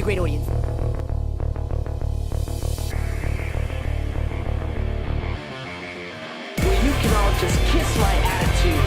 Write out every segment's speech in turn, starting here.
great audience. Well, you can all just kiss my attitude.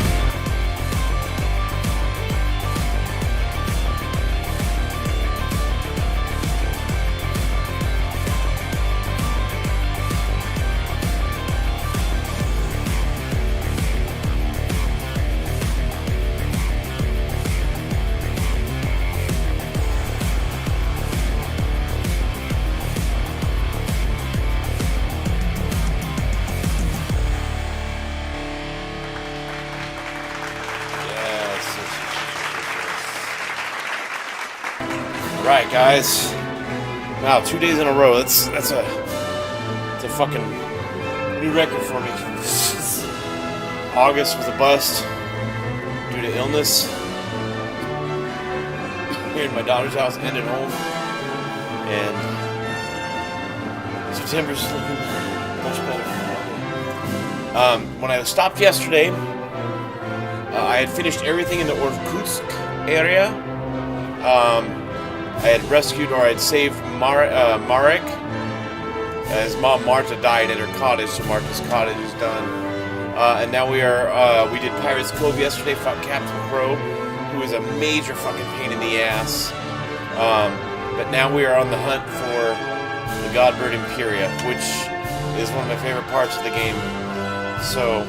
Right, guys. Wow, 2 days in a row. That's a fucking new record for me. August was a bust due to illness. Here at my daughter's house and at home, and September's looking much better. When I stopped yesterday, I had finished everything in the Irkutsk area. I had rescued, or I had saved Marek. His mom Marta died at her cottage, so Marta's cottage is done. And now we did Pirate's Cove yesterday, fought Captain Crow, who is a major fucking pain in the ass. But now we are on the hunt for the Godbird Empyrea, which is one of my favorite parts of the game. So...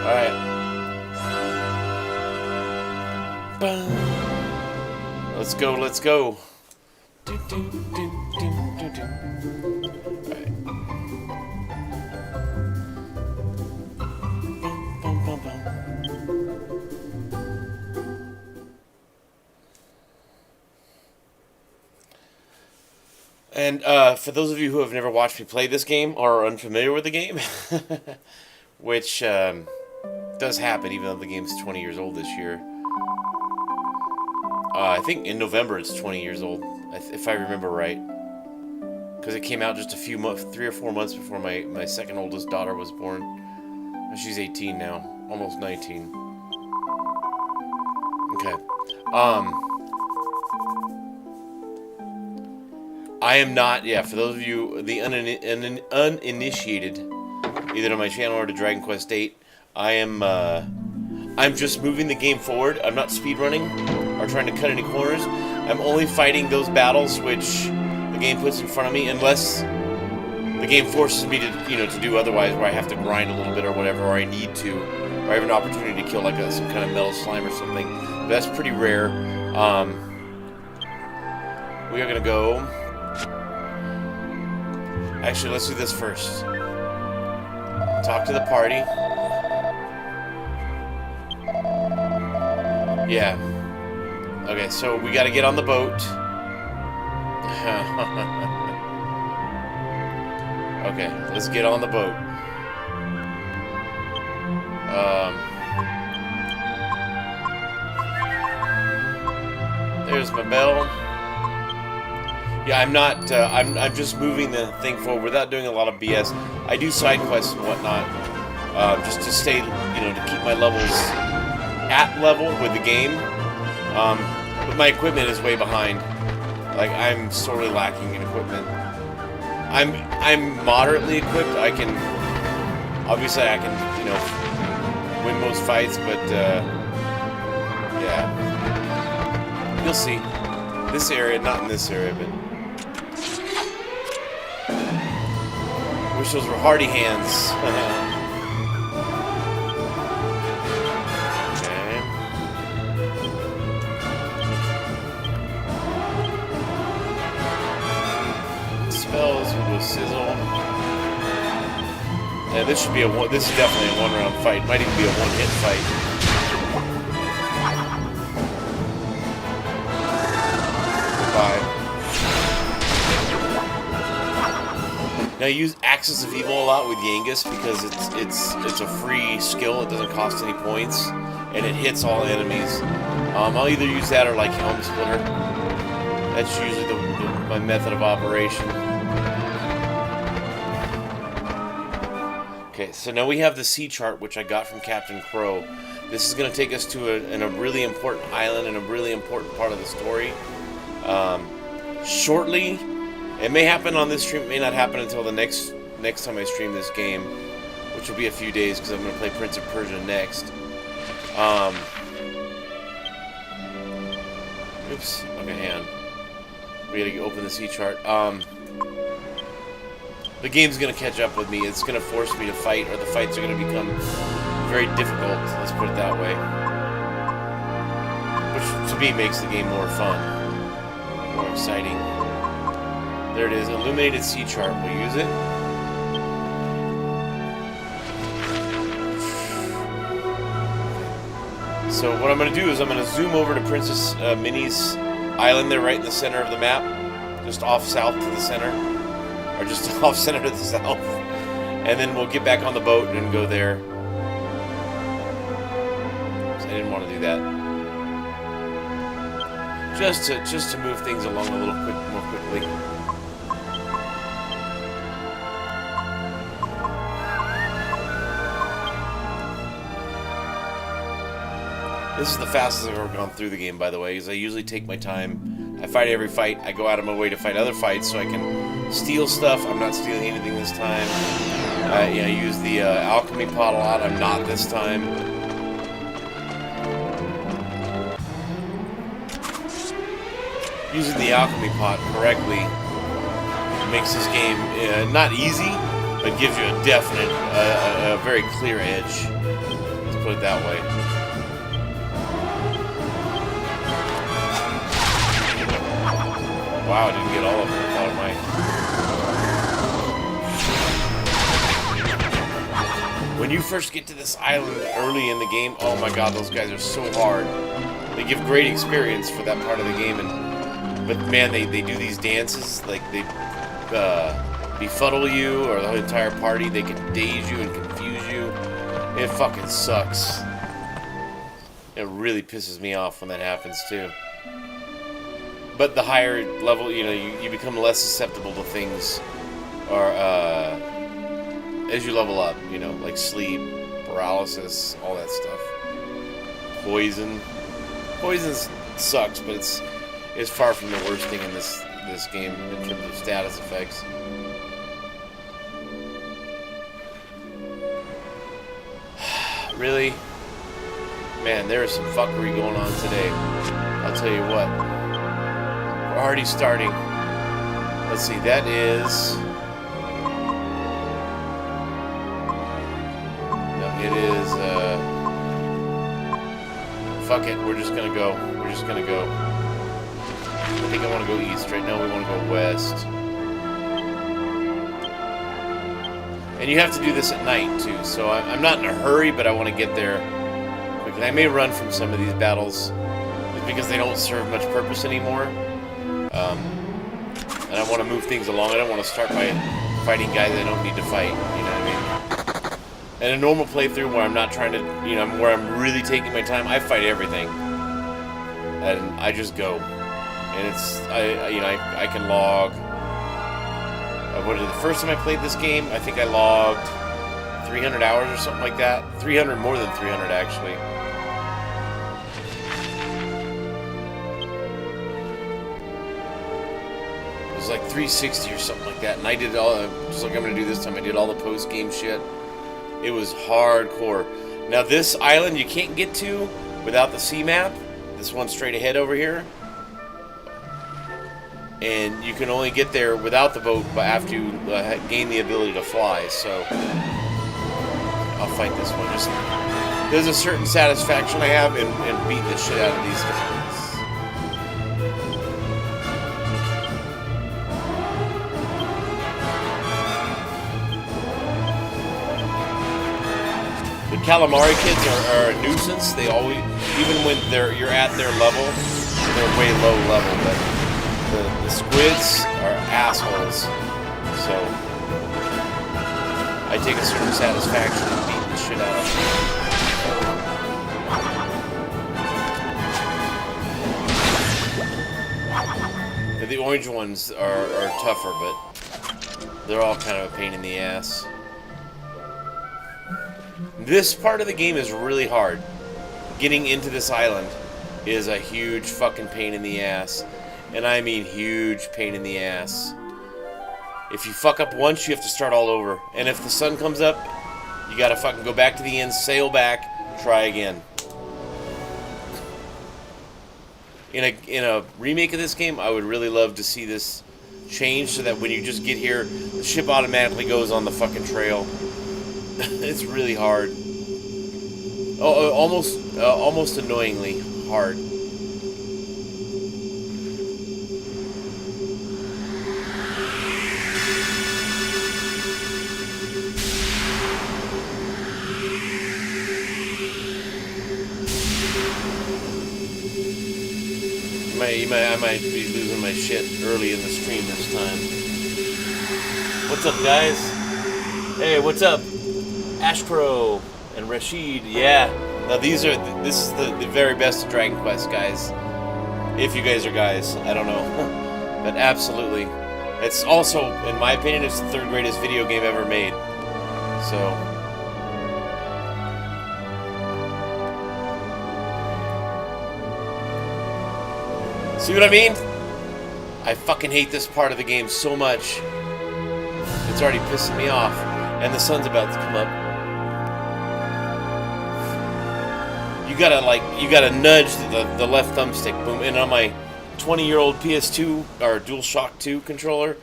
Alright. Let's go, let's go. Alright. And for those of you who have never watched me play this game or are unfamiliar with the game, which does happen even though the game's 20 years old this year. I think in November it's 20 years old, if I remember right. Because it came out just a few months, 3 or 4 months before my second oldest daughter was born. She's 18 now, almost 19. Okay. I am not, for those of you, the uninitiated, either to my channel or to Dragon Quest VIII, I'm just moving the game forward. I'm not speedrunning or trying to cut any corners. I'm only fighting those battles which the game puts in front of me, unless the game forces me to, to do otherwise, where I have to grind a little bit or whatever, or I need to, or I have an opportunity to kill like some kind of metal slime or something. But that's pretty rare. We are gonna go. Actually, let's do this first. Talk to the party. Yeah. Okay, so we gotta get on the boat. Okay, let's get on the boat. There's my bell. Yeah, I'm not. I'm just moving the thing forward without doing a lot of BS. I do side quests and whatnot, just to stay, to keep my levels at level with the game. But my equipment is way behind. Like, I'm sorely lacking in equipment. I'm moderately equipped. I can win most fights, but yeah, you'll see. This area, not in this area, but. Wish those were hardy hands. Okay. Spells, we'll go sizzle. Yeah, this should be this is definitely a one-round fight. Might even be a one-hit fight. Goodbye. Now I use Axis of Evil a lot with Yangus because it's a free skill. It doesn't cost any points, and it hits all enemies. I'll either use that or like Helm Splitter. That's usually my method of operation. Okay, so now we have the sea chart, which I got from Captain Crow. This is going to take us to a really important island and a really important part of the story. Shortly, it may happen on this stream, it may not happen until the next time I stream this game, which will be a few days because I'm going to play Prince of Persia next. Oops, okay, hang on. We gotta open the sea chart. The game's gonna catch up with me. It's gonna force me to fight, or the fights are gonna become very difficult, let's put it that way. Which, to me, makes the game more fun. More exciting. There it is, illuminated sea chart. We'll use it. So what I'm going to do is I'm going to zoom over to Princess Minnie's island there right in the center of the map. Just off south to the center. Or just off center to the south. And then we'll get back on the boat and go there. I didn't want to do that. Just to move things along a little more quickly. This is the fastest I've ever gone through the game, by the way, because I usually take my time. I fight every fight. I go out of my way to fight other fights so I can steal stuff. I'm not stealing anything this time. I use the alchemy pot a lot. I'm not this time. Using the alchemy pot correctly makes this game not easy, but gives you a definite, a very clear edge. Let's put it that way. Wow, I didn't get all of them. I thought I might. When you first get to this island early in the game, oh my god, those guys are so hard. They give great experience for that part of the game, but man, they do these dances, like they befuddle you or the entire party. They can daze you and confuse you. It fucking sucks. It really pisses me off when that happens too. But the higher level, you become less susceptible to things, or as you level up, like sleep, paralysis, all that stuff. Poison. Poison sucks, but it's far from the worst thing in this game in terms of status effects. Really? Man, there is some fuckery going on today. I'll tell you what. We're already starting. Let's see, that is... No, it is, fuck it, we're just gonna go. We're just gonna go. I think I want to go east. Right now we want to go west. And you have to do this at night, too. So I'm not in a hurry, but I want to get there quickly. I may run from some of these battles because they don't serve much purpose anymore. And I want to move things along. I don't want to start by fighting guys I don't need to fight, you know what I mean? And a normal playthrough where I'm not trying to, where I'm really taking my time, I fight everything. And I just go. And it's, I can log. The first time I played this game, I think I logged 300 hours or something like that. 300, more than 300 actually. It was like 360 or something like that, and I did all, just like I'm going to do this time, I did all the post-game shit. It was hardcore. Now this island you can't get to without the sea map. This one straight ahead over here. And you can only get there without the boat but after you gain the ability to fly, so I'll fight this one. There's a certain satisfaction I have in beating the shit out of these guys. The calamari kids are a nuisance. They always, even when you're at their level, they're way low level, but the squids are assholes. So I take a certain satisfaction in beating the shit out of them. orange ones are tougher, but they're all kind of a pain in the ass. This part of the game is really hard. Getting into this island is a huge fucking pain in the ass. And I mean huge pain in the ass. If you fuck up once, you have to start all over. And if the sun comes up, you gotta fucking go back to the inn, sail back, try again. In a remake of this game, I would really love to see this change so that when you just get here, the ship automatically goes on the fucking trail. It's really hard. Oh, almost annoyingly hard. I might be losing my shit early in the stream this time. What's up, guys? Hey, what's up? Ashpro and Rashid, yeah. Now this is the very best of Dragon Quest, guys. If you guys are guys, I don't know. But absolutely. It's also, in my opinion, it's the third greatest video game ever made. So... see what I mean? I fucking hate this part of the game so much. It's already pissing me off. And the sun's about to come up. You gotta nudge the left thumbstick, boom. And on my 20-year-old PS2 or DualShock 2 controller,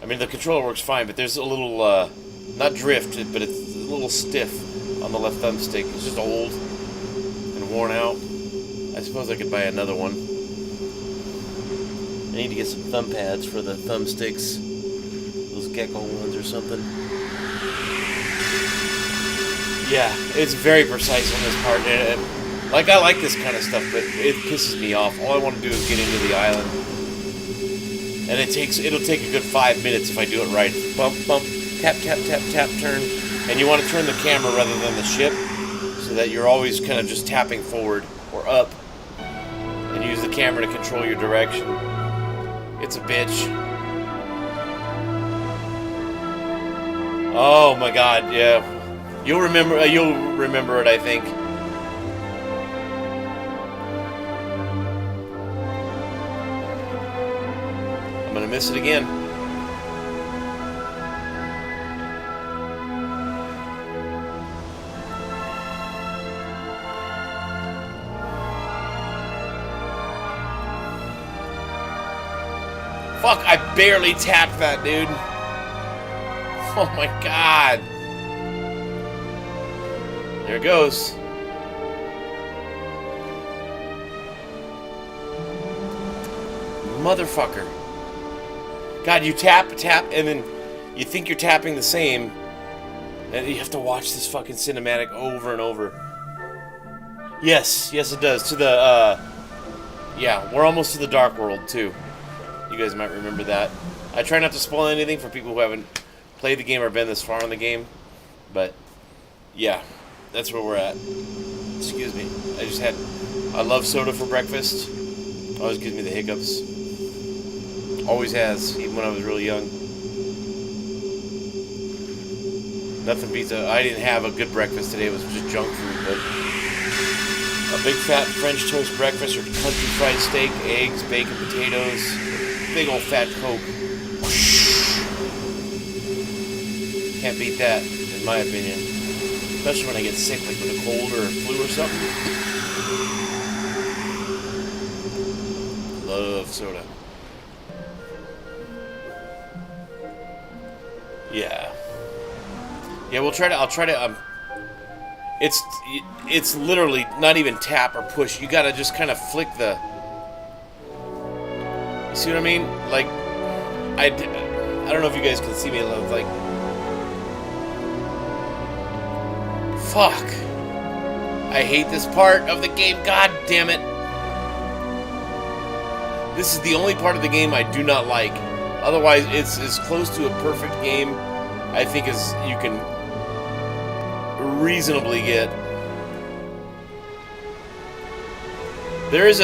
I mean the controller works fine, but there's a little not drift, but it's a little stiff on the left thumbstick. It's just old and worn out. I suppose I could buy another one. I need to get some thumb pads for the thumbsticks. Those gecko ones or something. Yeah, it's very precise on this part. And like, I like this kind of stuff, but it pisses me off. All I want to do is get into the island. And it'll take a good 5 minutes if I do it right. Bump, bump, tap, tap, tap, tap, turn. And you want to turn the camera rather than the ship, so that you're always kind of just tapping forward or up. And use the camera to control your direction. It's a bitch. Oh my god, yeah. You'll remember it, I think. I'm gonna miss it again. Fuck, I barely tapped that, dude. Oh my god. There it goes. Motherfucker. God, you tap, and then you think you're tapping the same, and you have to watch this fucking cinematic over and over. Yes, it does. To the, yeah, we're almost to the Dark World, too. You guys might remember that. I try not to spoil anything for people who haven't played the game or been this far in the game. But, yeah, that's where we're at. Excuse me. I love soda for breakfast. Always gives me the hiccups. Always has, even when I was really young. Nothing beats I didn't have a good breakfast today. It was just junk food, but... a big fat French toast breakfast or country fried steak, eggs, bacon, potatoes... big old fat Coke. Can't beat that, in my opinion. Especially when I get sick, like with a cold or a flu or something. Love soda. Yeah. Yeah, I'll try to, it's literally not even tap or push. You gotta just kind of flick the... see what I mean? Like, I don't know if you guys can see me, like... fuck. I hate this part of the game, god damn it. This is the only part of the game I do not like. Otherwise, it's as close to a perfect game, I think, as you can reasonably get. There is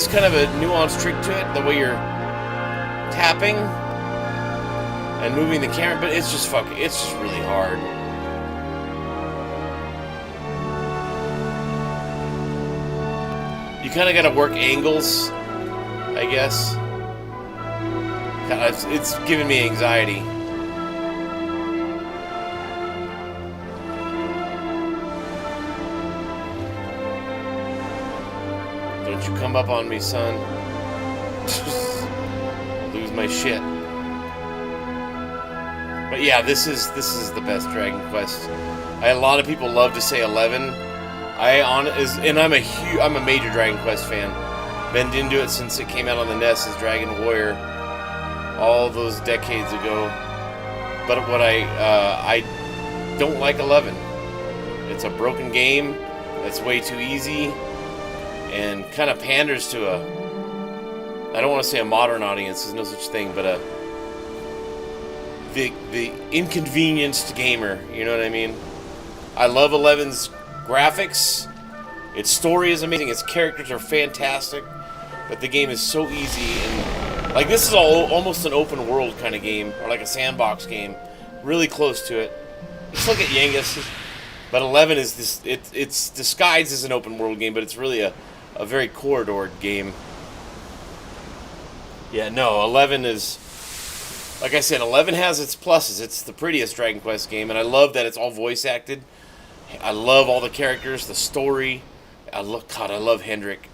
kind of a nuanced trick to it, the way you're tapping and moving the camera, but it's just really hard. You kind of got to work angles, I guess. God, it's giving me anxiety. Don't you come up on me, son. I'll lose my shit. But yeah, this is the best Dragon Quest. A lot of people love to say 11. I'm a major Dragon Quest fan. Been into it since it came out on the NES as Dragon Warrior, all those decades ago. But what I don't like 11. It's a broken game. It's way too easy, and kind of panders to I don't want to say a modern audience. There's no such thing, but the inconvenienced gamer. You know what I mean? I love 11's graphics. Its story is amazing. Its characters are fantastic. But the game is so easy, and like this is almost an open world kind of game, or like a sandbox game, really close to it. Let's look at Yengus. But 11 is this. It's disguised as an open world game, but it's really a very corridored game. Yeah, no, 11 is, like I said, 11 has its pluses. It's the prettiest Dragon Quest game, and I love that it's all voice acted. I love all the characters, the story. I love Hendrik.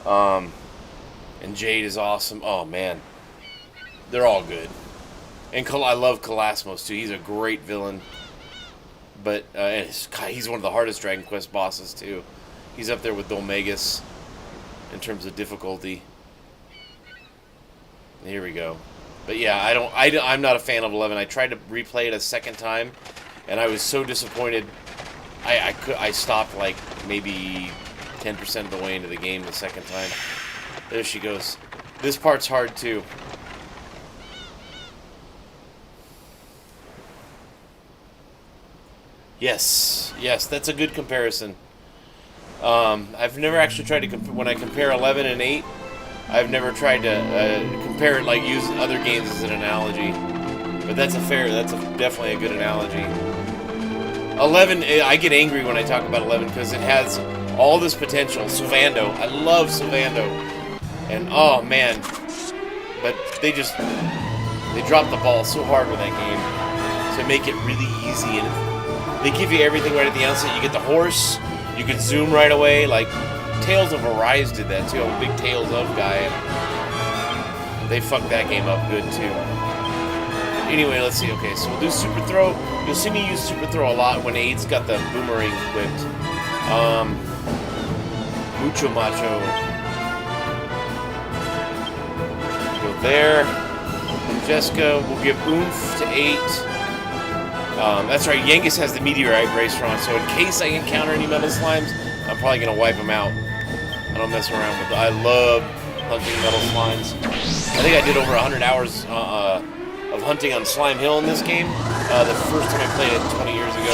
And Jade is awesome. Oh, man. They're all good. And I love Kalasmos, too. He's a great villain. But he's one of the hardest Dragon Quest bosses, too. He's up there with Dolmegus in terms of difficulty. Here we go. But yeah, I'm not a fan of 11. I tried to replay it a second time, and I was so disappointed. I stopped like maybe 10% of the way into the game the second time. There she goes. This part's hard too. Yes, that's a good comparison. I've never actually tried to when I compare 11 and 8. I've never tried to compare it, like use other games as an analogy. But that's definitely a good analogy. 11, I get angry when I talk about 11 because it has all this potential. Sylvando, I love Sylvando, and oh man, but they dropped the ball so hard with that game to make it really easy, and they give you everything right at the outset. You get the horse, you can zoom right away. Like Tales of Arise did that too. I'm a big Tales of guy, and they fucked that game up good too. Anyway, let's see. Okay, so we'll do Super Throw. You'll see me use Super Throw a lot when 8's got the boomerang equipped. Mucho Macho. Go there. Jessica, we'll give Oomph to 8. That's right, Yengus has the Meteorite Bracer on, so in case I encounter any metal slimes, I'm probably going to wipe them out. I don't mess around with them. I love hunting metal slimes. I think I did over 100 hours of hunting on Slime Hill in this game. The first time I played it 20 years ago.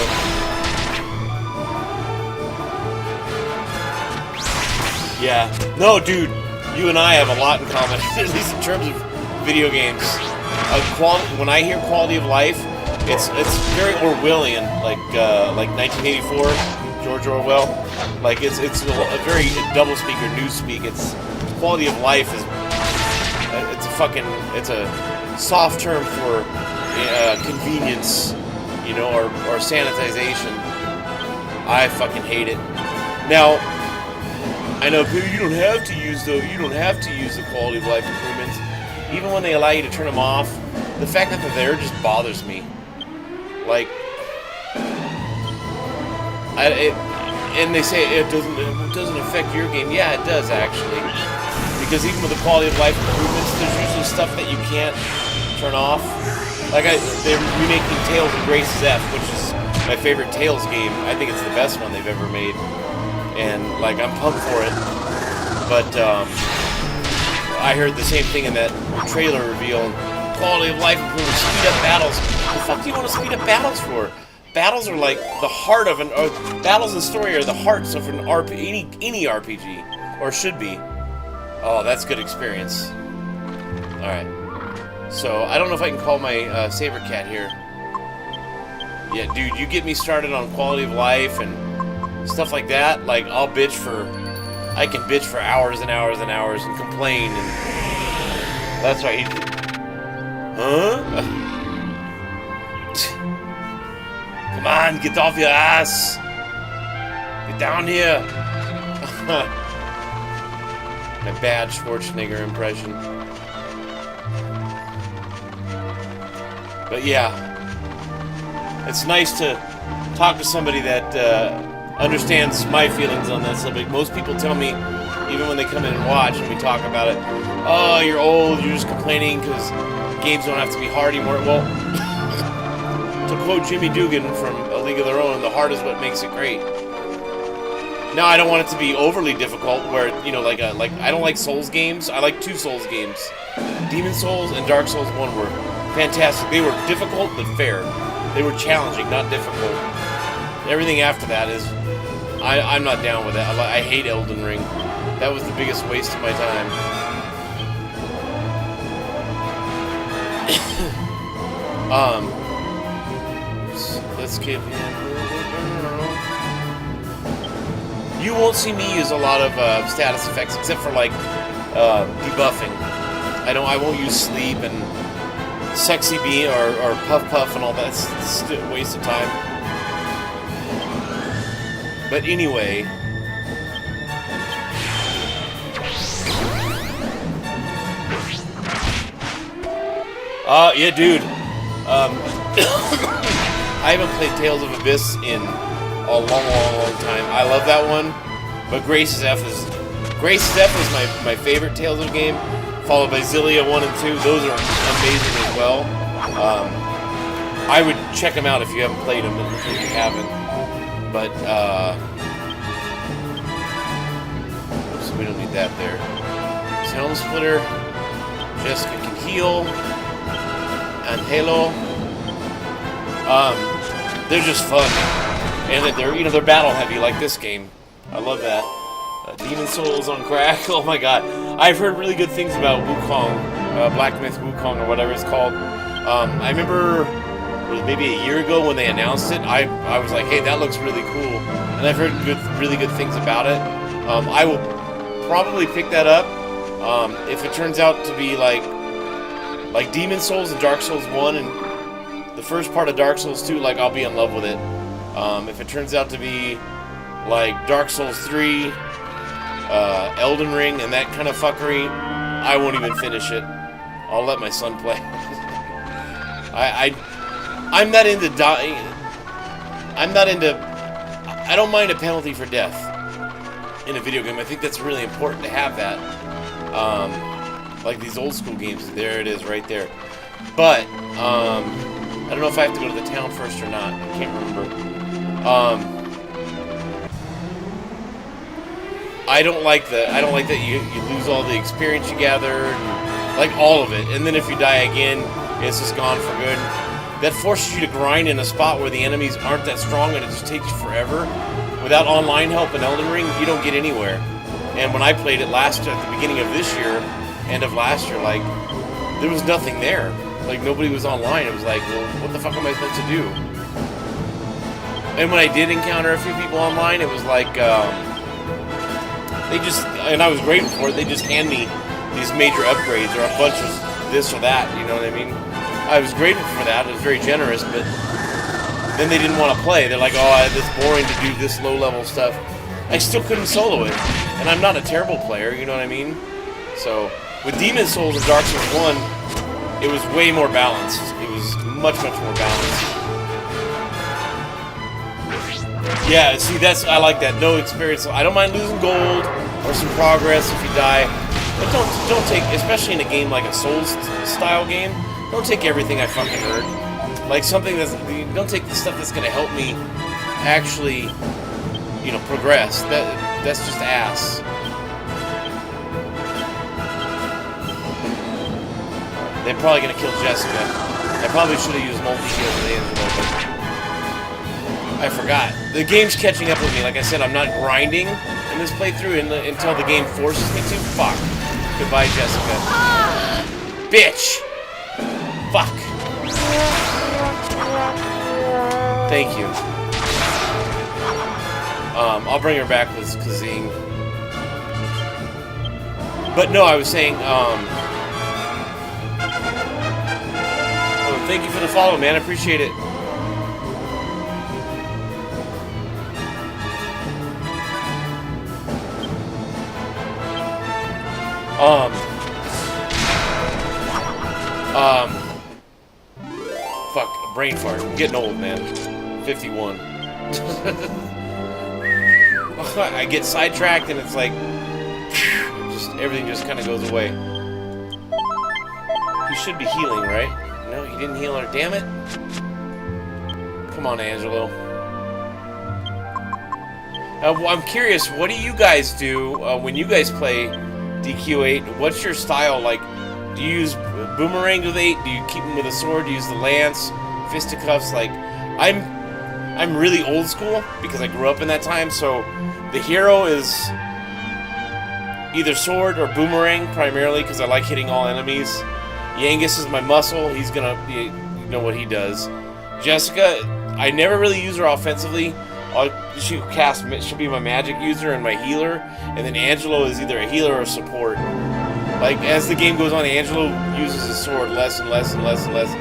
Yeah. No, dude. You and I have a lot in common, at least in terms of video games. When I hear quality of life, it's very Orwellian, like 1984, George Orwell. Like it's a very doublespeak or newspeak. It's quality of life is it's a soft term for convenience, you know, or sanitization. I fucking hate it. Now, I know you don't have to use the quality of life improvements. Even when they allow you to turn them off, the fact that they're there just bothers me. Like, and they say it doesn't affect your game. Yeah, it does actually, because even with the quality of life improvements, there's usually stuff that you can't turn off. Like they're remaking Tales of Grace's F, which is my favorite Tales game. I think it's the best one they've ever made, and like I'm pumped for it. But I heard the same thing in that trailer reveal. Quality of life improvements, speed up battles. What the fuck do you want to speed up battles for? Battles are like the heart of battles in story are the hearts of any RPG, or should be. Oh, that's good experience. All right. So I don't know if I can call my saber cat here. Yeah, dude, you get me started on quality of life and stuff like that. Like, I can bitch for hours and hours and hours and complain. And that's right. Huh? Come on, get off your ass. Get down here. My bad Schwarzenegger impression. But yeah, it's nice to talk to somebody that understands my feelings on that subject. Most people tell me, even when they come in and watch and we talk about it, oh, you're old, you're just complaining because games don't have to be hard anymore. Well, to quote Jimmy Dugan from A League of Their Own, the heart is what makes it great. Now, I don't want it to be overly difficult, where, you know, like I don't like Souls games. I like 2 Souls games. Demon Souls and Dark Souls 1 were fantastic. They were difficult, but fair. They were challenging, not difficult. Everything after that is... I'm not down with that. I hate Elden Ring. That was the biggest waste of my time. Let's give him... You won't see me use a lot of status effects, except for, like, debuffing. I won't use sleep and sexy beam or puff puff and all that. It's a waste of time. But anyway, yeah, dude. I haven't played Tales of Abyss in a long time. I love that one, but Grace's F is my favorite Tales of game, followed by Xillia 1 and 2. Those are amazing as well. I would check them out if you haven't played them, if you haven't. But, oops, we don't need that there. Helm Splitter, Jessica can heal, and Halo. They're just fun. And they're battle heavy like this game. I love that. Demon Souls on crack. Oh my god. I've heard really good things about Wukong, Black Myth Wukong or whatever it's called. I remember maybe a year ago when they announced it, I was like, hey, that looks really cool. And I've heard really good things about it. I will probably pick that up. If it turns out to be like Demon Souls and Dark Souls 1 and the first part of Dark Souls 2, like, I'll be in love with it. If it turns out to be like Dark Souls 3, Elden Ring, and that kind of fuckery, I won't even finish it. I'll let my son play. I'm not into dying. I don't mind a penalty for death in a video game. I think that's really important to have that. Like these old school games. There it is, right there. But I don't know if I have to go to the town first or not. I can't remember. I don't like that you lose all the experience you gathered, like all of it, and then if you die again, it's just gone for good. That forces you to grind in a spot where the enemies aren't that strong and it just takes you forever. Without online help in Elden Ring, you don't get anywhere. And when I played it at the beginning of this year, end of last year, like, there was nothing there. Like, nobody was online. It was like, well, what the fuck am I supposed to do? And when I did encounter a few people online, it was like, and I was grateful for it, they just hand me these major upgrades or a bunch of this or that, you know what I mean? I was grateful for that, it was very generous, but then they didn't want to play. They're like, oh, it's boring to do this low-level stuff. I still couldn't solo it, and I'm not a terrible player, you know what I mean? So, with Demon Souls and Dark Souls 1, it was way more balanced. It was much more balanced. Yeah, see, I like that. No experience. I don't mind losing gold or some progress if you die, but don't take, especially in a game like a Souls-style game, don't take everything I fucking heard. Like something don't take the stuff that's gonna help me actually, you know, progress. That's just ass. They're probably gonna kill Jessica. I probably should have used multi-heal at the end of it, but I forgot. The game's catching up with me. Like I said, I'm not grinding in this playthrough until the game forces me to. Fuck. Goodbye, Jessica. Bitch! Fuck. Thank you. I'll bring her back with Kazing. But no, I was saying, oh, thank you for the follow, man. I appreciate it. Fuck, brain fart. I'm getting old, man. 51. I get sidetracked and it's like, everything just kind of goes away. He should be healing, right? No, he didn't heal her. Damn it. Come on, Angelo. I'm curious, what do you guys do when you guys play DQ8? What's your style like? Do you use boomerang with 8? Do you keep him with a sword? Do you use the lance? Fisticuffs? Like, I'm really old school because I grew up in that time, so the hero is either sword or boomerang primarily because I like hitting all enemies. Yangus is my muscle. He's gonna be, you know what he does. Jessica, I never really use her offensively. She'll be my magic user and my healer, and then Angelo is either a healer or support. Like, as the game goes on, Angelo uses his sword less and less and less and less.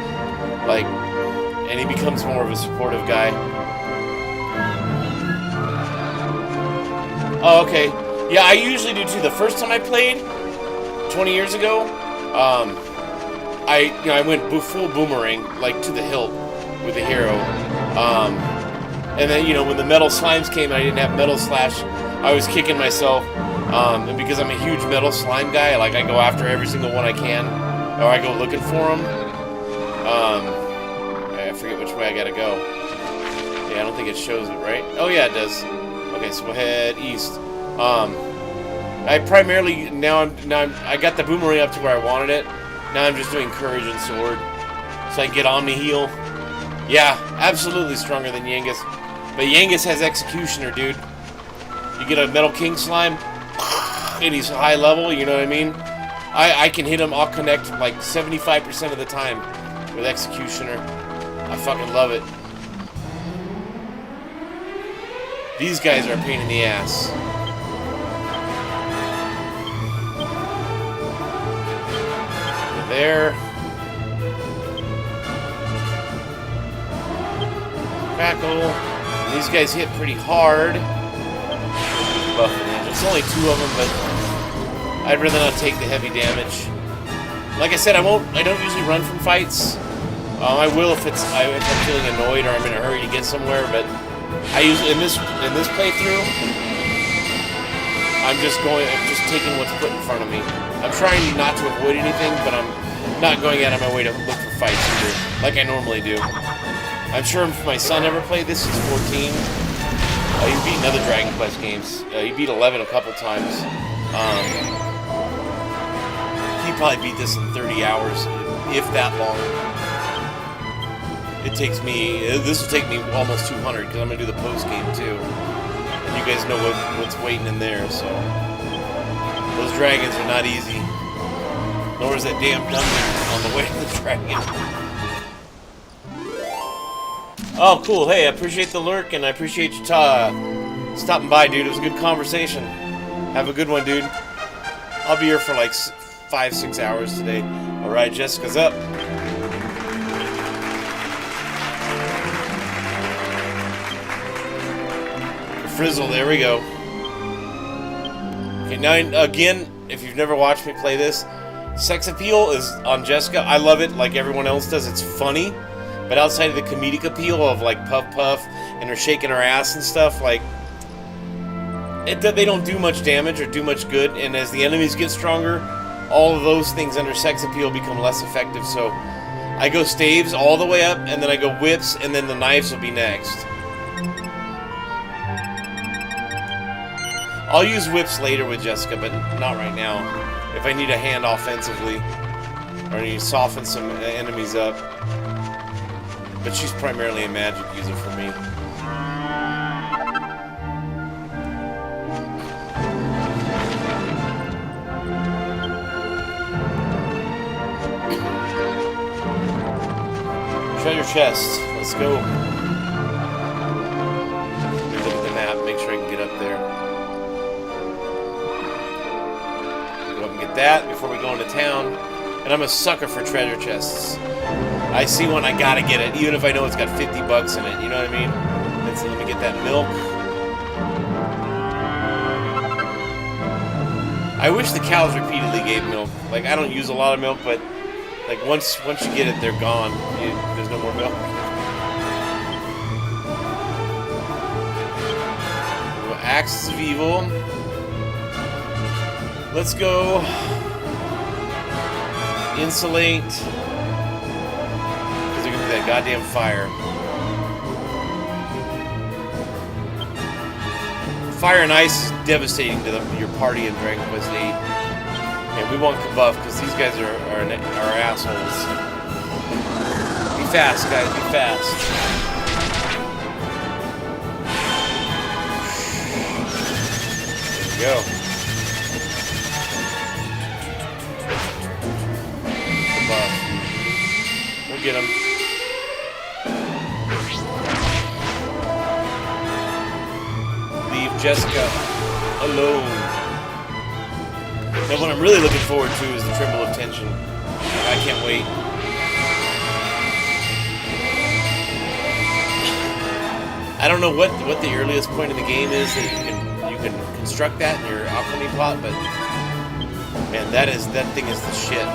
Like, and he becomes more of a supportive guy. Oh, okay. Yeah, I usually do too. The first time I played, 20 years ago, I went full boomerang, like to the hilt with the hero. And then, when the metal slimes came and I didn't have metal slash, I was kicking myself. And because I'm a huge metal slime guy, like I go after every single one I can, or I go looking for them. I forget which way I gotta go. Yeah, I don't think it shows it, right? Oh yeah, it does. Okay, so we'll head east. I primarily I got the boomerang up to where I wanted it. Now I'm just doing courage and sword, so I can get Omni heal. Yeah, absolutely stronger than Yangus. But Yangus has Executioner, dude. You get a Metal King slime, and he's high level, you know what I mean? I can hit him, I'll connect like 75% of the time with Executioner. I fucking love it. These guys are a pain in the ass. There. Crackle. These guys hit pretty hard. There's only 2 of them, but I'd rather not take the heavy damage. Like I said, I don't usually run from fights. I will if I'm feeling annoyed or I'm in a hurry to get somewhere, but I usually in this playthrough, I'm just taking what's put in front of me. I'm trying not to avoid anything, but I'm not going out of my way to look for fights either, like I normally do. I'm sure if my son ever played this, he's 14. He's beaten other Dragon Quest games. He beat 11 a couple times. He probably beat this in 30 hours, if that long. This will take me almost 200, because I'm going to do the post-game too. And you guys know what's waiting in there, so. Those dragons are not easy. Nor is that damn dungeon on the way to the dragon. Oh, cool. Hey, I appreciate the lurk, and I appreciate you stopping by, dude. It was a good conversation. Have a good one, dude. I'll be here for like 5-6 hours today. Alright, Jessica's up. Frizzle, there we go. Okay, now, again, if you've never watched me play this, sex appeal is on Jessica. I love it like everyone else does. It's funny. But outside of the comedic appeal of like Puff Puff and her shaking her ass and stuff, like they don't do much damage or do much good. And as the enemies get stronger, all of those things under sex appeal become less effective. So I go staves all the way up, and then I go whips, and then the knives will be next. I'll use whips later with Jessica, but not right now. If I need a hand offensively, or I need to soften some enemies up. But she's primarily a magic user for me. treasure chest. Let's go. Let me look at the map, make sure I can get up there. Go up and get that before we go into town. And I'm a sucker for treasure chests. I see one, I gotta get it, even if I know it's got 50 bucks in it. You know what I mean? So let me get that milk. I wish the cows repeatedly gave milk. Like, I don't use a lot of milk, but like once you get it, they're gone. There's no more milk. Axes of evil. Let's go. Insulate. Because they're gonna be that goddamn fire. Fire and ice is devastating to your party in Dragon Quest VIII. And we want Kabuff because these guys are assholes. Be fast, guys. Be fast. There we go. Kabuff. We'll get him. Jessica alone. Now what I'm really looking forward to is the Tremble of Tension. I can't wait. I don't know what the earliest point in the game is that you can construct that in your alchemy plot, but man, that thing is the shit.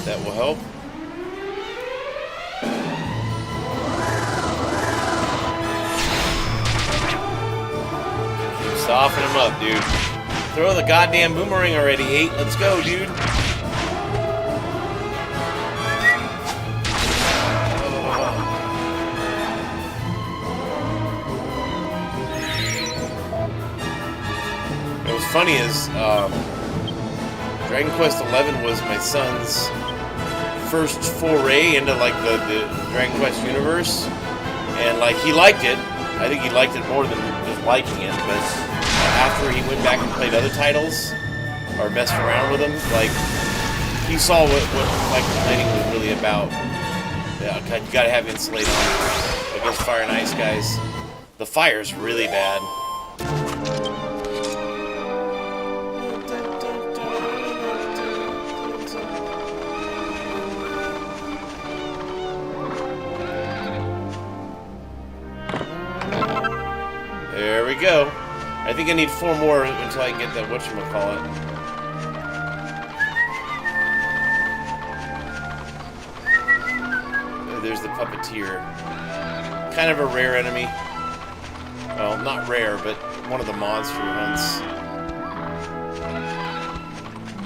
That will help. Keep softening him up, dude. Throw the goddamn boomerang already, 8. Let's go, dude. What was funny is, Dragon Quest XI was my son's first foray into like the Dragon Quest universe, and like he liked it. I think he liked it more than just liking it. But after he went back and played other titles or messed around with them, like he saw what like complaining was really about. Yeah, you gotta have insulate on against fire and ice guys. The fire's really bad. There we go. I think I need 4 more until I get that whatchamacallit. There's the puppeteer. Kind of a rare enemy. Well, not rare, but one of the monster hunts.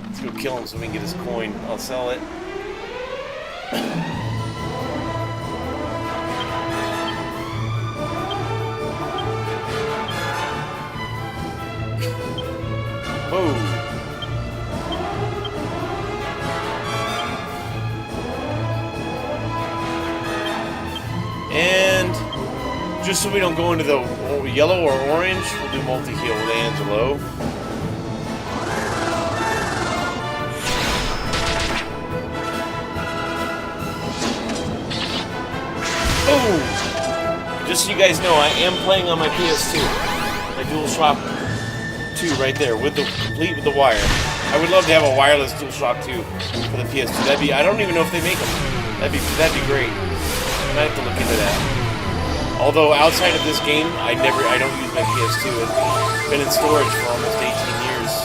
Let's go kill him so we can get his coin. I'll sell it. Whoa. And just so we don't go into the yellow or orange, we'll do multi-heal with Angelo. Boom! Just so you guys know, I am playing on my PS2. My DualShock 2 right there, complete with the wire. I would love to have a wireless DualShock 2 for the PS2. I don't even know if they make them. That'd be great. I might have to look into that. Although outside of this game, I don't use my PS2. It's been in storage for almost 18 years.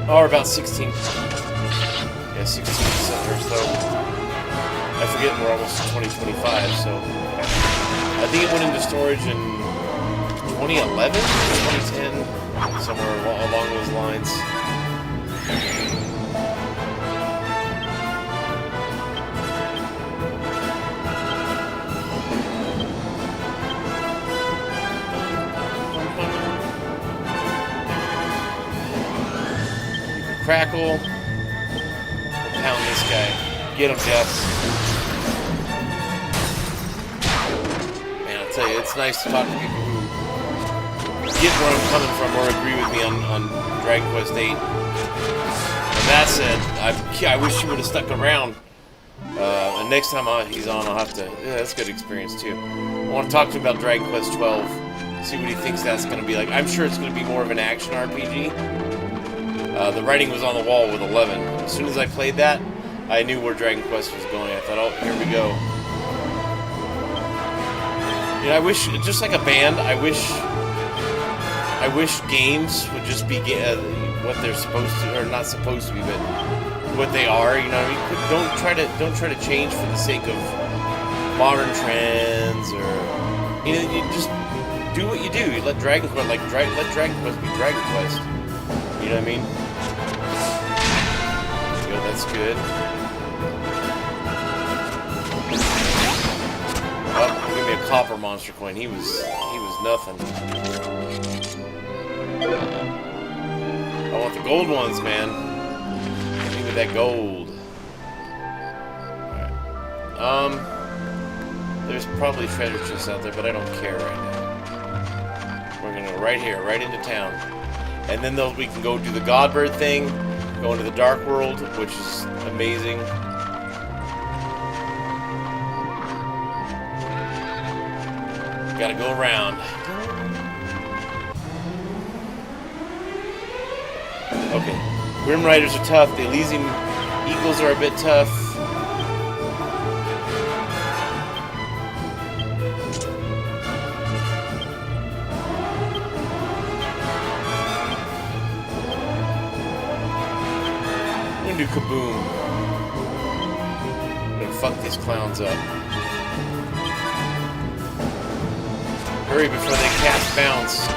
Or about 16. Yeah, 16% or so. I forget, we're almost 2025, so I think it went into storage in 2011, 2010, somewhere along those lines. Crackle. We'll pound this guy. Get him, Jeff. Man, I'll tell you, it's nice to talk to people who get where I'm coming from or agree with me on Dragon Quest VIII. And that said, I wish he would have stuck around. And next time he's on, I'll have to... Yeah, that's a good experience, too. I want to talk to him about Dragon Quest XII. See what he thinks that's going to be like. I'm sure it's going to be more of an action RPG. The writing was on the wall with 11. As soon as I played that, I knew where Dragon Quest was going. I thought, oh, here we go. You know, I wish, just like a band, I wish games would just be what they're supposed to, or not supposed to be, but what they are. You know what I mean? Don't try to change for the sake of modern trends, or you know, you just do what you do. You let Dragon Quest, let Dragon Quest be Dragon Quest. You know what I mean? Yo, that's good. Oh, give me a copper monster coin. He was nothing. I want the gold ones, man. Give me that gold. Alright. There's probably treasure chests out there, but I don't care right now. We're gonna go right here, right into town. And then we can go do the Godbird thing, go into the Dark World, which is amazing. Gotta go around. Okay. Grim Riders are tough. The Elysian Eagles are a bit tough. I'm gonna do Kaboom. I'm gonna fuck these clowns up. Hurry before they cast bounce.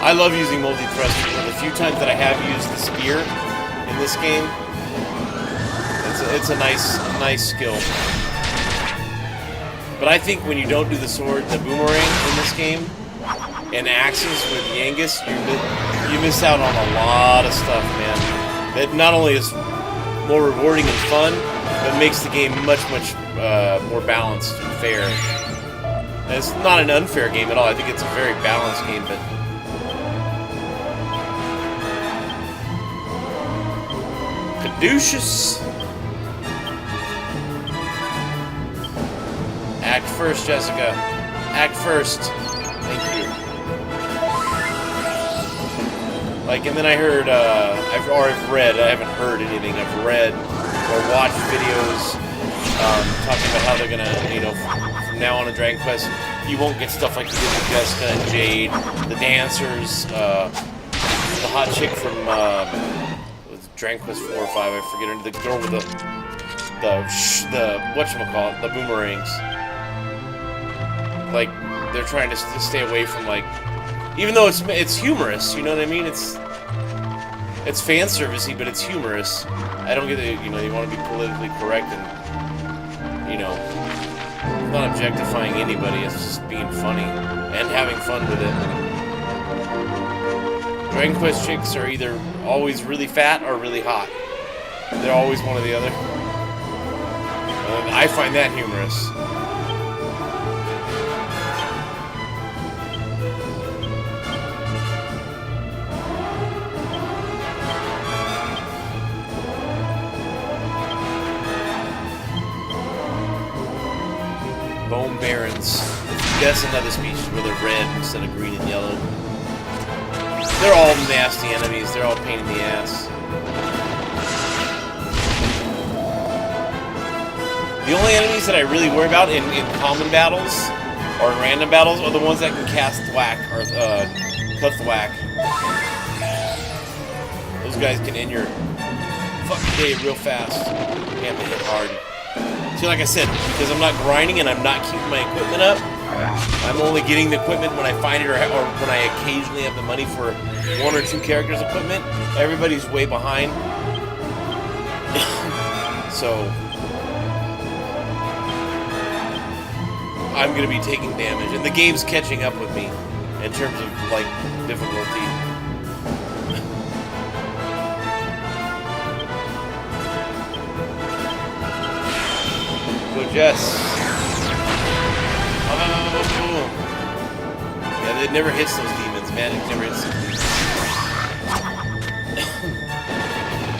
I love using multi-thruster. The few times that I have used the spear in this game, it's a nice skill. But I think when you don't do the sword, the boomerang in this game, and axes with Yangus, you miss out on a lot of stuff, man. That not only is more rewarding and fun, but makes the game much more balanced and fair. And it's not an unfair game at all. I think it's a very balanced game, but Caduceus. Act first, Jessica. Act first. Thank you. Like, and then I heard, I've read, I haven't heard anything, I've read or watched videos talking about how they're gonna, you know, from now on in Dragon Quest, you won't get stuff like you did with Jessica and Jade, the dancers, the hot chick from Dragon Quest 4 or 5, I forget her, the girl with the whatchamacallit, the boomerangs. Like, they're trying to stay away from, like, even though it's humorous, you know what I mean? It's fan servicey, but it's humorous. I don't get it, you know, you want to be politically correct and, you know, not objectifying anybody, it's just being funny and having fun with it. Dragon Quest chicks are either always really fat or really hot. They're always one or the other. I find that humorous. Bone Barons. That's another species where they're red instead of green and yellow. They're all nasty enemies. They're all pain in the ass. The only enemies that I really worry about in common battles or in random battles are the ones that can cast thwack or cut thwack. Those guys can end your fucking day real fast. You have to hit hard. See, like I said, because I'm not grinding and I'm not keeping my equipment up, I'm only getting the equipment when I find it or when I occasionally have the money for 1 or 2 characters' equipment. Everybody's way behind. So I'm going to be taking damage. And the game's catching up with me in terms of, like, difficulty. go, Jess. Oh. Yeah, it never hits those demons, man. It never hits those demons.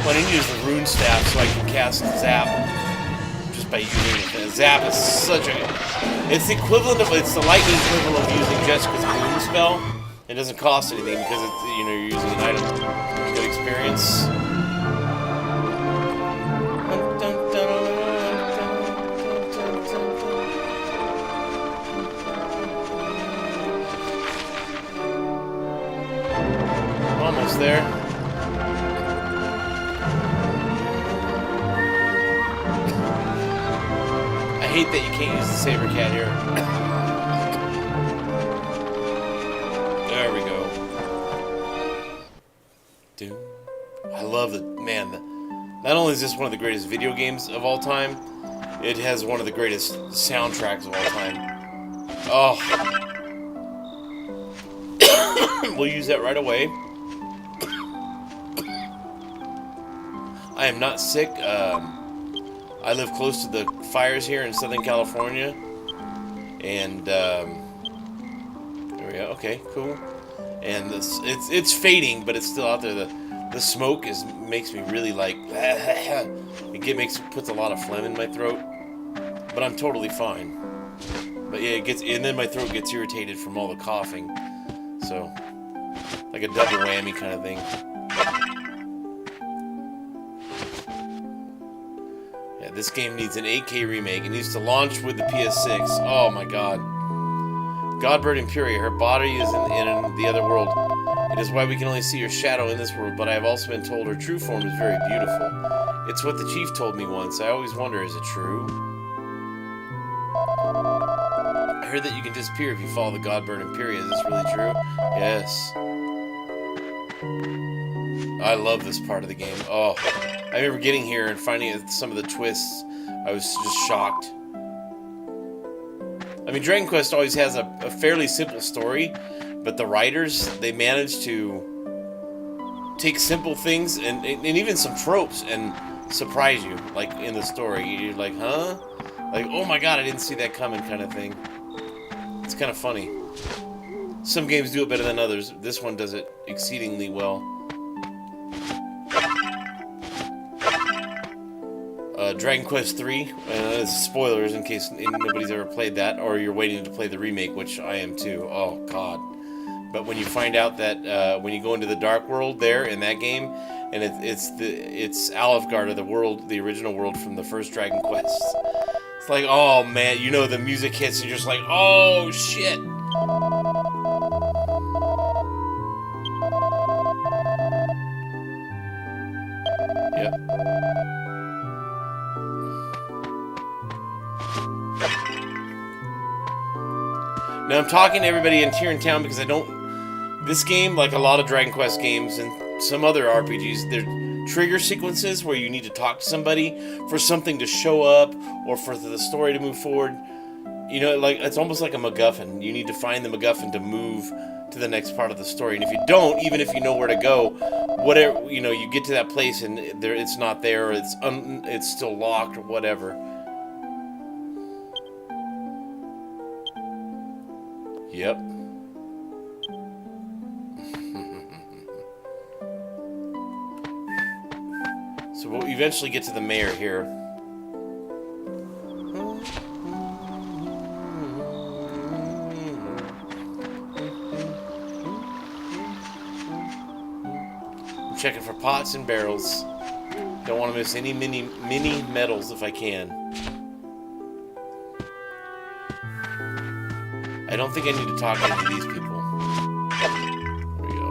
Well, I need to use the rune staff so I can cast Zap just by using it. Zap is such a... It's the equivalent of... It's the lightning equivalent of using Jessica's rune spell. It doesn't cost anything because it's, you know, you're using an item. Good experience. Almost there. I hate that you can't use the saber cat here. There we go. Dude, I love it, man. Not only is this one of the greatest video games of all time, it has one of the greatest soundtracks of all time. Oh, we'll use that right away. I am not sick. I live close to the fires here in Southern California, and there we go. Okay, cool. And this, it's fading, but it's still out there. The smoke makes me really like puts a lot of phlegm in my throat, but I'm totally fine. But yeah, and then my throat gets irritated from all the coughing, so like a double whammy kind of thing. Yeah, this game needs an 8K remake. It needs to launch with the PS6. Oh my god. Godbird Empyrea, her body is in the other world. It is why we can only see her shadow in this world, but I have also been told her true form is very beautiful. It's what the chief told me once. I always wonder, is it true? I heard that you can disappear if you follow the Godbird Empyrea. Is this really true? Yes. I love this part of the game. Oh, I remember getting here and finding some of the twists. I was just shocked. I mean, Dragon Quest always has a fairly simple story, but the writers, they manage to take simple things and even some tropes and surprise you, like in the story. You're like, huh? Like, oh my god, I didn't see that coming kind of thing. It's kind of funny. Some games do it better than others. This one does it exceedingly well. Dragon Quest III, spoilers in case nobody's ever played that, or you're waiting to play the remake, which I am too. Oh god. But when you find out that when you go into the Dark World there in that game, and it's Alfgard, or the original world from the first Dragon Quest. It's like, oh man, you know, the music hits and you're just like, oh shit. Yep. Now I'm talking to everybody here in town because this game, like a lot of Dragon Quest games and some other RPGs, there are trigger sequences where you need to talk to somebody for something to show up or for the story to move forward. You know, like it's almost like a MacGuffin. You need to find the MacGuffin to move to the next part of the story. And if you don't, even if you know where to go, whatever, you know, you get to that place and it's not there, or it's still locked or whatever. Yep. So we'll eventually get to the mayor here. I'm checking for pots and barrels. Don't want to miss any mini medals if I can. I don't think I need to talk to any of these people. There we go.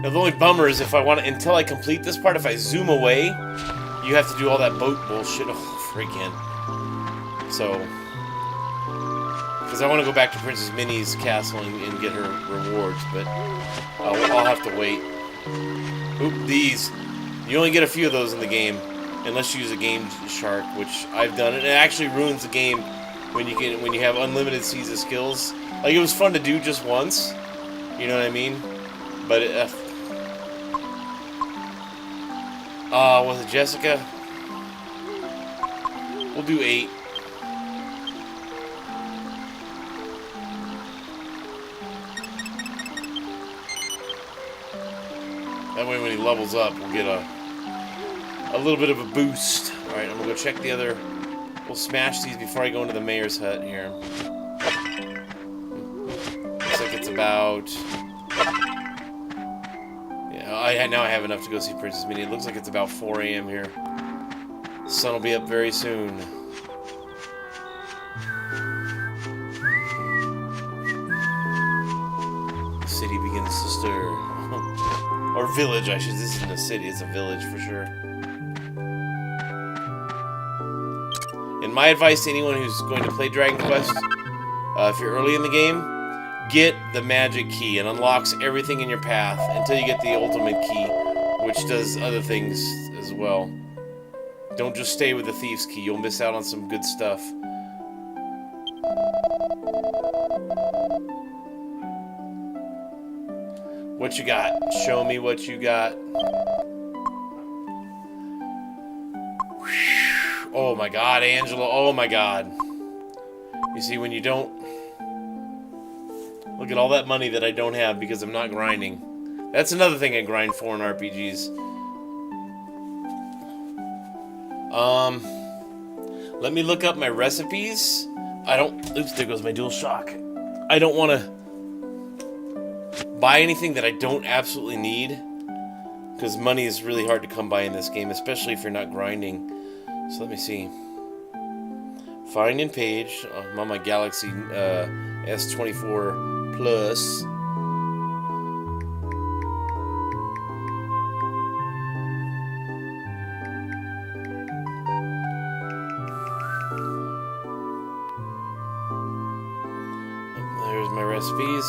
Now the only bummer is if I want to, until I complete this part, if I zoom away, you have to do all that boat bullshit. Oh, freaking. So, because I want to go back to Princess Minnie's castle and get her rewards, but I'll have to wait. Oop, these. You only get a few of those in the game, unless you use a game shark, which I've done. And it actually ruins the game when you have unlimited seas of skills. Like, it was fun to do just once, you know what I mean? But was it Jessica? We'll do 8. That way when he levels up, we'll get a little bit of a boost. Alright, I'm gonna go check the other... We'll smash these before I go into the mayor's hut here. Looks like it's about... Yeah, now I have enough to go see Princess Minnie. It looks like it's about 4 a.m. here. The sun will be up very soon. The city begins to stir. Or village, I should. This isn't a city, it's a village for sure. And my advice to anyone who's going to play Dragon Quest, if you're early in the game, get the magic key. It unlocks everything in your path until you get the ultimate key, which does other things as well. Don't just stay with the thief's key. You'll miss out on some good stuff. What you got? Show me what you got. Oh my god, Angela. Oh my god. You see, when you don't... Look at all that money that I don't have because I'm not grinding. That's another thing I grind for in RPGs. Let me look up my recipes. I don't... Oops, there goes my dual shock. I don't want to buy anything that I don't absolutely need, because money is really hard to come by in this game, especially if you're not grinding. So let me see. Find in page. I'm on my Galaxy S24 Plus. There's my recipes.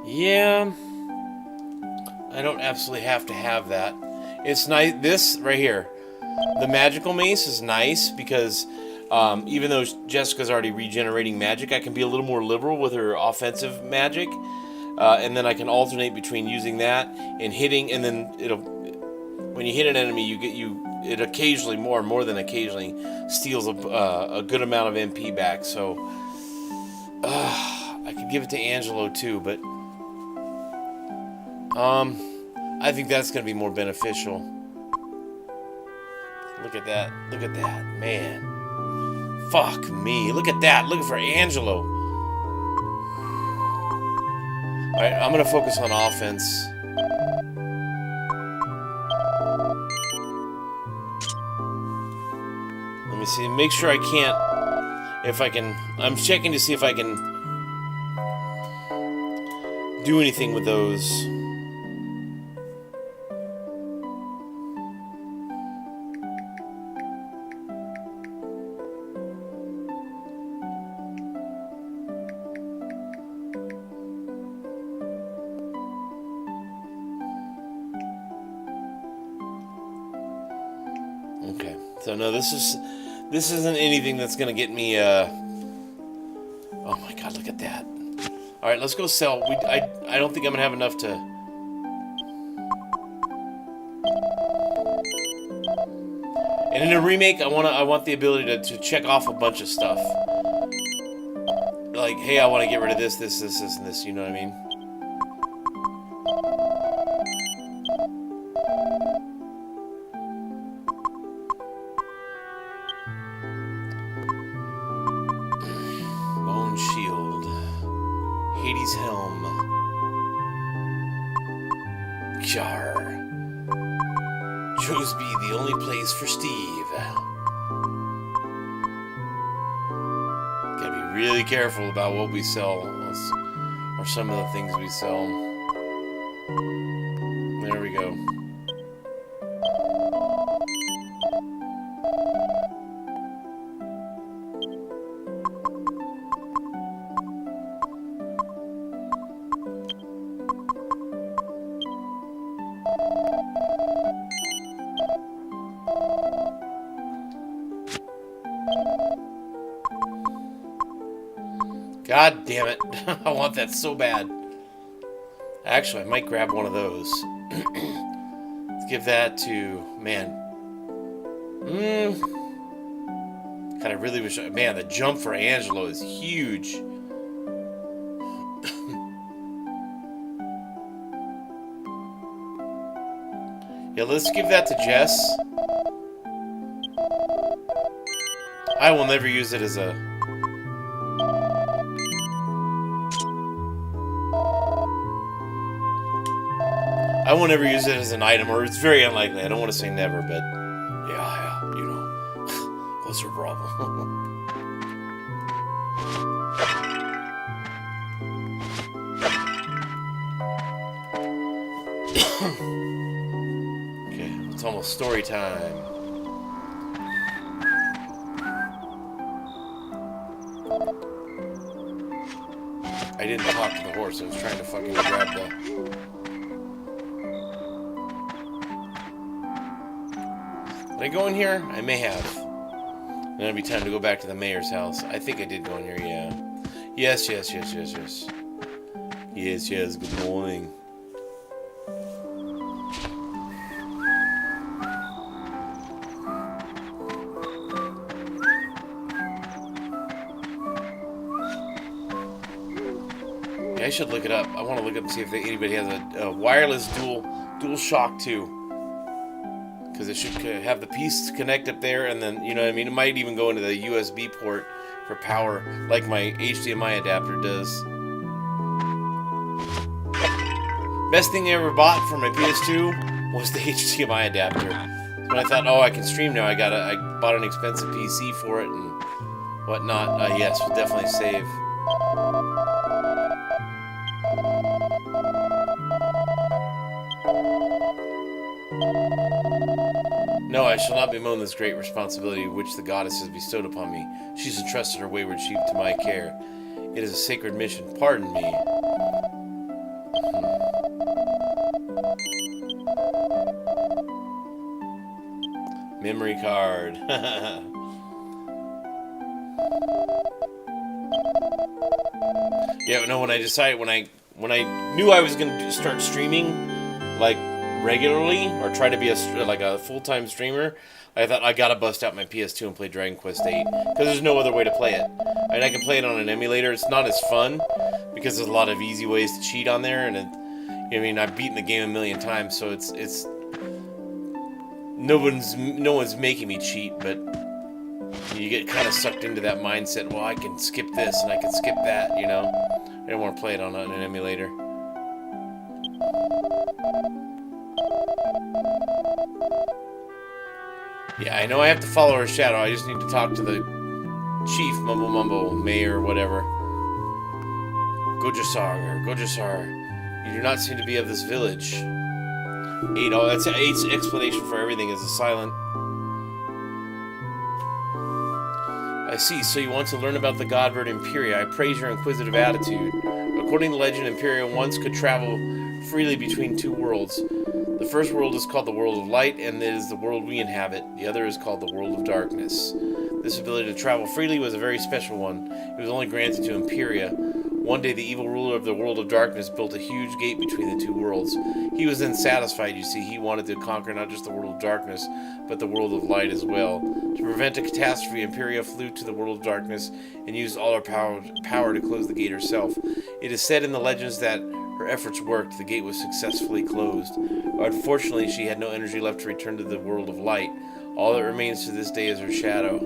Yeah, I don't absolutely have to have that. It's nice. This right here, the magical mace is nice because even though Jessica's already regenerating magic, I can be a little more liberal with her offensive magic, and then I can alternate between using that and hitting, and then when you hit an enemy, it occasionally, more than occasionally, steals a good amount of MP back. So I could give it to Angelo too, but I think that's going to be more beneficial. Look at that. Look at that. Man. Fuck me. Look at that. Looking for Angelo. Alright, I'm going to focus on offense. Let me see. Make sure I can't... If I can... I'm checking to see if I can do anything with those. Okay, so no, this isn't anything that's gonna get me. Oh my God, look at that! All right, let's go sell. I don't think I'm gonna have enough to. And in a remake, I want the ability to check off a bunch of stuff. Like, hey, I want to get rid of this, and this. You know what I mean? Hades' helm. Char. Josby, the only place for Steve. Gotta be really careful about what we sell, or some of the things we sell. There we go. God damn it. I want that so bad. Actually, I might grab one of those. Let's give that to... Man. God, I really wish... Man, the jump for Angelo is huge. Yeah, let's give that to Jess. I will never use it as a... I won't ever use it as an item, or it's very unlikely. I don't want to say never, but... Yeah, you know. What's your problem? Okay, it's almost story time. I didn't talk to the horse. I was trying to fucking grab the... Did I go in here? I may have. Then it'll be time to go back to the mayor's house. I think I did go in here, yeah. Yes. Yes, good morning. Yeah, I should look it up. I want to look up and see if anybody has a wireless dual shock too. Because it should have the piece connect up there, and then, you know what I mean? It might even go into the USB port for power, like my HDMI adapter does. Best thing I ever bought for my PS2 was the HDMI adapter. So when I thought, oh, I can stream now, I bought an expensive PC for it and whatnot. Yes, we'll definitely save. No, I shall not bemoan this great responsibility which the goddess has bestowed upon me. She has entrusted her wayward sheep to my care. It is a sacred mission. Pardon me. Memory card. Yeah, no, when I decided, when I knew I was going to start streaming, like, regularly, or try to be a full-time streamer, I thought I gotta bust out my PS2 and play Dragon Quest VIII, because there's no other way to play it. I mean, I can play it on an emulator. It's not as fun because there's a lot of easy ways to cheat on there, and you know, I mean, I've beaten the game a million times, so it's no one's making me cheat, but you get kind of sucked into that mindset. Well, I can skip this and I can skip that, you know. I don't want to play it on an emulator. Yeah, I know I have to follow her shadow. I just need to talk to the chief, mumbo, mayor, whatever. Gojasar, you do not seem to be of this village. 8, oh, that's 8's explanation for everything is a silent. I see, so you want to learn about the god bird Empyrea. I praise your inquisitive attitude. According to legend, Empyrea once could travel freely between two worlds. The first world is called the world of light, and it is the world we inhabit. The other is called the world of darkness. This ability to travel freely was a very special one. It was only granted to Empyrea. One day, the evil ruler of the world of darkness built a huge gate between the two worlds. He was then satisfied, you see. He wanted to conquer not just the world of darkness, but the world of light as well. To prevent a catastrophe, Empyrea flew to the world of darkness and used all her power to close the gate herself. It is said in the legends that her efforts worked. The gate was successfully closed. Unfortunately, she had no energy left to return to the world of light. All that remains to this day is her shadow.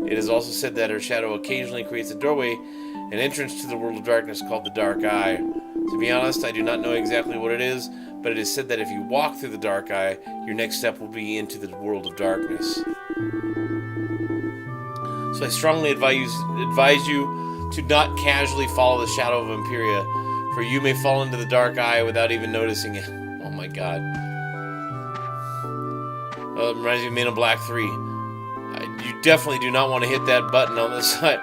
It is also said that her shadow occasionally creates a doorway, an entrance to the world of darkness called the Dark Eye. To be honest, I do not know exactly what it is, but it is said that if you walk through the Dark Eye, your next step will be into the world of darkness. So I strongly advise you to not casually follow the shadow of Empyrea, for you may fall into the Dark Eye without even noticing it. Oh my god. It reminds me of Men in Black 3. You definitely do not want to hit that button on the side.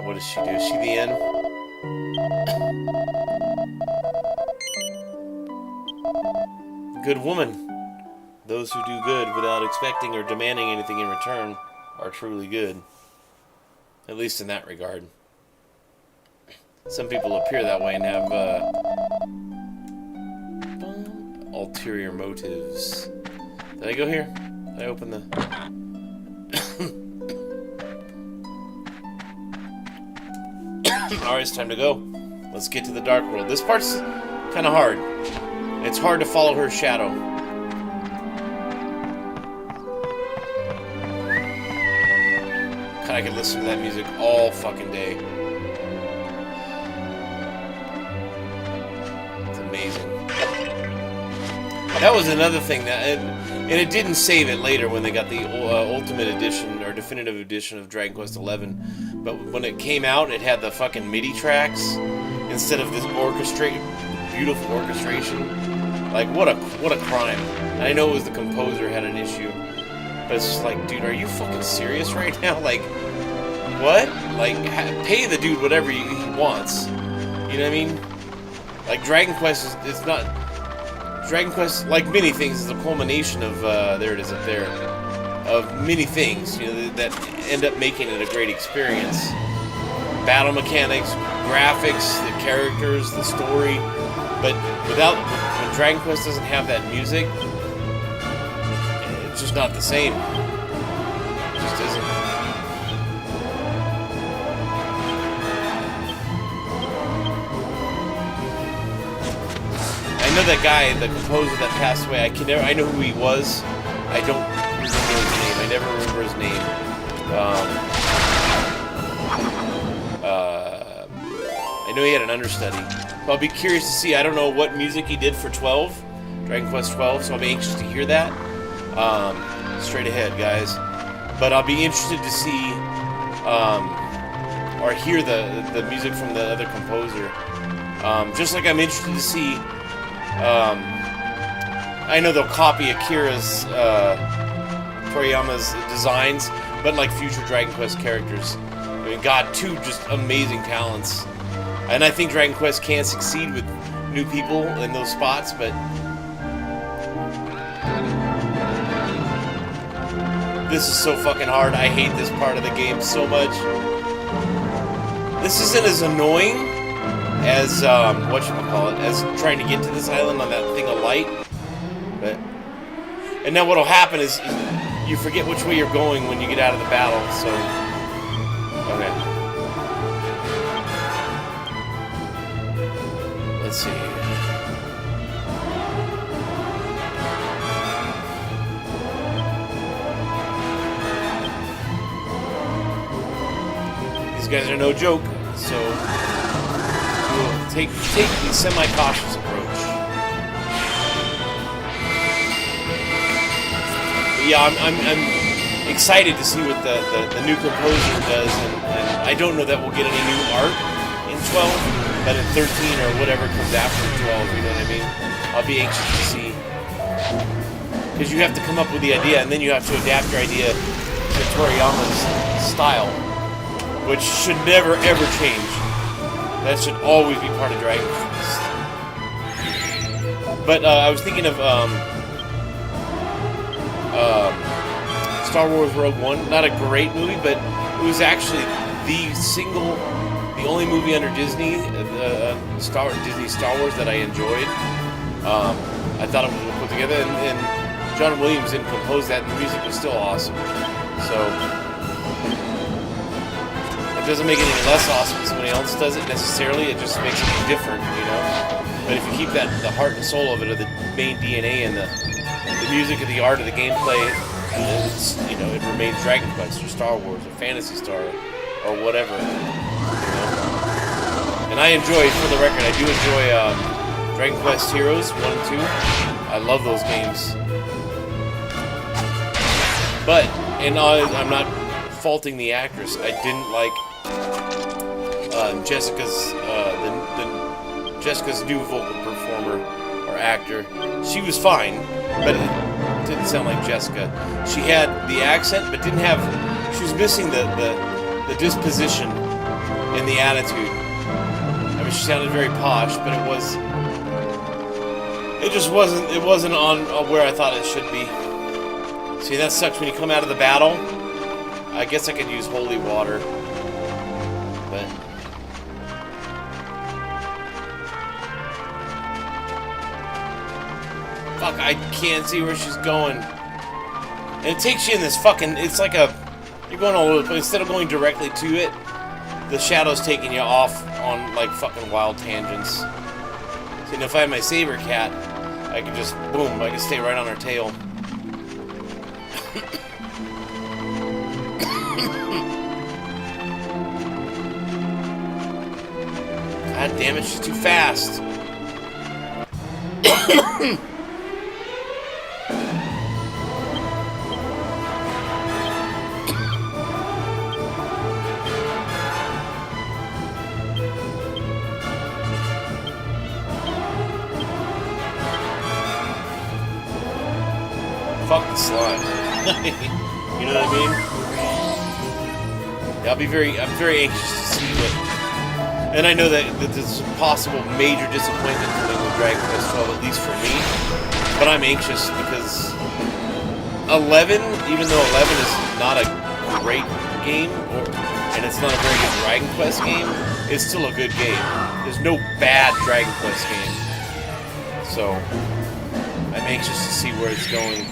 What does she do? Is she the end? good woman. Those who do good without expecting or demanding anything in return are truly good. At least in that regard. Some people appear that way and have ulterior motives. Did I go here? Did I open the... Alright, it's time to go. Let's get to the Dark World. This part's kind of hard. It's hard to follow her shadow. God, I could listen to that music all fucking day. It's amazing. That was another thing that... And it didn't save it later when they got the Ultimate Edition, or Definitive Edition of Dragon Quest XI. But when it came out, it had the fucking MIDI tracks instead of this beautiful orchestration. Like, what a crime. And I know it was the composer had an issue, but it's just like, dude, are you fucking serious right now? Like, what? Like, pay the dude whatever he wants. You know what I mean? Like, Dragon Quest is not... Dragon Quest, like many things, is a culmination of, there it is up there, of many things, you know, that end up making it a great experience. Battle mechanics, graphics, the characters, the story, but when Dragon Quest doesn't have that music, it's just not the same. It just isn't. I know that guy, the composer that passed away. I know who he was. I don't remember his name. I never remember his name. I know he had an understudy. So I'll be curious to see. I don't know what music he did for 12, Dragon Quest 12. So I'll be anxious to hear that. Straight ahead, guys. But I'll be interested to see or hear the music from the other composer. Just like I'm interested to see. I know they'll copy Akira's, Toriyama's designs, but like future Dragon Quest characters. I mean, God, two just amazing talents. And I think Dragon Quest can succeed with new people in those spots, but... This is so fucking hard. I hate this part of the game so much. This isn't as annoying as, whatchamacallit, as trying to get to this island on that thing of light. But, and now what'll happen is you forget which way you're going when you get out of the battle, so... Okay. Let's see. These guys are no joke, so... We'll take the semi-cautious approach. But yeah, I'm excited to see what the new composer does, and I don't know that we'll get any new art in 12, but in 13 or whatever comes after 12, you know what I mean? I'll be anxious to see. Because you have to come up with the idea, and then you have to adapt your idea to Toriyama's style, which should never ever change. That should always be part of Dragon Quest. But I was thinking of Star Wars Rogue One. Not a great movie, but it was actually the only movie under Disney, Disney Star Wars that I enjoyed. I thought it was well put together, and John Williams didn't compose that, and the music was still awesome. So... It doesn't make it any less awesome when somebody else does it necessarily. It just makes it different, you know. But if you keep the heart and soul of it, or the main DNA and the music and the art of the gameplay, it's, you know, it remains Dragon Quest or Star Wars or Phantasy Star or whatever. You know? And I enjoy, for the record, I do enjoy Dragon Quest Heroes 1 and 2. I love those games. But, and I'm not faulting the actress. I didn't like Jessica's new vocal performer or actor. She was fine, but it didn't sound like Jessica. She had the accent, but didn't have. She was missing the disposition and the attitude. I mean, she sounded very posh, but it was. It just wasn't. It wasn't on where I thought it should be. See, that sucks when you come out of the battle. I guess I could use holy water, but fuck, I can't see where she's going. And it takes you in this fucking. It's like a. You're going all over the place. Instead of going directly to it, the shadow's taking you off on like fucking wild tangents. See, and if I had my saber cat, I could just boom. I could stay right on her tail. God damn it, she's too fast. Fuck the slime. You know what I mean? Yeah, I'm very anxious to see what. And I know that this is a possible major disappointment coming with Dragon Quest XII, at least for me. But I'm anxious because 11, even though 11 is not a great game, and it's not a very good Dragon Quest game, it's still a good game. There's no bad Dragon Quest game. So, I'm anxious to see where it's going.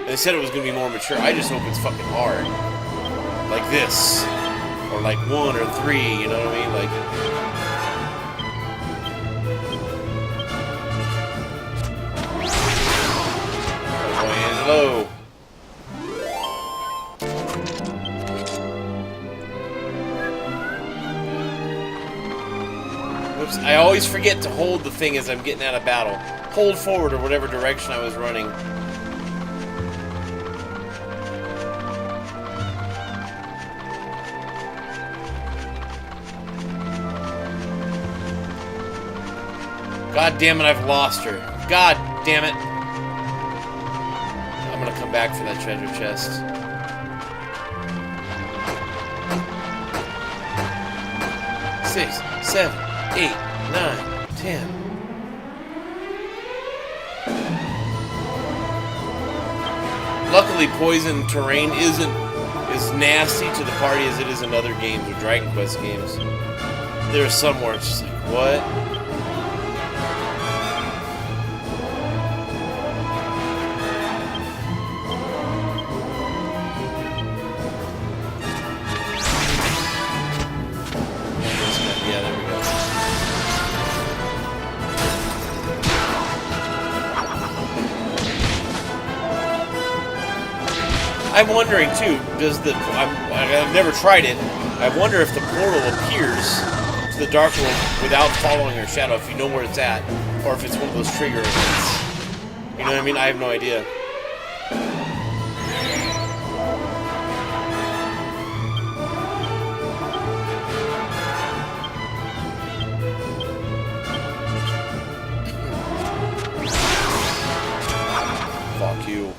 They said it was going to be more mature. I just hope it's fucking hard. Like this. Or like 1 or 3, you know what I mean? Like... Oh, Angelo. Whoops, I always forget to hold the thing as I'm getting out of battle. Hold forward or whatever direction I was running. God damn it, I've lost her. God damn it. I'm gonna come back for that treasure chest. Six, 7, 8, 9, 10. Luckily, poison terrain isn't as nasty to the party as it is in other games or Dragon Quest games. There's some where it's just like, what? I'm wondering too, does the I've never tried it. I wonder if the portal appears to the Dark World without following her shadow, if you know where it's at, or if it's one of those trigger events. You know what I mean? I have no idea. Fuck you.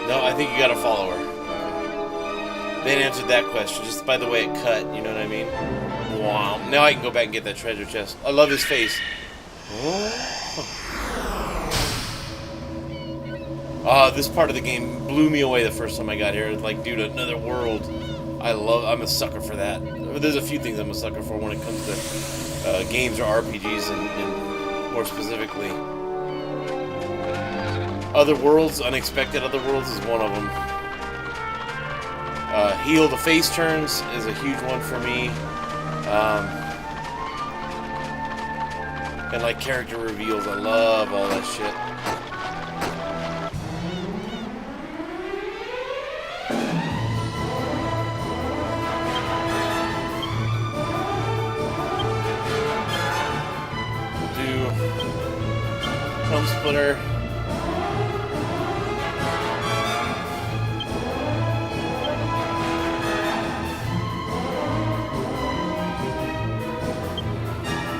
No, I think you gotta follow her. They answered that question just by the way it cut, you know what I mean? Wow. Now I can go back and get that treasure chest. I love his face. This part of the game blew me away the first time I got here. Like, dude, another world. I'm a sucker for that. There's a few things I'm a sucker for when it comes to games or RPGs and more specifically. Other worlds, unexpected other worlds is one of them. Heal the face turns is a huge one for me. And like character reveals, I love all that shit. Chrome splitter.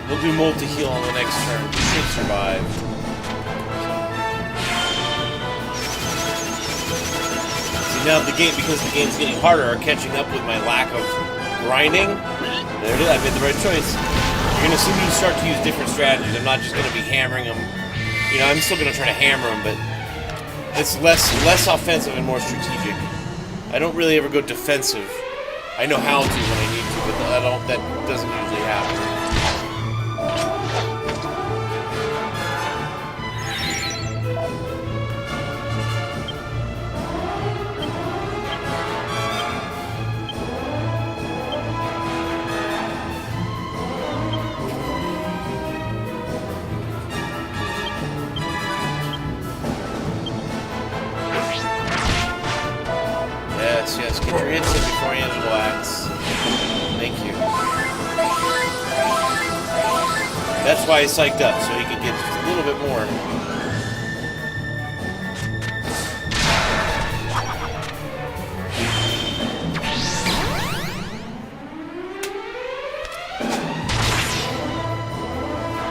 We'll do multi-heal on the next turn. We should survive. See, now the game, because the game's getting harder, or catching up with my lack of grinding, there it is, I made the right choice. You're going to see me start to use different strategies. I'm not just going to be hammering them. You know, I'm still going to try to hammer them, but it's less offensive and more strategic. I don't really ever go defensive. I know how to when I need to, but that doesn't usually happen. Yes, get your hits in before you enter the wax. Thank you. That's why I psyched up, so he could get just a little bit more.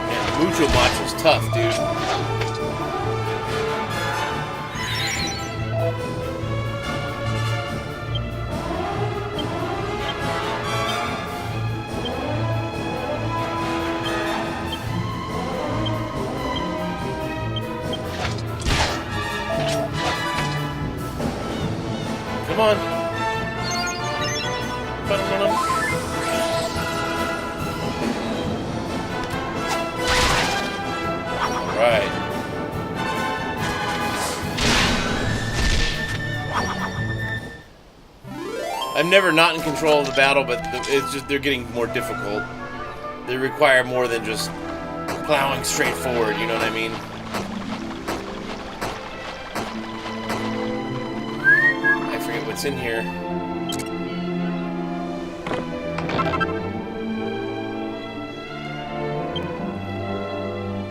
Man, Mucho Macho's tough, dude. Come on. Right. I'm never not in control of the battle, but it's just they're getting more difficult. They require more than just plowing straight forward, you know what I mean? What's in here?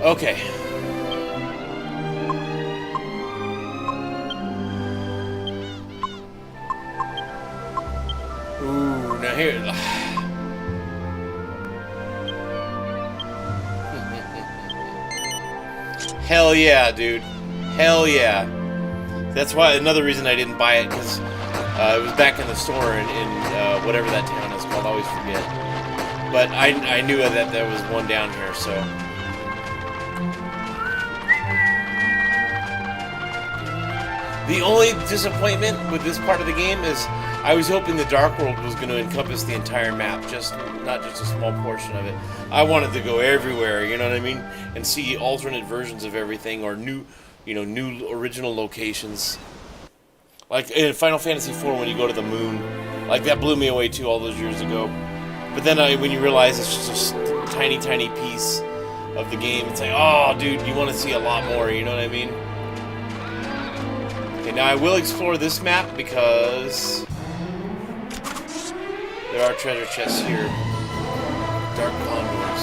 Okay. Ooh, now here. Hell yeah, dude. Hell yeah. That's why another reason I didn't buy it, because it was back in the store in whatever that town is called. I always forget. But I knew that there was one down here, so. The only disappointment with this part of the game is I was hoping the Dark World was going to encompass the entire map, not just a small portion of it. I wanted to go everywhere, you know what I mean? And see alternate versions of everything, or new original locations. Like in Final Fantasy IV, when you go to the moon, like that blew me away too all those years ago. But then when you realize it's just a tiny, tiny piece of the game, it's like, oh, dude, you want to see a lot more. You know what I mean? Okay, now I will explore this map because there are treasure chests here. Dark condors.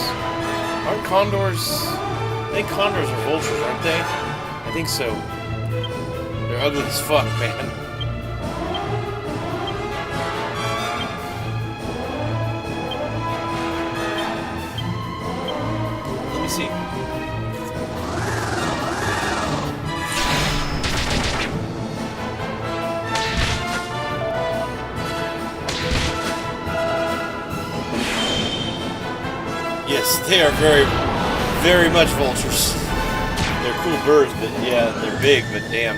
Aren't condors? I think condors are vultures, aren't they? I think so. They're ugly as fuck, man. Let me see. Yes, they are very, very much vultures. They're cool birds, but yeah, they're big, but damn.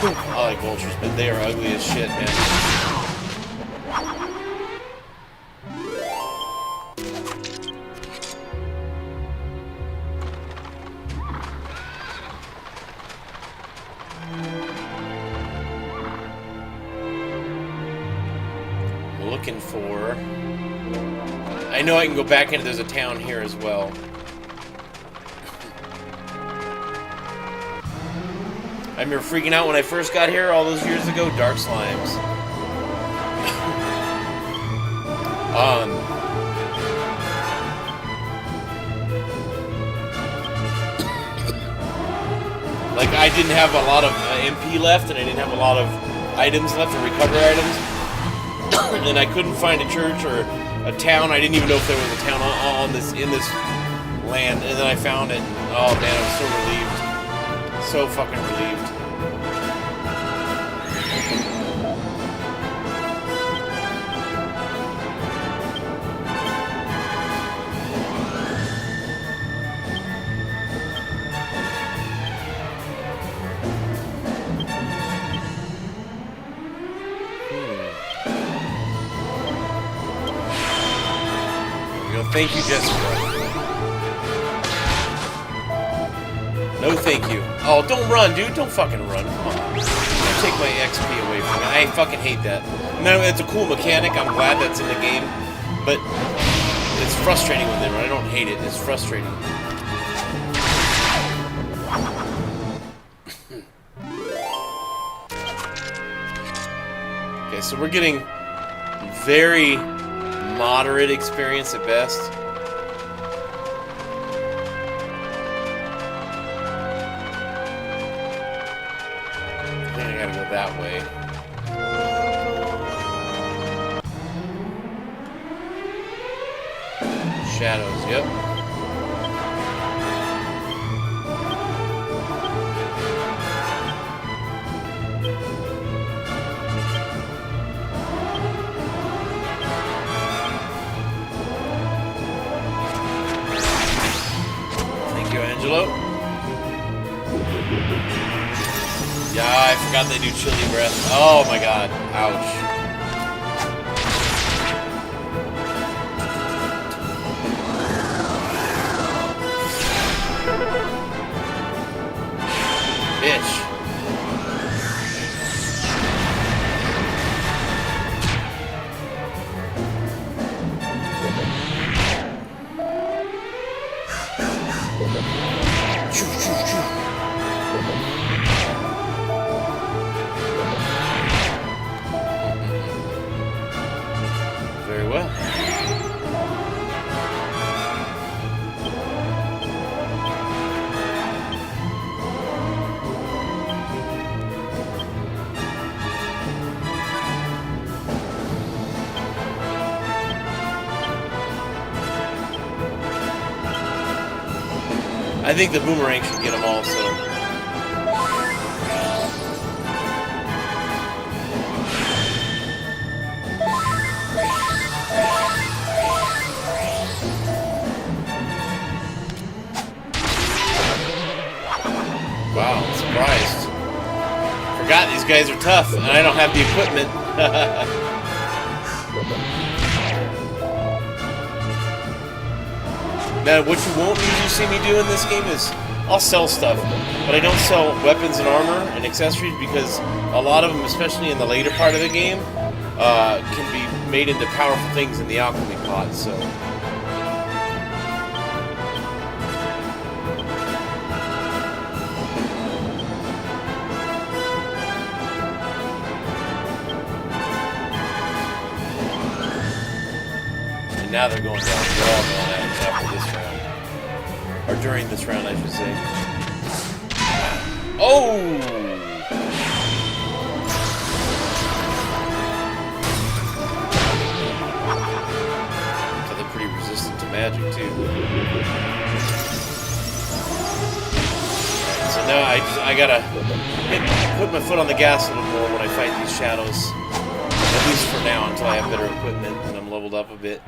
I like vultures, but they are ugly as shit, man. I'm looking for... I know I can go back into... There's a town here as well. I remember freaking out when I first got here all those years ago. Dark slimes. like I didn't have a lot of MP left, and I didn't have a lot of items left to recover items, and I couldn't find a church or a town. I didn't even know if there was a town in this land, and then I found it. Oh man, I'm so relieved, so fucking relieved. Thank you, Jessica. No thank you. Oh, don't run, dude. Don't fucking run. Come on. Don't take my XP away from me. I fucking hate that. No, it's a cool mechanic. I'm glad that's in the game. But it's frustrating when they run. I don't hate it. It's frustrating. Okay, so we're getting very moderate experience at best. I think I gotta go that way. Shadows, yep. Yeah, I forgot they do chilly breath. Oh my god. Ouch. Bitch. Very well. I think the boomerang should get them also. Wow, I'm surprised. Forgot these guys are tough, and I don't have the equipment. Now, what you won't usually see me do in this game is I'll sell stuff, but I don't sell weapons and armor and accessories because a lot of them, especially in the later part of the game, can be made into powerful things in the alchemy pot, so... And now they're going down. They're all going out after this round. Or during this round, I should say. Oh! So they're pretty resistant to magic, too. Right, so now I gotta put my foot on the gas a little more when I fight these shadows. At least for now, until I have better equipment and I'm leveled up a bit.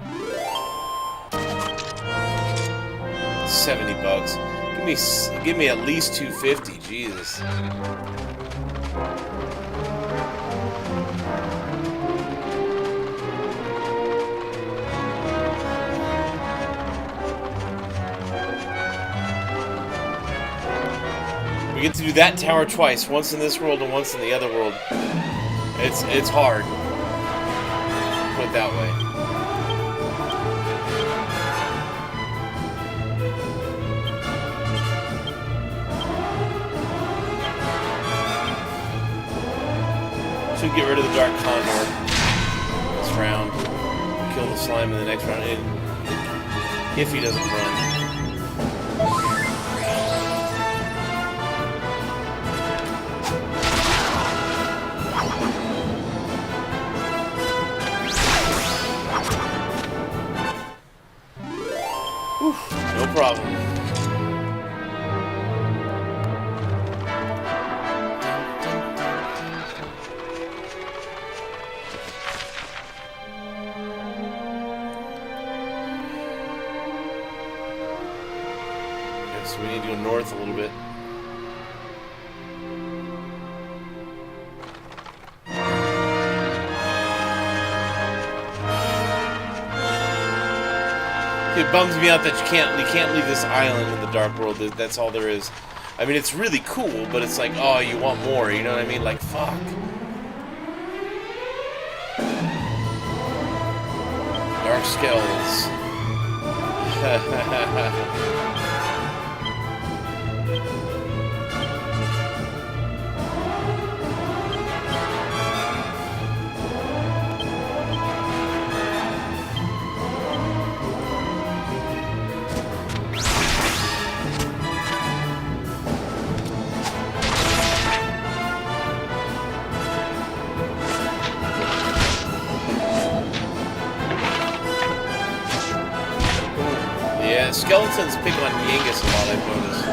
70 bucks. Give me at least 250. Jesus. We get to do that tower twice, once in this world and once in the other world. It's hard. Put it that way. Should get rid of the Dark Condor this round. Kill the slime in the next round, if he doesn't run. Whew, no problem. So we need to go north a little bit. It bums me out that you can't leave this island in the Dark World. That's all there is. I mean, it's really cool, but it's like, oh, you want more. You know what I mean? Like, fuck. Dark Skells. Yeah, skeletons pick on Yangus a lot, I've noticed.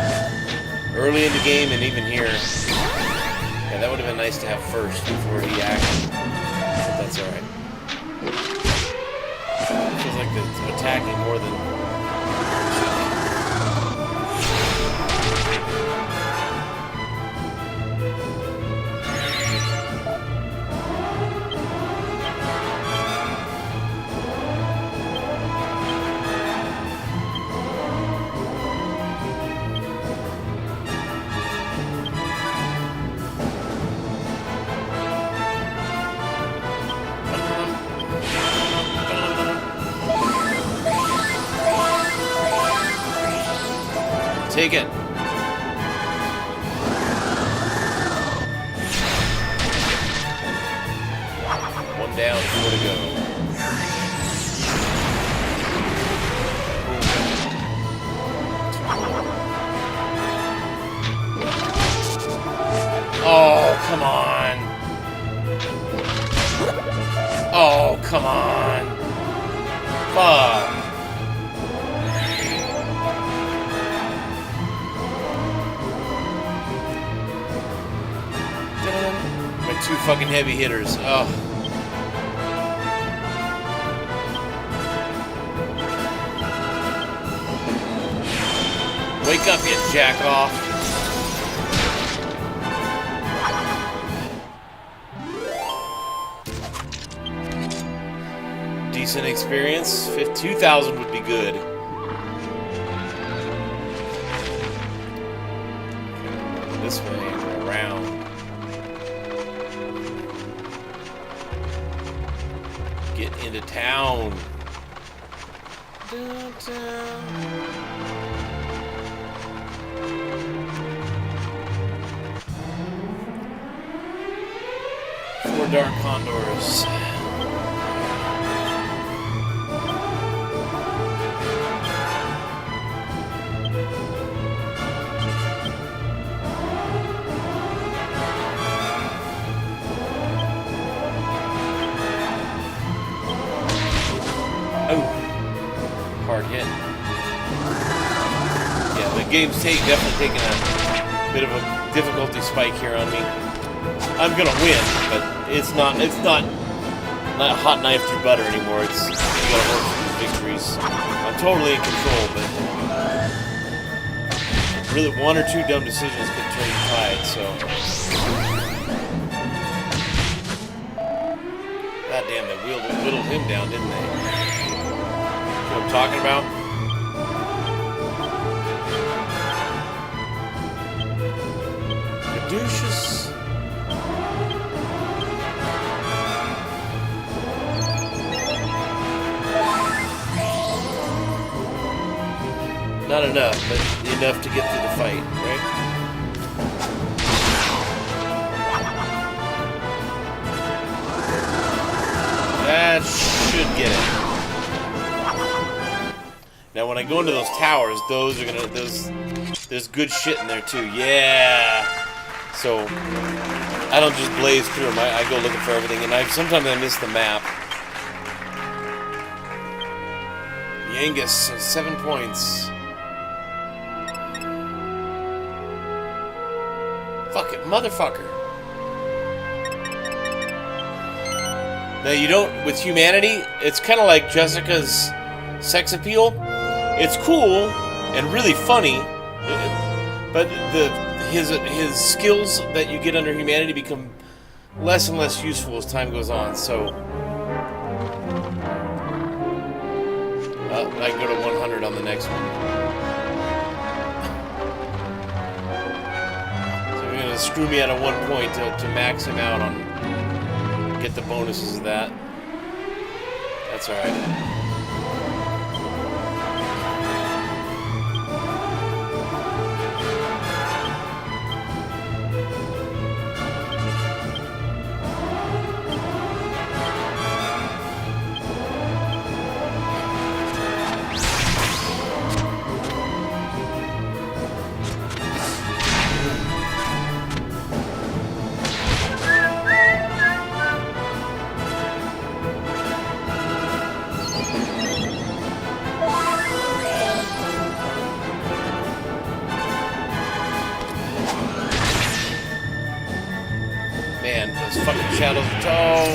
Early in the game and even here. Yeah, that would have been nice to have first before he acted. But that's alright. Feels like it's attacking more than... Take it. One down, 4 to go. Oh, come on. Oh, come on. Fuck. Two fucking heavy hitters. Oh. Wake up, you jack off. Decent experience. 2,000 would be good. This way, around. Get into town. Downtown. Four dark condors. Hard hit. Yeah, the game's definitely taking a bit of a difficulty spike here on me. I'm gonna win, but it's not a hot knife through butter anymore. It's you gotta work for these victories. I'm totally in control, but really one or two dumb decisions could turn the tide. So, god damn, they whittled him down, didn't they? What I'm talking about? Caduceus. Not enough, but enough to get through the fight, right? That should get it. Now, when I go into those towers, those are gonna there's good shit in there too. Yeah. So I don't just blaze through them. I go looking for everything, and sometimes I miss the map. Yangus, 7 points. Fuck it, motherfucker. Now you don't, with humanity, it's kind of like Jessica's sex appeal. It's cool and really funny, but his skills that you get under humanity become less and less useful as time goes on, so... I can go to 100 on the next one. So you're going to screw me out of 1 point to max him out on... get the bonuses of that. That's alright. Man, those fucking shadows. Oh!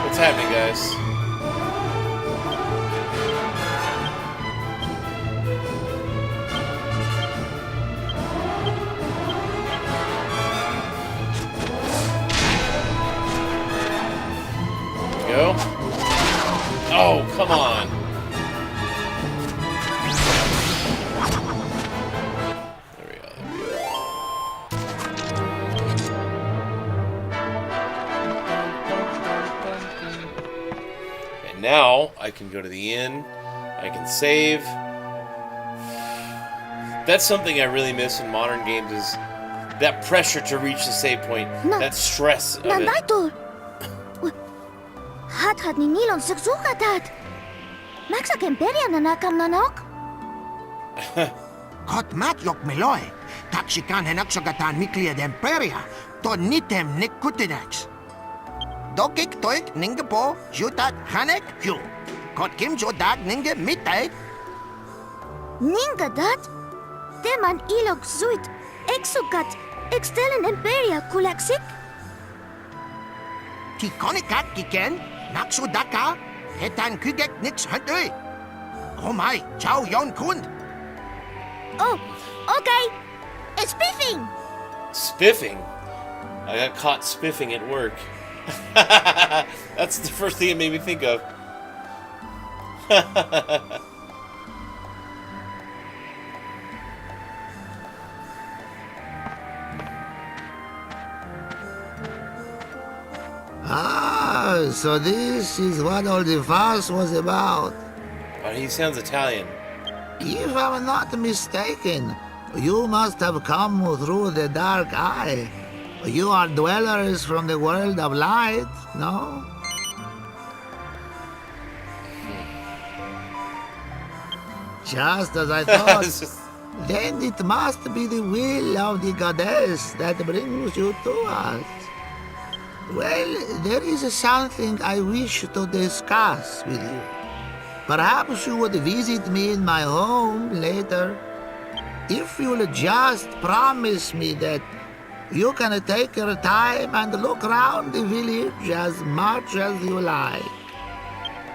What's happening, guys? Go. Oh, come on. Now, I can go to the inn, I can save. That's something I really miss in modern games, is that pressure to reach the save point, that stress of it. Hadhad ni nilon sugsugatad. Maksak Empyrea na nakamnanok? Kot matlok meloy. Taksikan henaksagatan mikliad Empyrea. To nitem nikutinex. Dokik toik ninge po, jutat hanek hu. Kot kim jodag ninge mitay. Ninga dat? Teman ilog zuit. Exugat. Extelen Empyrea kulaksik? Tikonikat kiken. Naksudaka. Hetan kugek nix huntoy. Oh my, ciao yon kund. Oh, okay. It's spiffing. Spiffing? I got caught spiffing at work. That's the first thing it made me think of. Ah, so this is what all the fuss was about. Oh, he sounds Italian. If I'm not mistaken, you must have come through the dark eye. You are dwellers from the world of light, no? Just as I thought. Then it must be the will of the goddess that brings you to us. Well, there is something I wish to discuss with you. Perhaps you would visit me in my home later. If you'll just promise me that you can take your time and look around the village as much as you like.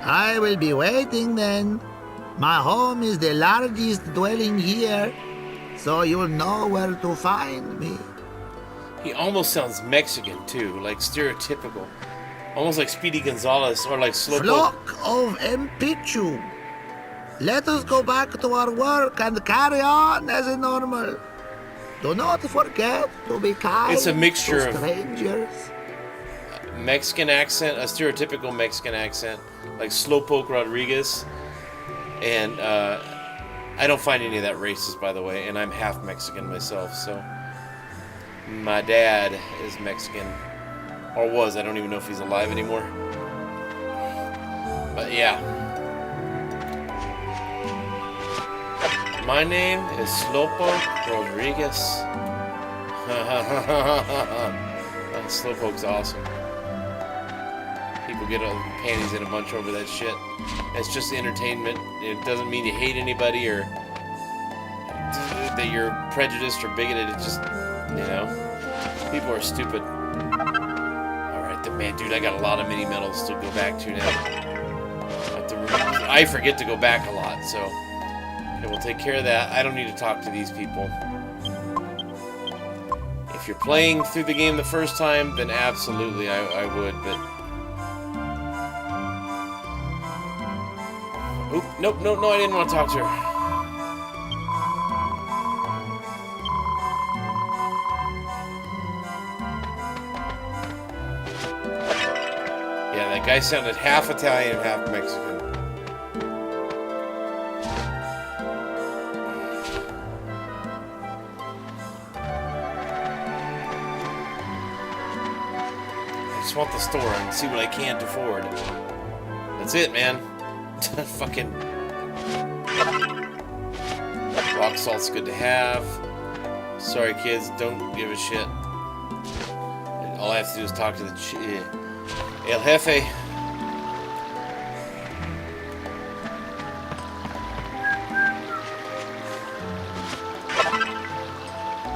I will be waiting then. My home is the largest dwelling here, so you'll know where to find me. He almost sounds Mexican, too, like stereotypical. Almost like Speedy Gonzales or like Slowpoke. Flock of Empychu. Let us go back to our work and carry on as normal. Do not forget to be kind It's a mixture to of strangers. Mexican accent, a stereotypical Mexican accent, like Slowpoke Rodriguez. And I don't find any of that racist, by the way, and I'm half Mexican myself, so... My dad is Mexican. Or was, I don't even know if he's alive anymore. But yeah. My name is Slowpoke Rodriguez. Slowpoke's awesome. People get all the panties in a bunch over that shit. It's just entertainment. It doesn't mean you hate anybody or that you're prejudiced or bigoted. It's just, you know, people are stupid. Alright, man, dude, I got a lot of mini medals to go back to now. I forget to go back a lot, so okay, we'll take care of that. I don't need to talk to these people. If you're playing through the game the first time, then absolutely I would, but... Oop, nope, no, I didn't want to talk to her. Yeah, that guy sounded half Italian and half Mexican. I just want the store and see what I can't afford. That's it, man. Fucking rock salt's good to have. Sorry, kids, don't give a shit. All I have to do is talk to the El Jefe.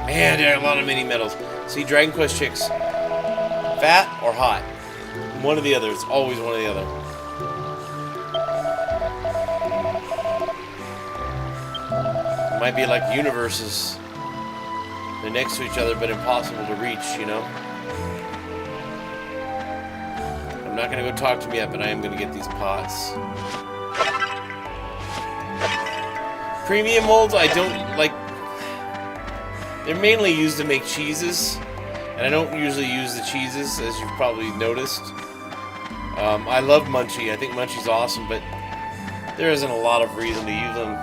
Man, there are a lot of mini medals. See, Dragon Quest chicks, fat or hot? One or the other. It's always one or the other. Might be like universes. They're next to each other, but impossible to reach, you know? I'm not gonna go talk to me yet, but I am gonna get these pots. Premium molds, I don't like. They're mainly used to make cheeses, and I don't usually use the cheeses, as you've probably noticed. I love Munchie. I think Munchie's awesome, but there isn't a lot of reason to use them.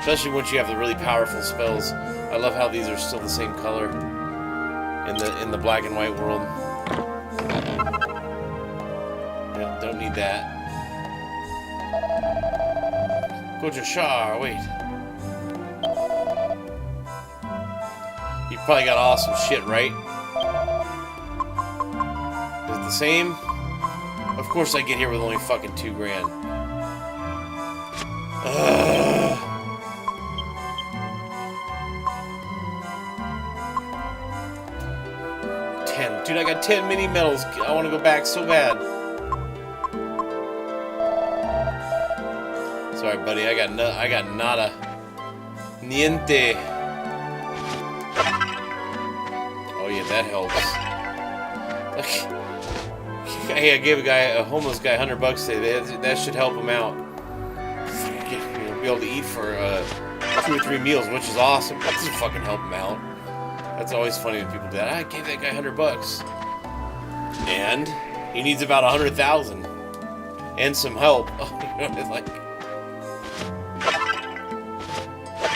Especially once you have the really powerful spells. I love how these are still the same color in the black and white world. Yeah, don't need that. Goja Shar, wait. You probably got awesome shit, right? Is it the same? Of course I get here with only fucking $2 grand. Ugh. 10. Dude, I got 10 mini medals. I want to go back so bad. Sorry, buddy. I got nada. Niente. Oh yeah, that helps. Hey, I gave a homeless guy $100 today. That should help him out. Be able to eat for 2 or 3 meals, which is awesome. That doesn't fucking help him out. That's always funny when people do that. I gave that guy $100, and he needs about 100,000 and some help. It's like,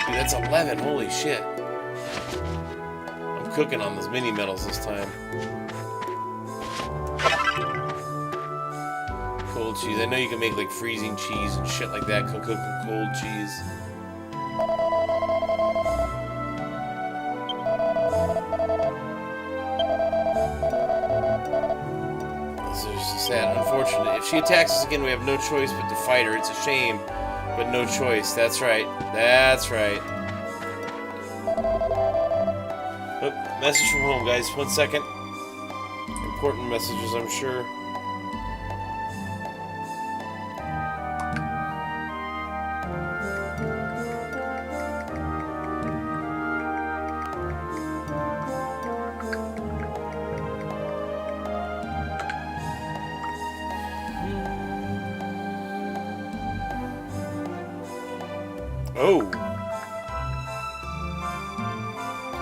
dude, that's 11. Holy shit! I'm cooking on those mini medals this time. Cold cheese. I know you can make like freezing cheese and shit like that. Cook cold cheese. Sad, unfortunate. If she attacks us again, we have no choice but to fight her. It's a shame, but no choice. That's right. That's right. Oh, message from home, guys. 1 second. Important messages, I'm sure. Oh.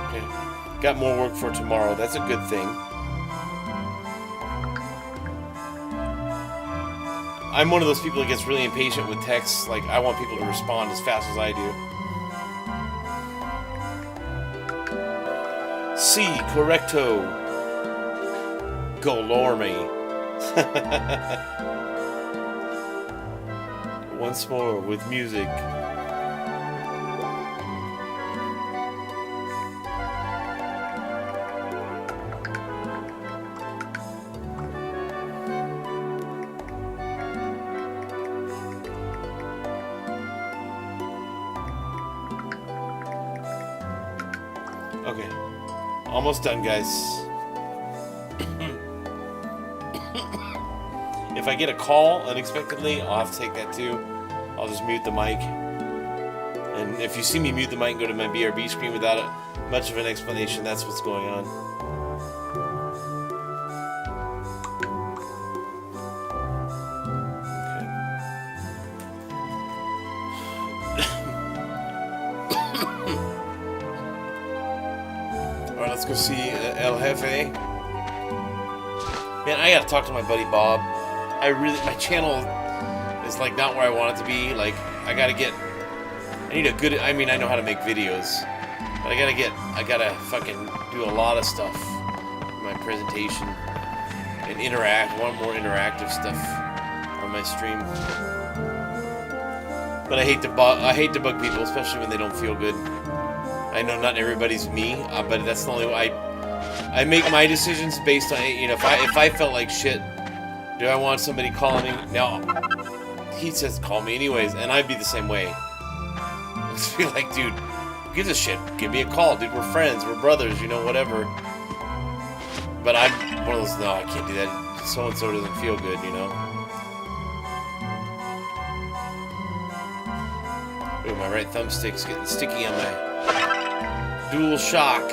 Okay. Got more work for tomorrow. That's a good thing. I'm one of those people that gets really impatient with texts. Like, I want people to respond as fast as I do. Si, correcto. Golorme. Once more with music. Okay. Almost done, guys. If I get a call unexpectedly, I'll have to take that too. I'll just mute the mic. And if you see me mute the mic and go to my BRB screen without much of an explanation, that's what's going on. Alright, let's go see El Jefe. Man, I gotta talk to my buddy Bob. My channel is like not where I want it to be. Like, I need a good, I mean, I know how to make videos, but I gotta fucking do a lot of stuff in my presentation and I want more interactive stuff on my stream. But I hate to bug people, especially when they don't feel good. I know not everybody's me, but that's the only way I make my decisions based on, you know, if I felt like shit, do I want somebody calling me? No. He says call me anyways, and I'd be the same way. I'd just be like, dude, who gives a shit? Give me a call, dude. We're friends, we're brothers, you know, whatever. But I'm one of those, no, I can't do that. So-and-so doesn't feel good, you know? Ooh, my right thumbstick's getting sticky on my dual shock.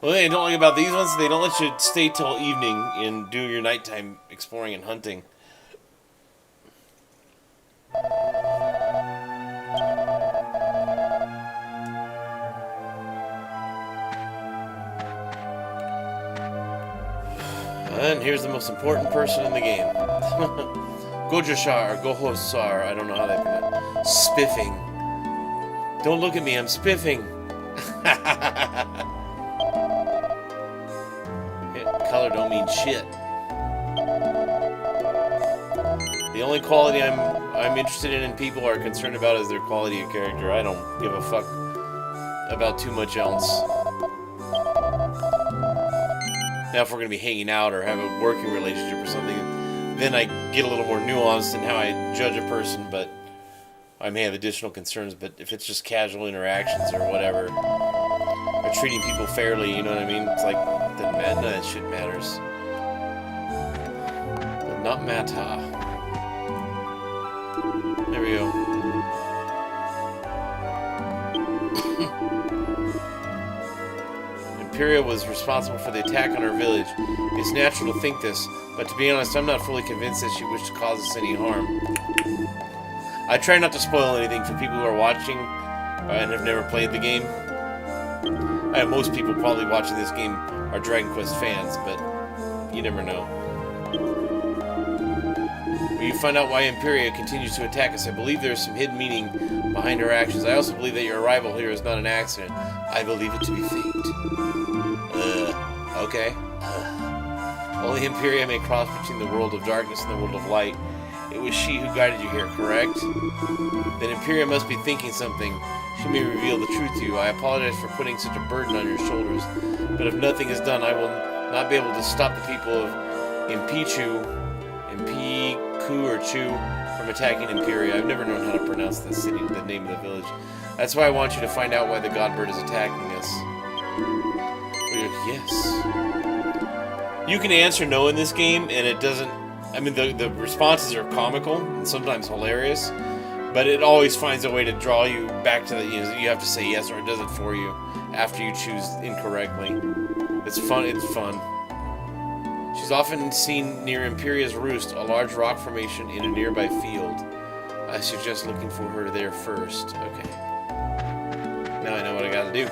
Well, they don't like about these ones. They don't let you stay till evening and do your nighttime exploring and hunting. And here's the most important person in the game. Gojashar, Gohosar, I don't know how they pronounce it. Spiffing. Don't look at me, I'm spiffing. Color don't mean shit. The only quality I'm interested in and people are concerned about is their quality of character. I don't give a fuck about too much else. Now if we're going to be hanging out or have a working relationship or something, then I get a little more nuanced in how I judge a person, but I may have additional concerns. But if it's just casual interactions or whatever, or treating people fairly, you know what I mean? It's like, none of that shit matters. But not matter. There we go. Empyrea was responsible for the attack on our village. It's natural to think this, but to be honest, I'm not fully convinced that she wished to cause us any harm. I try not to spoil anything for people who are watching and have never played the game. Most people probably watching this game are Dragon Quest fans, but you never know. When you find out why Empyrea continues to attack us, I believe there is some hidden meaning behind her actions. I also believe that your arrival here is not an accident. I believe it to be fate. Okay. Only Empyrea may cross between the world of darkness and the world of light. It was she who guided you here, correct? Then Empyrea must be thinking something. She may reveal the truth to you. I apologize for putting such a burden on your shoulders, but if nothing is done, I will not be able to stop the people of Empycchu or Chu from attacking Empyrea. I've never known how to pronounce the city, the name of the village. That's why I want you to find out why the god bird is attacking us. Yes. You can answer no in this game, and it doesn't... I mean, the responses are comical and sometimes hilarious, but it always finds a way to draw you back to the... You have to say yes, or it does it for you after you choose incorrectly. It's fun. It's fun. She's often seen near Empyrea's roost, a large rock formation in a nearby field. I suggest looking for her there first. Okay. Now I know what I gotta do.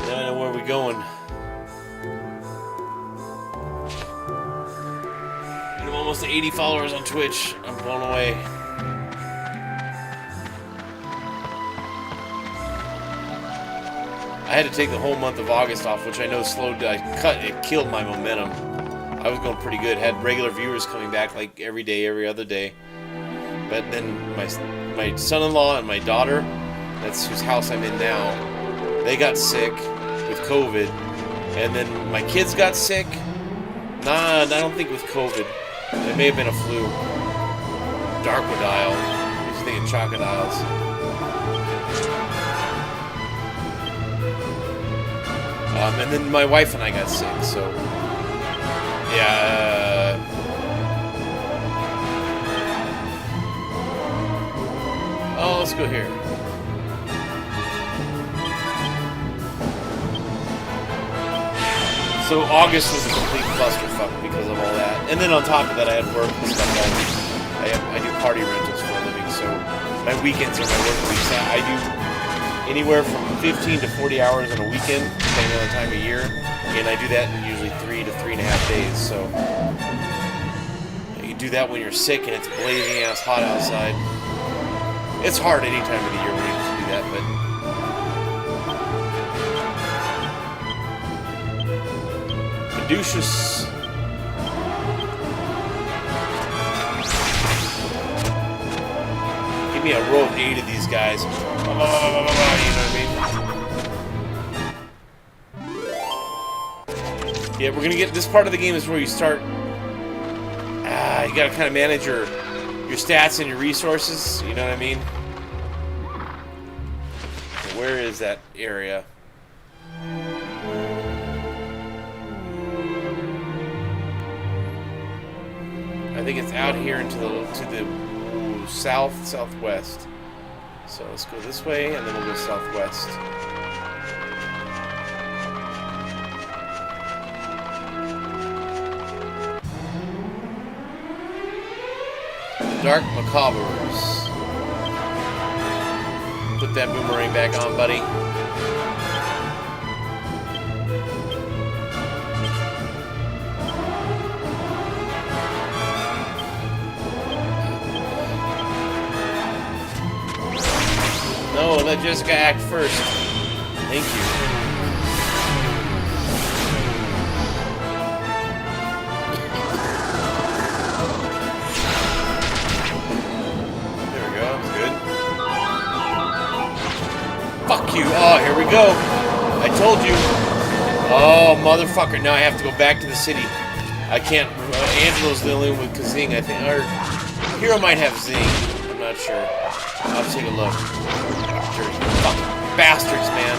Now I know where we're going. And I'm almost at 80 followers on Twitch. I'm blown away. I had to take the whole month of August off, which I know it killed my momentum. I was going pretty good. Had regular viewers coming back like every day, every other day. But then my son-in-law and my daughter, that's whose house I'm in now, they got sick with COVID. And then my kids got sick. Nah, I don't think with COVID. It may have been a flu. Darkodile. I was thinking Chocodiles. And then my wife and I got sick, so yeah. Oh, let's go here. So August was a complete clusterfuck because of all that, and then on top of that, I had work and stuff. I do party rentals for a living, so my weekends are my work weeks. I do anywhere from 15 to 40 hours on a weekend, depending on the time of year, and I do that in usually 3 to 3.5 days. So you do that when you're sick and it's blazing ass hot outside. It's hard any time of the year when you have to do that, but. Caduceus. Give me a row of 8 of these guys. You know what I mean? Yeah, we're gonna get this part of the game is where you start. You gotta kind of manage your stats and your resources. You know what I mean? Where is that area? I think it's out here into the southwest. So let's go this way, and then we'll go southwest. Dark Macabres. Put that boomerang back on, buddy. No, let Jessica act first. Thank you. There we go, that's good. Fuck you. Oh, here we go. I told you. Oh, motherfucker. Now I have to go back to the city. I can't. Angelo's the only one with Kazing, I think. Or Hero might have Zing. I'm not sure. I'll take a look. Fucking bastards, man.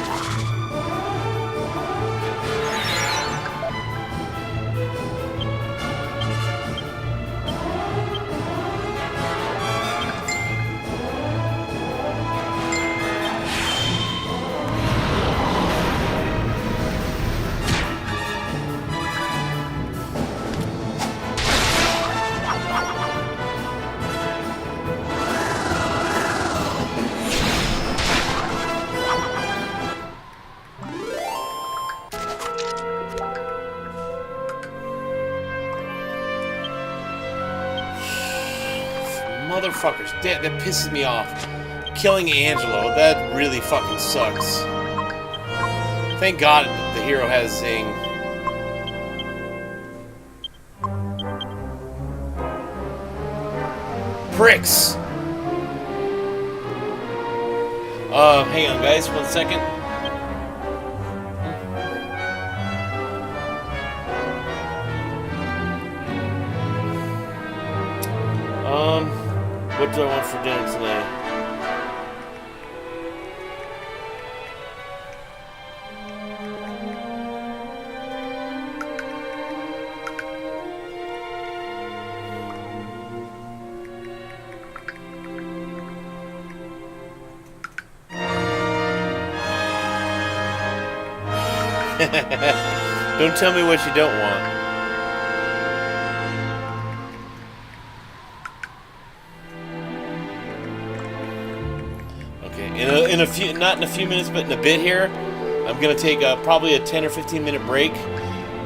Motherfuckers, that pisses me off. Killing Angelo, that really fucking sucks. Thank God the hero has Zing. Pricks! Hang on guys, 1 second. What do I want for dinner tonight? Don't tell me what you don't want. In a few, not in a few minutes, but in a bit here, I'm gonna take probably a 10 or 15 minute break.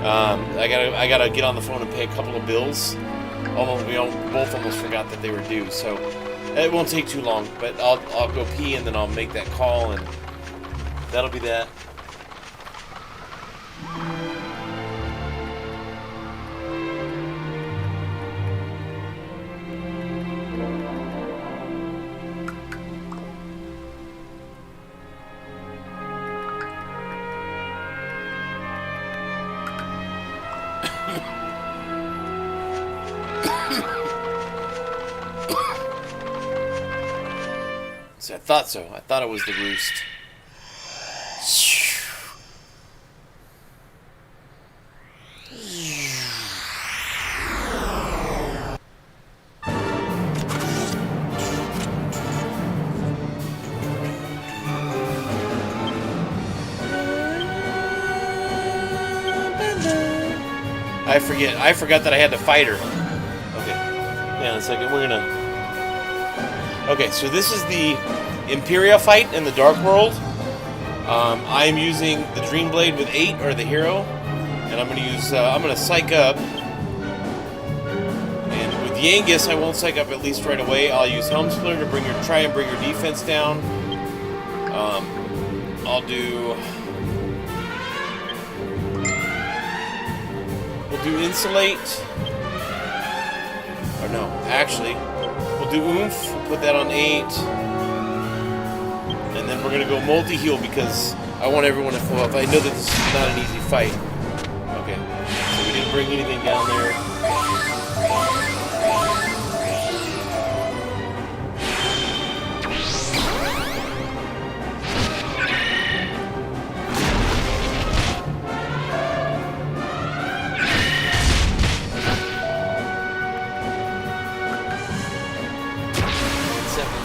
I gotta get on the phone and pay a couple of bills. Although we both almost forgot that they were due, so it won't take too long. But I'll go pee and then I'll make that call, and that'll be that. So I thought so. I thought it was the roost. I forgot that I had to fight her. Okay. Yeah, in a second. We're gonna... Okay, so this is the Empyrea fight in the Dark World. I am using the Dream Blade with 8, or the hero. And I'm gonna use... I'm gonna psych up. And with Yangus, I won't psych up at least right away. I'll use Helm Splitter to try and bring her defense down. I'll do... We'll do Insulate. Or no, actually, we'll do Oomph. We'll put that on 8. And then we're going to go multi-heal because I want everyone to flow up. I know that this is not an easy fight. Okay, so we didn't bring anything down there.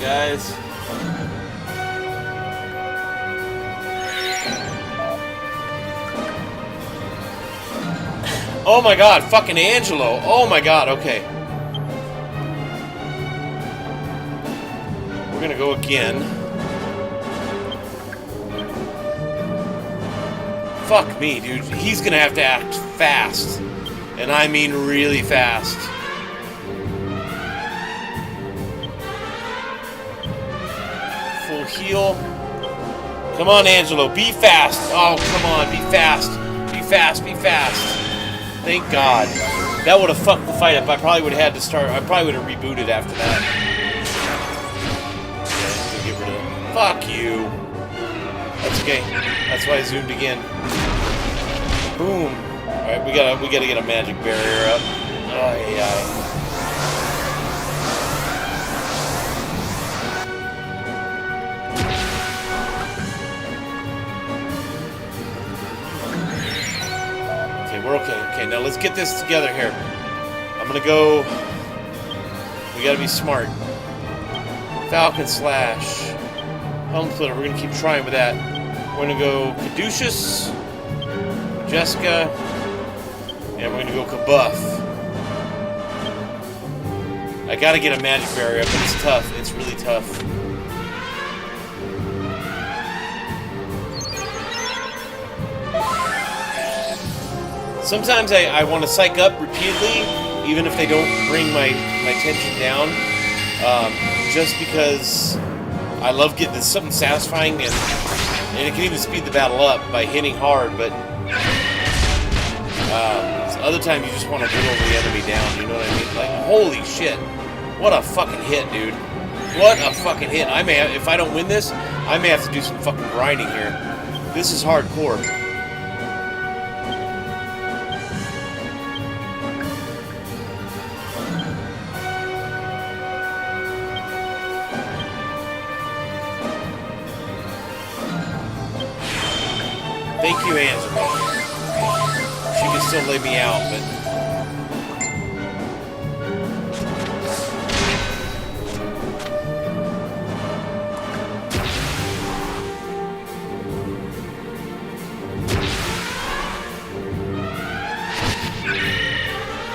Guys. Oh my god, fucking Angelo. Oh my god, okay. We're gonna go again. Fuck me, dude. He's gonna have to act fast. And I mean really fast. Heal. Come on, Angelo. Be fast. Oh, come on. Be fast. Be fast. Be fast. Thank God. That would have fucked the fight up. I probably would have had to start. I probably would have rebooted after that. Yeah, get rid of it. Fuck you. That's okay. That's why I zoomed again. Boom. All right, we gotta get a magic barrier up. Oh yeah. We're okay. Okay, now let's get this together here. I'm gonna go... We gotta be smart. Falcon Slash. Helm Splitter. We're gonna keep trying with that. We're gonna go Caduceus, Jessica, and we're gonna go Kabuff. I gotta get a magic barrier up, but it's tough. It's really tough. Sometimes I want to psych up repeatedly, even if they don't bring my tension down, just because I love getting this something satisfying, and it can even speed the battle up by hitting hard, but other times you just want to whittle the enemy down, you know what I mean? Like, holy shit, what a fucking hit, dude. What a fucking hit. I may have, if I don't win this, I may have to do some fucking grinding here. This is hardcore. Thank you, Angela. She can still lay me out, but...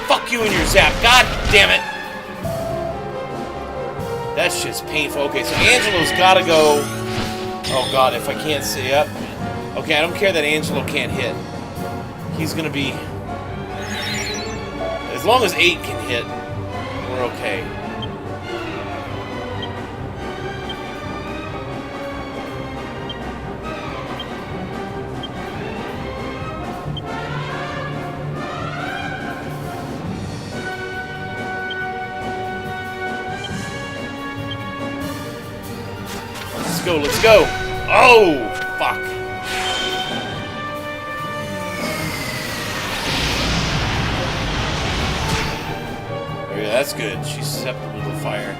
Fuck you and your zap. God damn it. That shit's painful. Okay, so Angelo's gotta go... Oh god, if I can't stay up... Okay, I don't care that Angelo can't hit. He's gonna be... As long as 8 can hit, we're okay. Let's go, let's go! Oh! Fuck. That's good. She's susceptible to fire.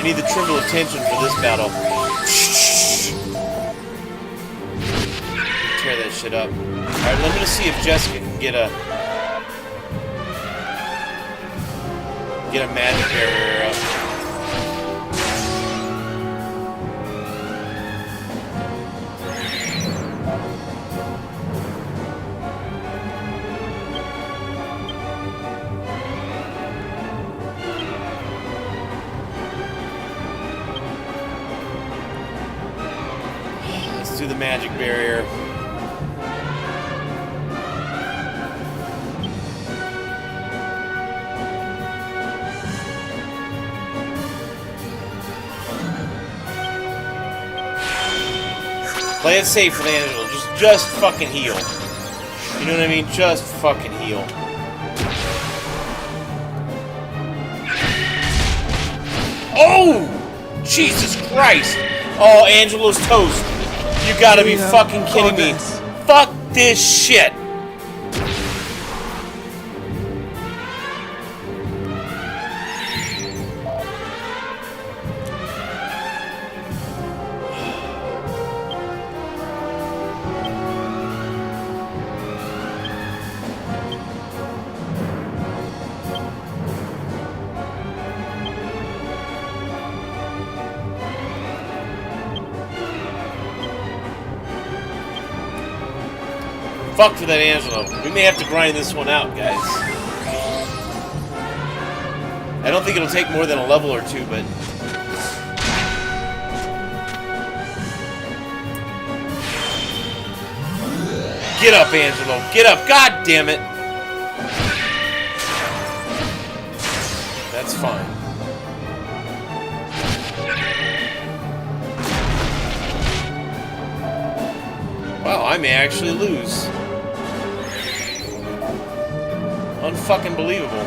I need the tremble of tension for this battle. Tear that shit up. Alright, let me see if Jessica can get a magic barrier up. Let's do the magic barrier. Play it safe with Angelo. Just fucking heal. You know what I mean? Just fucking heal. Oh! Jesus Christ! Oh, Angelo's toast. You gotta be fucking kidding me. Fuck this shit. Fuck for that Angelo. We may have to grind this one out, guys. I don't think it'll take more than a level or two, but... Get up, Angelo. Get up. God damn it. That's fine. Wow, I may actually lose. Unfucking believable.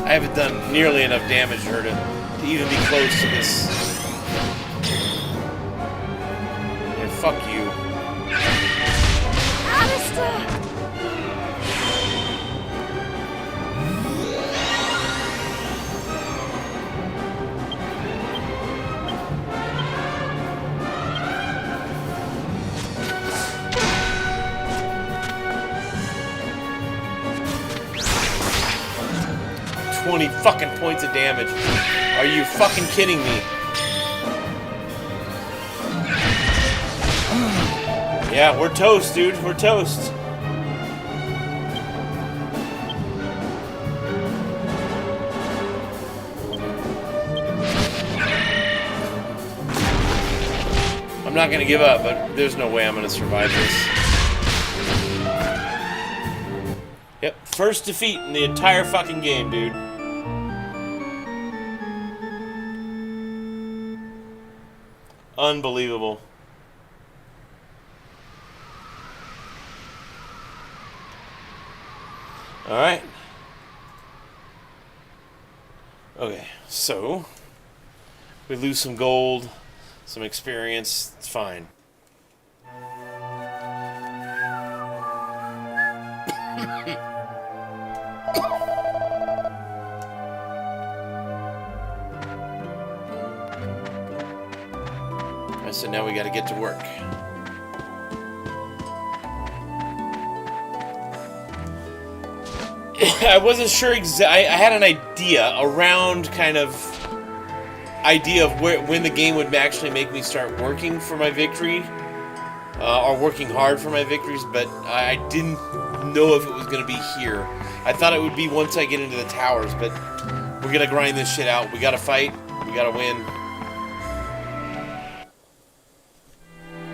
I haven't done nearly enough damage to her to even be close to this. Yeah, fuck you. Alistair! 20 fucking points of damage. Are you fucking kidding me? Yeah, we're toast, dude. We're toast. I'm not gonna give up, but there's no way I'm gonna survive this. Yep, first defeat in the entire fucking game, dude. Unbelievable. Alright. Okay, so we lose some gold, some experience, it's fine. So now we got to get to work. I wasn't sure exactly. I had an idea, a round kind of idea of when the game would actually make me start working for my victory, or working hard for my victories, but I didn't know if it was going to be here. I thought it would be once I get into the towers, but we're going to grind this shit out. We got to fight. We got to win.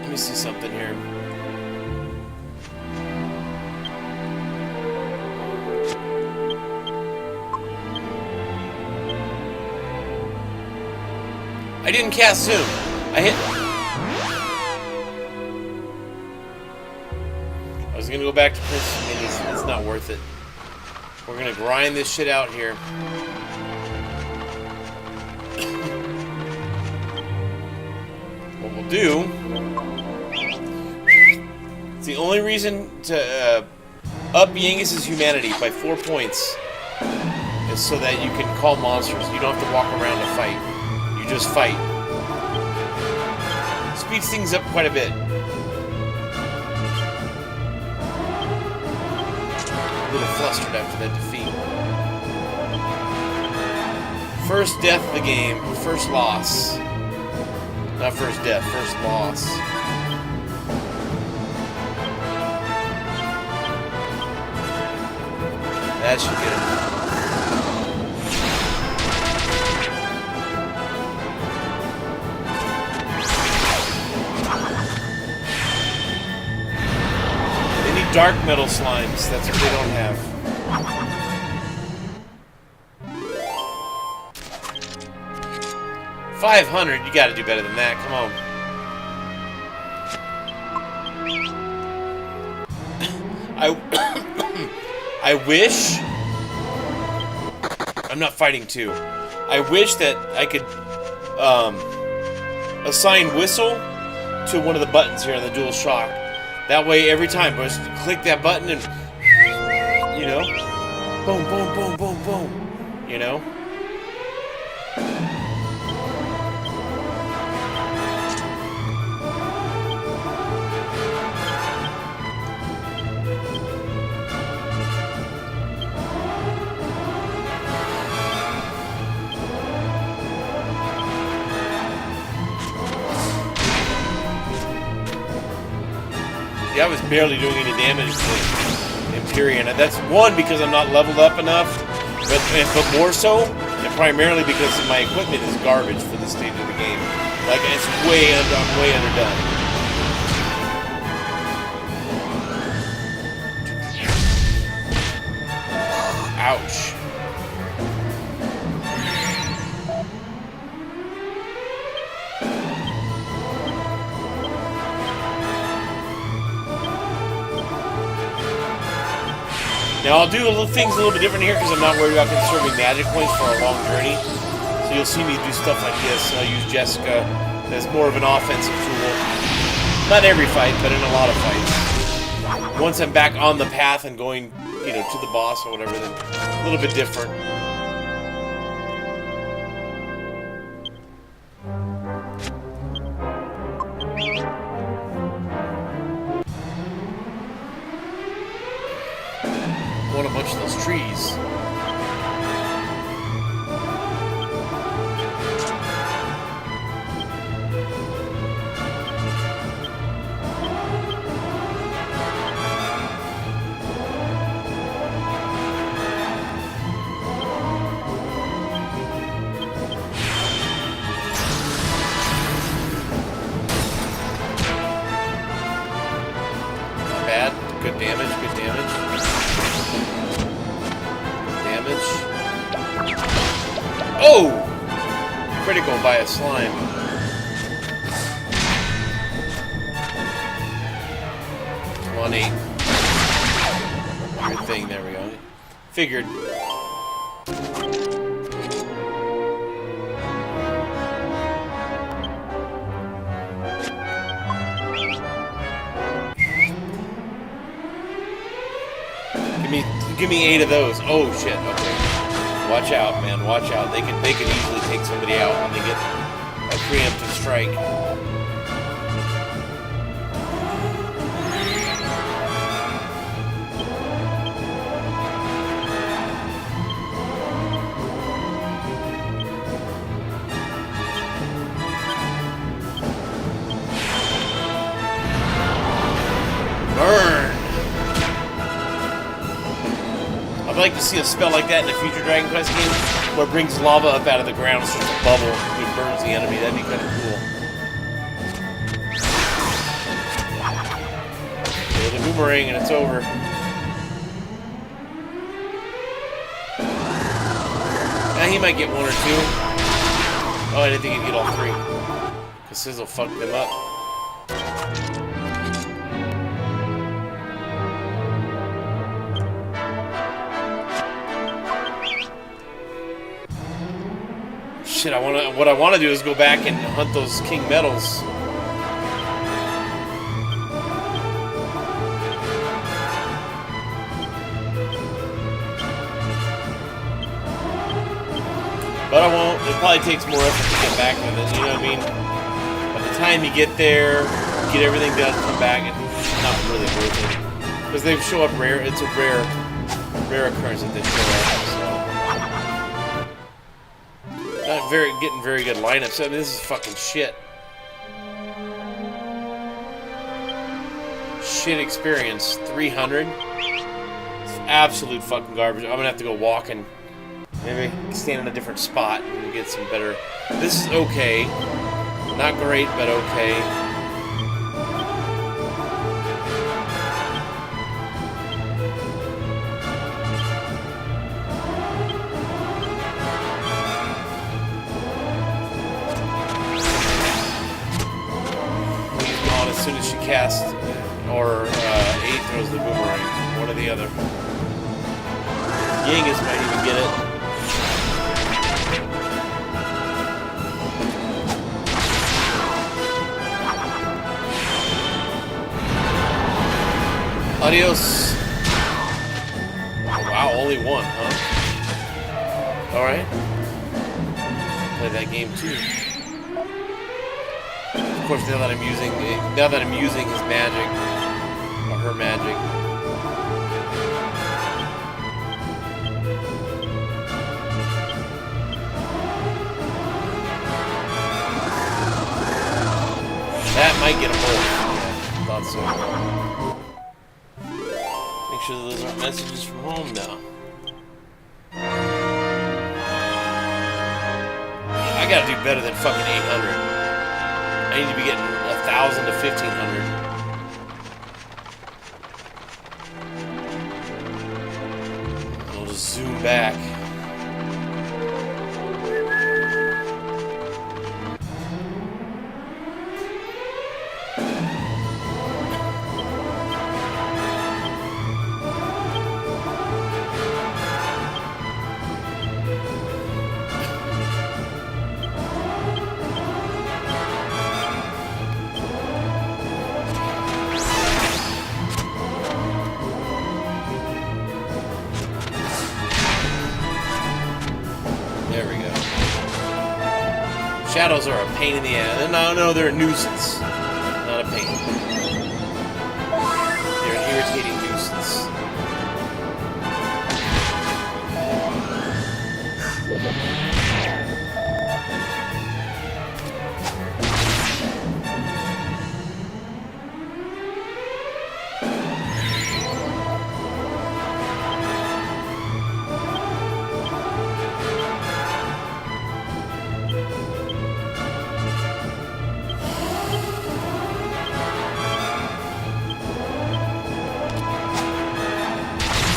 Let me see something here. I didn't cast Zoom. I was gonna go back to Princess Minis. It's not worth it. We're gonna grind this shit out here. we'll do... It's the only reason to up Yangus's humanity by 4 points is so that you can call monsters. You don't have to walk around to fight. You just fight. Speeds things up quite a bit. A little flustered after that defeat. First death of the game. First loss. Not first death, first loss. That should get him. They need dark metal slimes. That's what they don't have. $500. You got to do better than that. Come on. I wish... I'm not fighting two. I wish that I could assign whistle to one of the buttons here on the dual shock. That way, every time, just click that button and, you know, boom, boom, boom, boom, boom, you know. Yeah, I was barely doing any damage to Empyrea, and that's one because I'm not leveled up enough, but more so, and primarily because my equipment is garbage for the state of the game. Like it's I'm way underdone. Ouch. Now I'll do things a little bit different here because I'm not worried about conserving magic points for a long journey. So you'll see me do stuff like this. I'll use Jessica as more of an offensive tool. Not every fight, but in a lot of fights. Once I'm back on the path and going, you know, to the boss or whatever, then a little bit different. A bunch of those trees. Not bad. Good damage, good damage. Oh! Critical by a slime. Come on, 8. Good thing, there we go. Figured. Give me 8 of those. Oh shit, okay. Watch out, man. Watch out. They can easily take somebody out when they get a preemptive strike. Burn. I'd like to see a spell like that in a future Dragon Quest game where it brings lava up out of the ground and starts to bubble and it burns the enemy. That'd be kind of cool. Throw the boomerang and it's over. Now he might get 1 or 2. Oh, I didn't think he'd get all 3. Because Sizzle fucked them up. Shit, what I want to do is go back and hunt those king medals But I won't. It probably takes more effort to get back with it, you know what I mean? By the time you get there, get everything done, come back, it's not really worth it. Because they show up rare. It's a rare occurrence that they show up. So. Not getting very good lineups. I mean, this is fucking shit. Shit experience. 300. It's absolute fucking garbage. I'm gonna have to go walk and maybe stand in a different spot and get some better. This is okay. Not great, but okay. As soon as she casts, or 8 throws the boomerang, one or the other. Genghis might even get it. Adios. Oh, wow, only one, huh? Alright. Play that game too. Of course, now that I'm using his magic, or her magic. That might get a hold. Yeah, thought so. Make sure those aren't messages from home now. I gotta do better than fucking 800. I need to be getting 1,000 to 1,500. I'll just zoom back. Shadows are a pain in the ass. No, they're a nuisance. Not a pain. They're an irritating nuisance.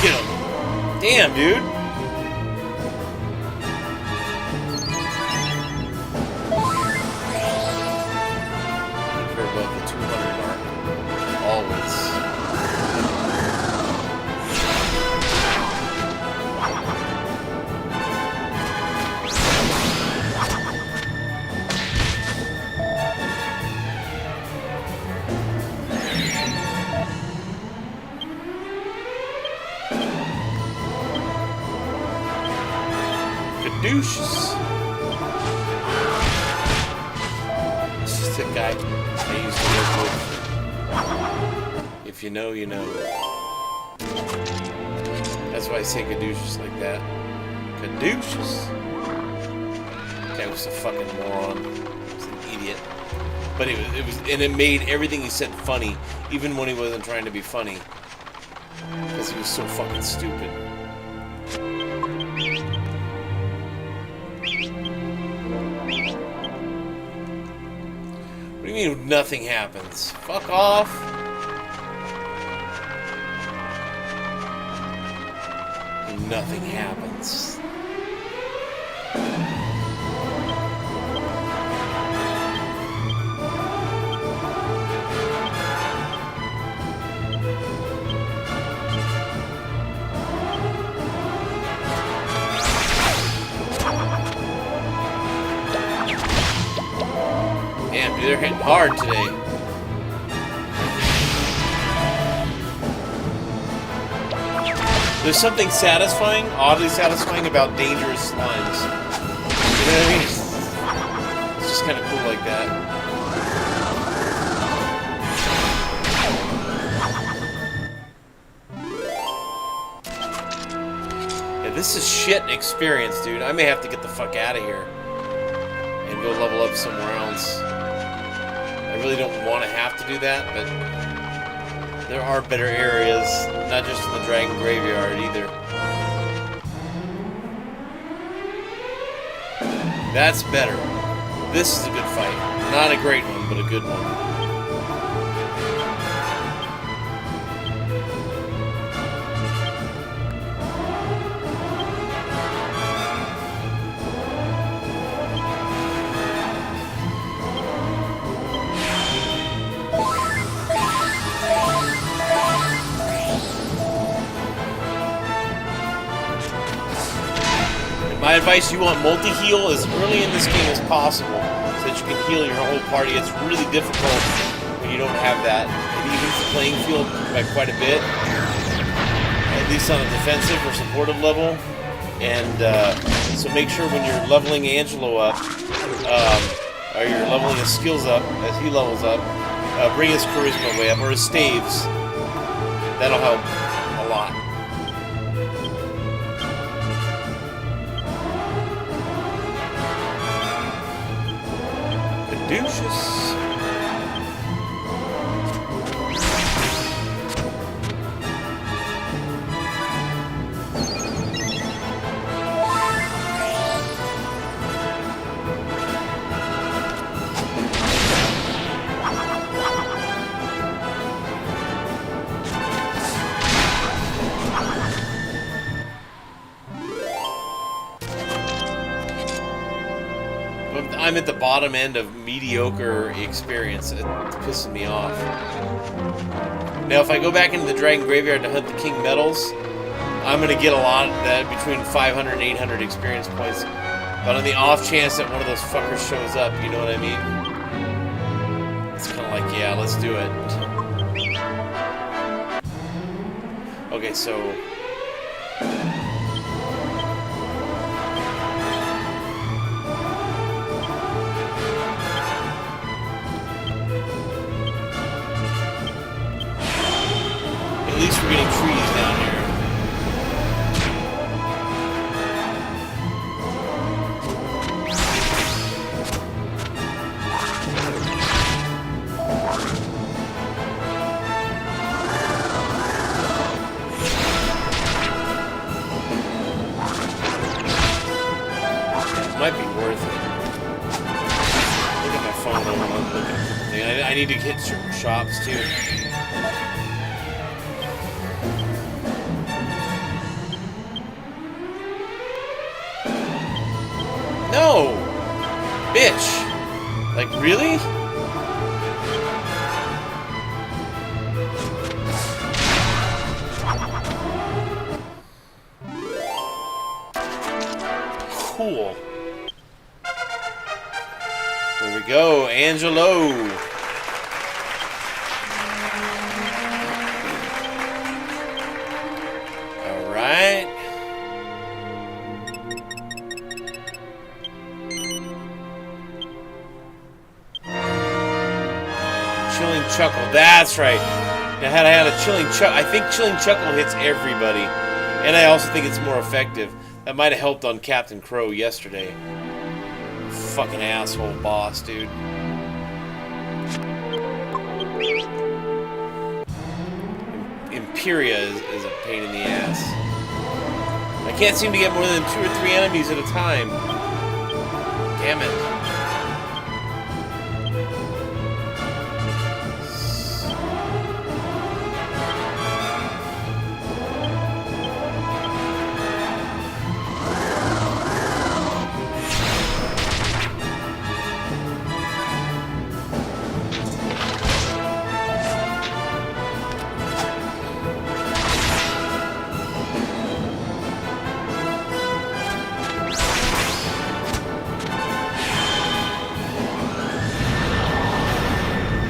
Get him. Damn, dude. We're above the 200 mark. Always. Douches. It's just a guy I used to work with. If you know, you know. That's why I say caduceus like that. Caduceus. Guy was a fucking moron. He was an idiot. But and it made everything he said funny, even when he wasn't trying to be funny. Because he was so fucking stupid. What do you mean nothing happens? Fuck off. Nothing happens. Damn, dude, they're hitting hard today. There's something satisfying, oddly satisfying about dangerous slimes. know what I mean? It's just kind of cool like that. Yeah, this is shit experience, dude. I may have to get the fuck out of here and go level up somewhere else. I really don't want to have to do that, but there are better areas, not just in the Dragon Graveyard either. That's better. This is a good fight. Not a great one, but a good one. My advice, you want multi-heal as early in this game as possible so that you can heal your whole party. It's really difficult when you don't have that. It evens the playing field by quite a bit, at least on a defensive or supportive level. And so make sure when you're leveling Angelo up, or you're leveling his skills up as he levels up, bring his charisma way up, or his staves. That'll help a lot. Caduceus. I'm at the bottom end of mediocre experience. It's pissing me off. Now, if I go back into the Dragon Graveyard to hunt the King Metals, I'm going to get a lot of that, between 500 and 800 experience points. But on the off chance that one of those fuckers shows up, you know what I mean? It's kind of like, yeah, let's do it. Okay, so... at least we're getting trees down here. It might be worth it. Look at my phone. I don't want to look at the thing. I need to hit certain shops too. No! Bitch! Like, really? Cool. There we go, Angelo! Alright. Chilling Chuckle, that's right. Now, had I had a Chilling Chuckle, I think Chilling Chuckle hits everybody. And I also think it's more effective. That might have helped on Captain Crow yesterday. Fucking asshole boss, dude. Empyrea is a pain in the ass. I can't seem to get more than 2 or 3 enemies at a time. Damn it.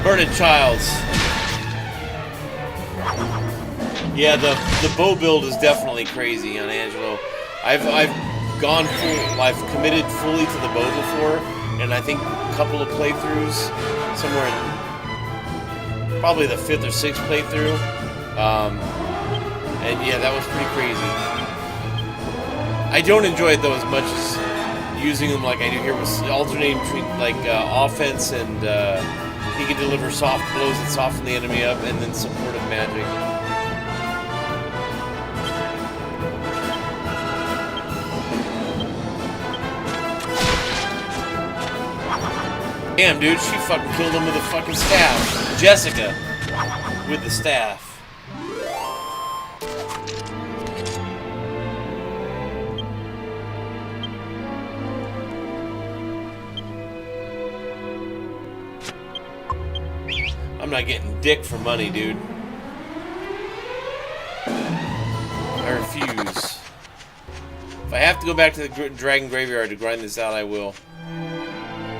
Burning Childs. Yeah, the bow build is definitely crazy on Angelo. I've gone full. I've committed fully to the bow before, and I think a couple of playthroughs, somewhere in probably the 5th or 6th playthrough. And yeah, that was pretty crazy. I don't enjoy it though as much as using them like I do here, with alternating between like offense and he can deliver soft blows that soften the enemy up, and then supportive magic. Damn, dude, she fucking killed him with a fucking staff. Jessica with the staff. I'm not getting dick for money, dude. I refuse. If I have to go back to the Dragon Graveyard to grind this out, I will.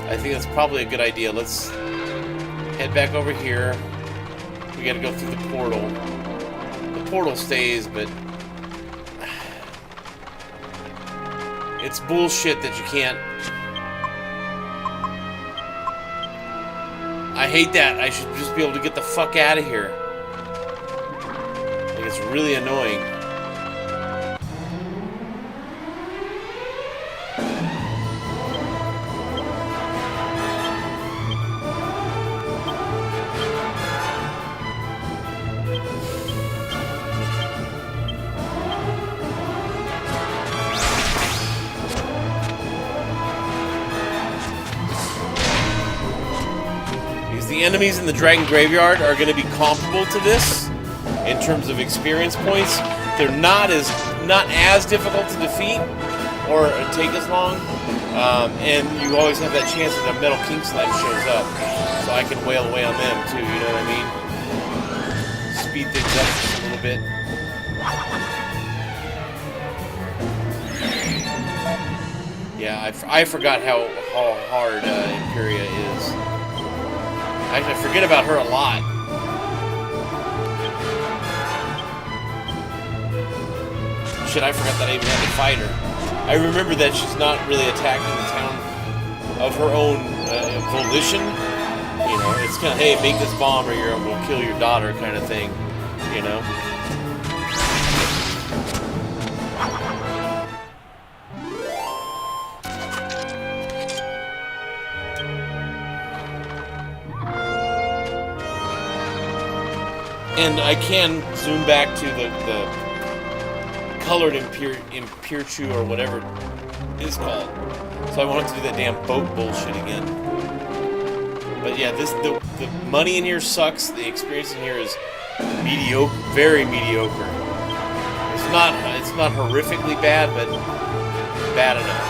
I think that's probably a good idea. Let's head back over here. We gotta go through the portal. The portal stays, but it's bullshit that you can't. I hate that. I should just be able to get the fuck out of here. Like, it's really annoying. The enemies in the Dragon Graveyard are going to be comparable to this in terms of experience points. They're not as difficult to defeat or take as long, and you always have that chance that a Metal King Slime shows up, so I can wail away on them too. You know what I mean? Speed things up just a little bit. Yeah, I forgot how hard Empyrea is. Actually, I forget about her a lot. Shit, I forgot that I even had to fight her. I remember that she's not really attacking the town of her own volition. You know, it's kind of, hey, make this bomb or we'll kill your daughter kind of thing. You know? And I can zoom back to the colored Empycchu or whatever it is called. So I wanted to do that damn boat bullshit again. But yeah, the money in here sucks. The experience in here is mediocre, very mediocre. It's not horrifically bad, but bad enough.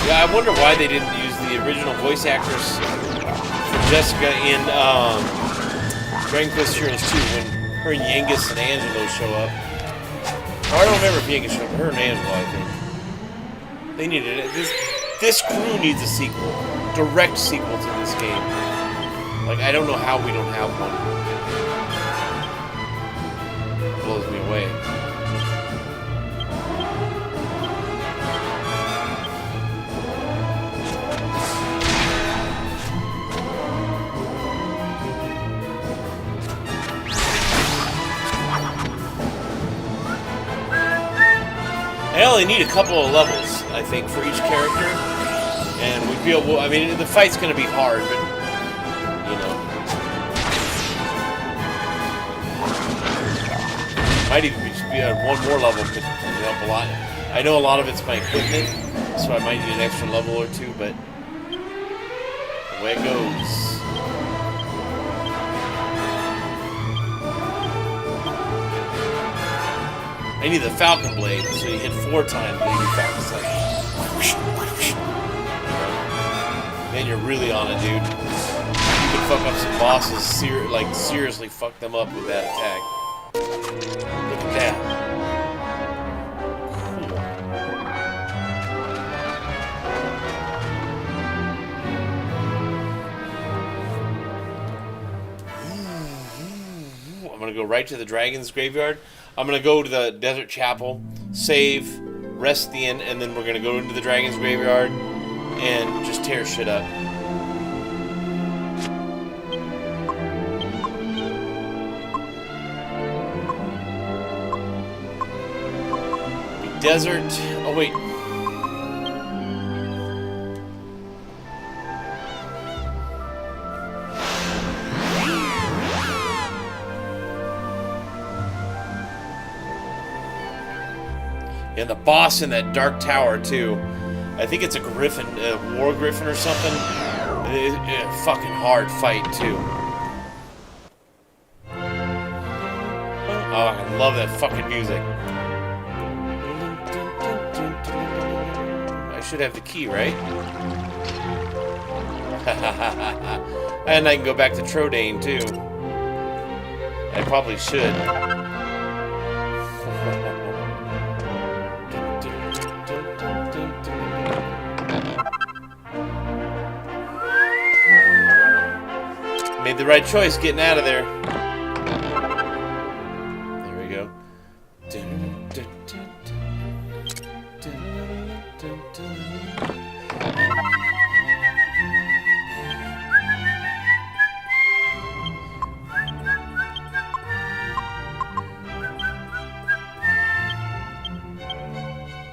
Yeah, I wonder why they didn't use the original voice actress for Jessica in Dragon Quest Heroes 2 when her and Yangus and Angelo show up. Oh, I don't remember if Yangus showed up. Her and Angelo, I think. They needed it. This crew needs a sequel. Direct sequel to this game. Like, I don't know how we don't have one. It blows me away. I only need a couple of levels, I think, for each character, and we'd be able. I mean, the fight's going to be hard, but you know, might even be on one more level could help a lot. I know a lot of it's my equipment, so I might need an extra level or two, but the way it goes. I need the Falcon Blade, so you hit 4 times, but you do Falcon's like, whoosh, whoosh. You know? Then you're really on it, dude. You can fuck up some bosses, seriously fuck them up with that attack. Look at that. Cool. I'm gonna go right to the dragon's graveyard. I'm gonna go to the desert chapel, save, rest at the end, and then we're gonna go into the dragon's graveyard and just tear shit up. Desert. Oh wait. Yeah, the boss in that dark tower too. I think it's a griffin, a war griffin or something. Fucking hard fight too. Oh, I love that fucking music. I should have the key, right? And I can go back to Trodane too. I probably should. Made the right choice getting out of there. There we go.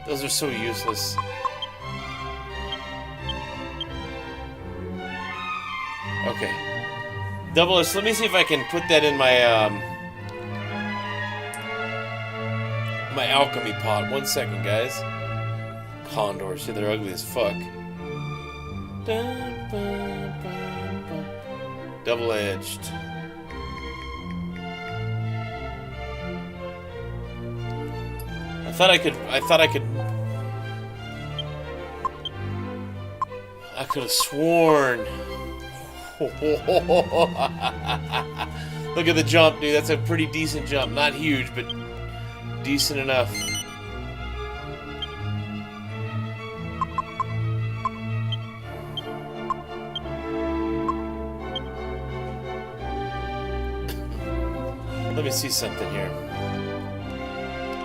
Those are so useless. Okay. Double S, let me see if I can put that in my my alchemy pot. 1 second, guys. Condors, see, they're ugly as fuck. Double-edged. I thought I could have sworn. Look at the jump, dude. That's a pretty decent jump. Not huge, but decent enough. Let me see something here.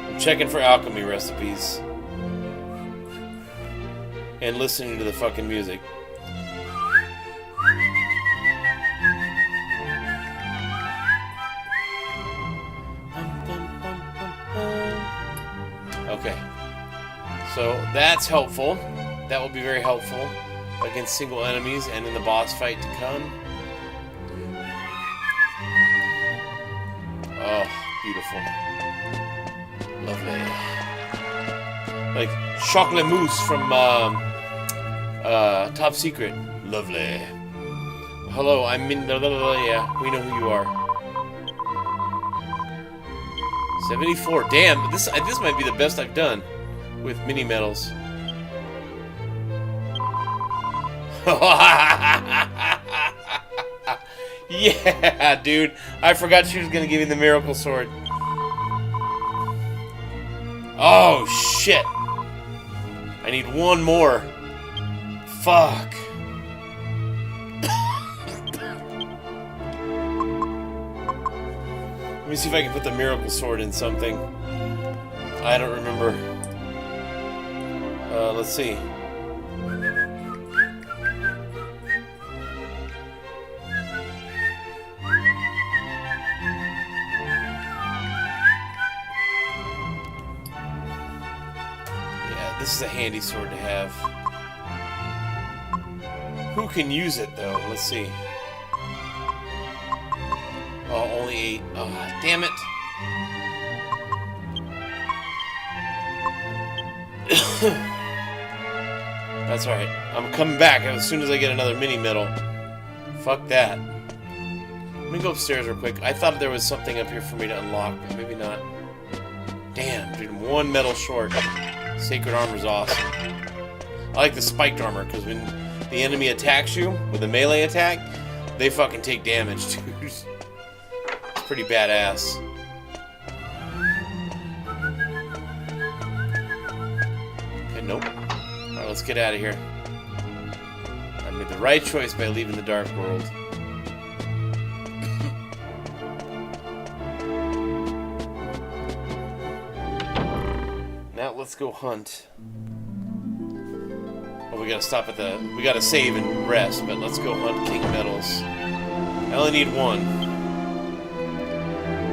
I'm checking for alchemy recipes. And listening to the fucking music. Okay, so that's helpful. That will be very helpful against single enemies and in the boss fight to come. Oh, beautiful. Lovely. Like chocolate mousse from Top Secret. Lovely. Hello, I'm Min. Yeah, we know who you are. 74. Damn, this might be the best I've done with mini medals. Yeah, dude. I forgot she was gonna give me the miracle sword. Oh shit. I need one more. Fuck. Let me see if I can put the miracle sword in something. I don't remember. Let's see. Yeah, this is a handy sword to have. Who can use it though? Let's see. Oh, only 8. Oh, damn it. That's alright. I'm coming back as soon as I get another mini medal. Fuck that. Let me go upstairs real quick. I thought there was something up here for me to unlock, but maybe not. Damn, dude, I'm 1 medal short. Sacred armor's awesome. I like the spiked armor, because when the enemy attacks you with a melee attack, they fucking take damage, dude. It's pretty badass. Okay, nope. Alright, let's get out of here. I made the right choice by leaving the Dark World. Now let's go hunt. Well, we gotta stop at the... We gotta save and rest, but let's go hunt King Metals. I only need one.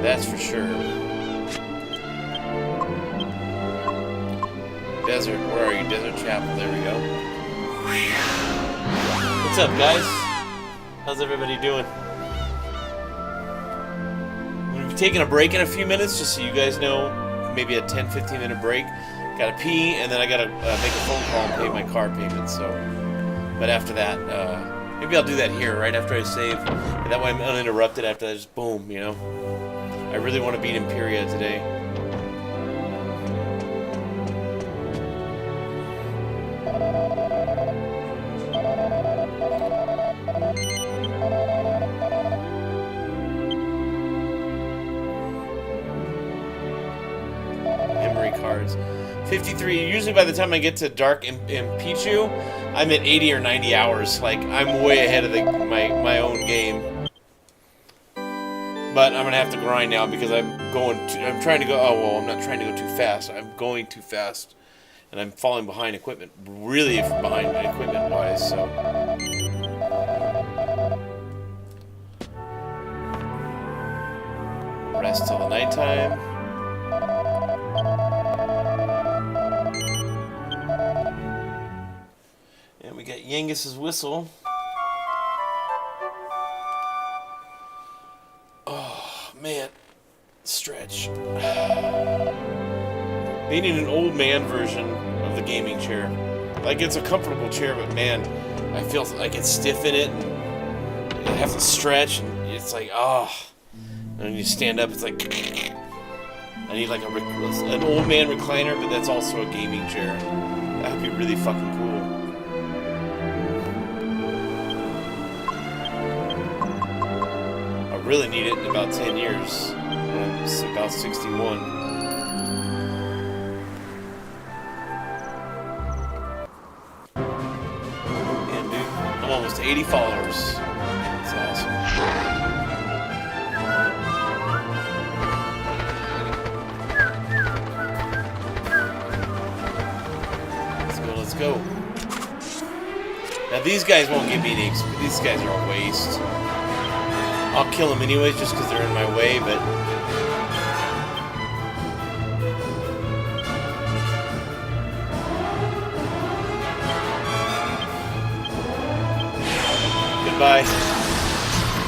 That's for sure. Desert, where are you? Desert Chapel, there we go. What's up, guys? How's everybody doing? We'll be taking a break in a few minutes, just so you guys know. Maybe a 10-15 minute break. Gotta pee, and then I gotta make a phone call and pay my car payment, so... But after that, maybe I'll do that here, right after I save. And that way I'm uninterrupted after that, just boom, you know? I really want to beat Empyrea today. Memory cards. 53. Usually by the time I get to Dark Empycchu, I'm at 80 or 90 hours. Like, I'm way ahead of my own game. But I'm gonna have to grind now because I'm trying to go. Oh well, I'm not trying to go too fast. I'm going too fast, and I'm falling behind equipment. Really behind equipment-wise. So. Rest till the nighttime. And we got Yangus's whistle. Oh, man. Stretch. They need an old man version of the gaming chair. Like, it's a comfortable chair, but man, I feel like it's stiff in it. And I have to stretch, and it's like, ah. Oh. And when you stand up, it's like... I need like an old man recliner, but that's also a gaming chair. That would be really fucking cool. I really need it in about 10 years. I'm about 61. Man, dude, I'm almost 80 followers. That's awesome. Let's go. Now these guys won't give me any XP. These guys are a waste. I'll kill them anyways just because they're in my way, but... Goodbye.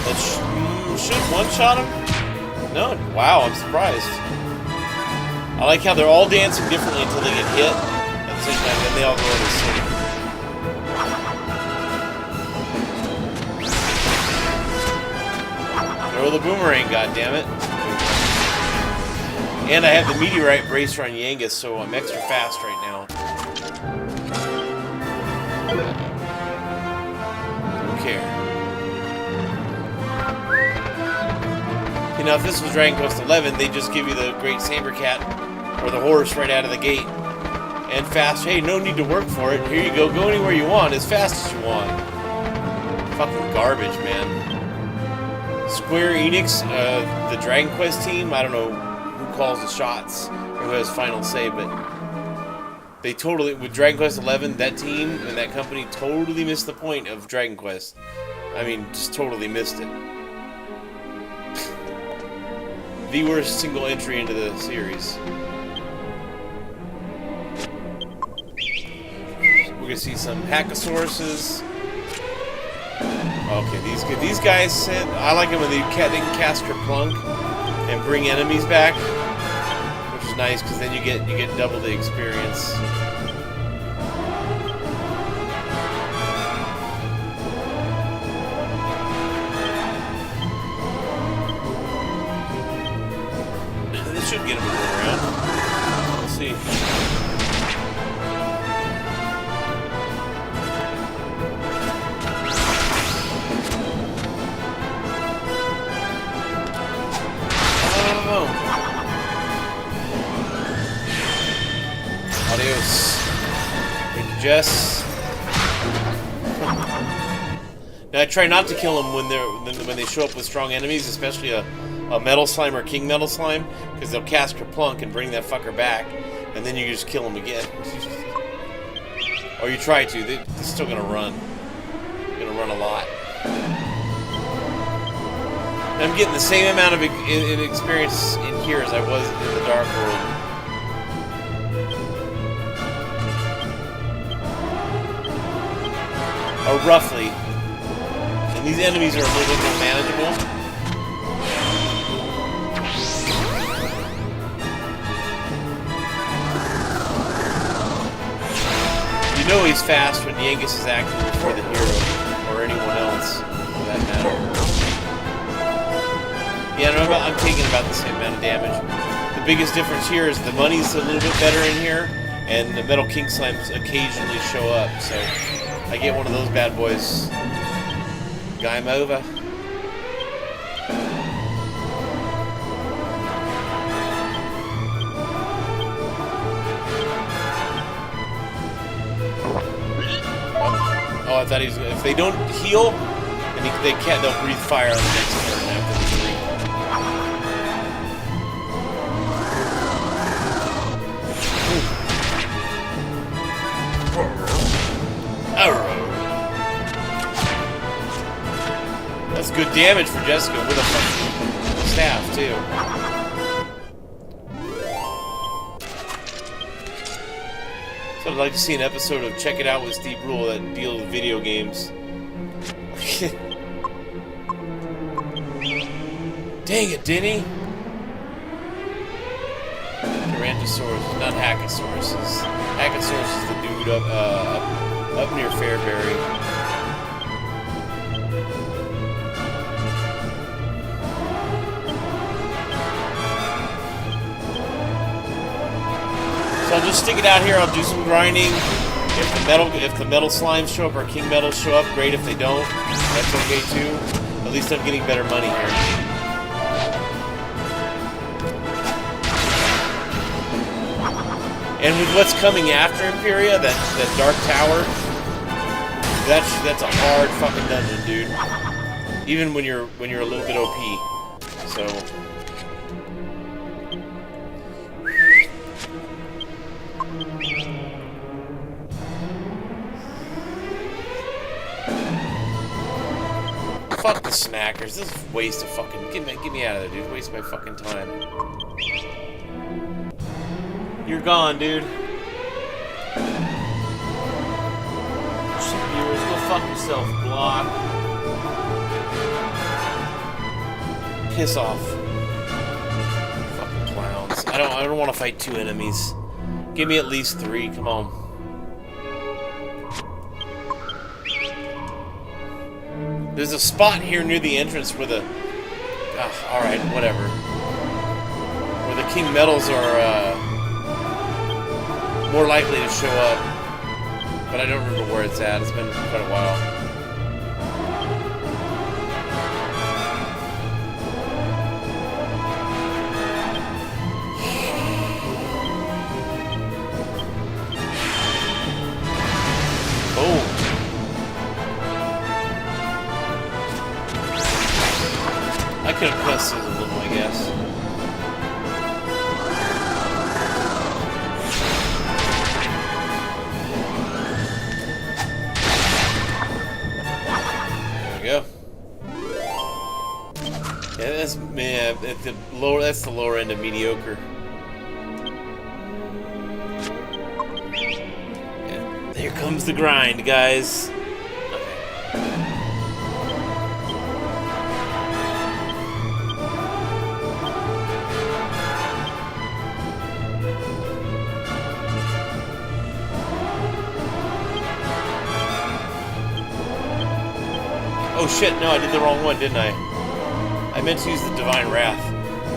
Let's should one-shot him? No? Wow, I'm surprised. I like how they're all dancing differently until they get hit. At the same time, then they all go into sleep. Throw the boomerang, goddammit. And I have the meteorite bracer on Yangus, so I'm extra fast right now. Don't care. You know, if this was Dragon Quest XI, they'd just give you the Great Saber Cat or the horse right out of the gate. And fast. Hey, no need to work for it. Here you go. Go anywhere you want, as fast as you want. Fucking garbage, man. Square Enix, the Dragon Quest team, I don't know who calls the shots or who has final say, but they totally, with Dragon Quest XI, that team and that company totally missed the point of Dragon Quest. I mean, just totally missed it. The worst single entry into the series. We're gonna see some Hackosauruses. Okay, these guys sent. I like them when they can cast Kerplunk and bring enemies back, which is nice because then you get double the experience. This should get them moving around. We'll see. Jess. Now I try not to kill them when they show up with strong enemies, especially a metal slime or king metal slime, because they'll cast Kerplunk and bring that fucker back, and then you just kill them again. Or you try to. They're still gonna run. They're gonna run a lot. And I'm getting the same amount of experience in here as I was in the Dark World. Or roughly. And these enemies are a little bit more manageable. You know he's fast when Yengus is acting before the hero, or anyone else, for that matter. Yeah, no, I'm taking about the same amount of damage. The biggest difference here is the money's a little bit better in here, and the metal king slimes occasionally show up, so I get one of those bad boys. Game over. Oh, I thought he was. If they don't heal, then they can't. They'll breathe fire on the next turn after the 3. Arrow. That's good damage for Jessica with a fucking staff, too. So I'd like to see an episode of Check It Out with Steve Brule that deals with video games. Dang it, Denny! Tyrannosaurus, not Hackosaurus. Hackosaurus is the dude up near Fairbury. So I'll just stick it out here. I'll do some grinding. If the metal slimes show up or king metals show up, great. If they don't, that's okay too. At least I'm getting better money here. And with what's coming after Empyrea, that dark tower, that's a hard fucking dungeon, dude. Even when you're a little bit OP. So. Fuck the snackers. This is a waste of fucking. Get me out of there, dude. Waste my fucking time. You're gone, dude. Viewers, go fuck yourself, block. Piss off. Fucking clowns. I don't want to fight 2 enemies. Give me at least 3. Come on. There's a spot here near the entrance where the... alright, whatever. Where the king metals are more likely to show up. But I don't remember where it's at. It's been quite a while. Oh. I could have pressed it a little, I guess. There we go. Yeah, that's the lower end of mediocre. And here comes the grind, guys. Oh shit, no, I did the wrong one, didn't I? I meant to use the Divine Wrath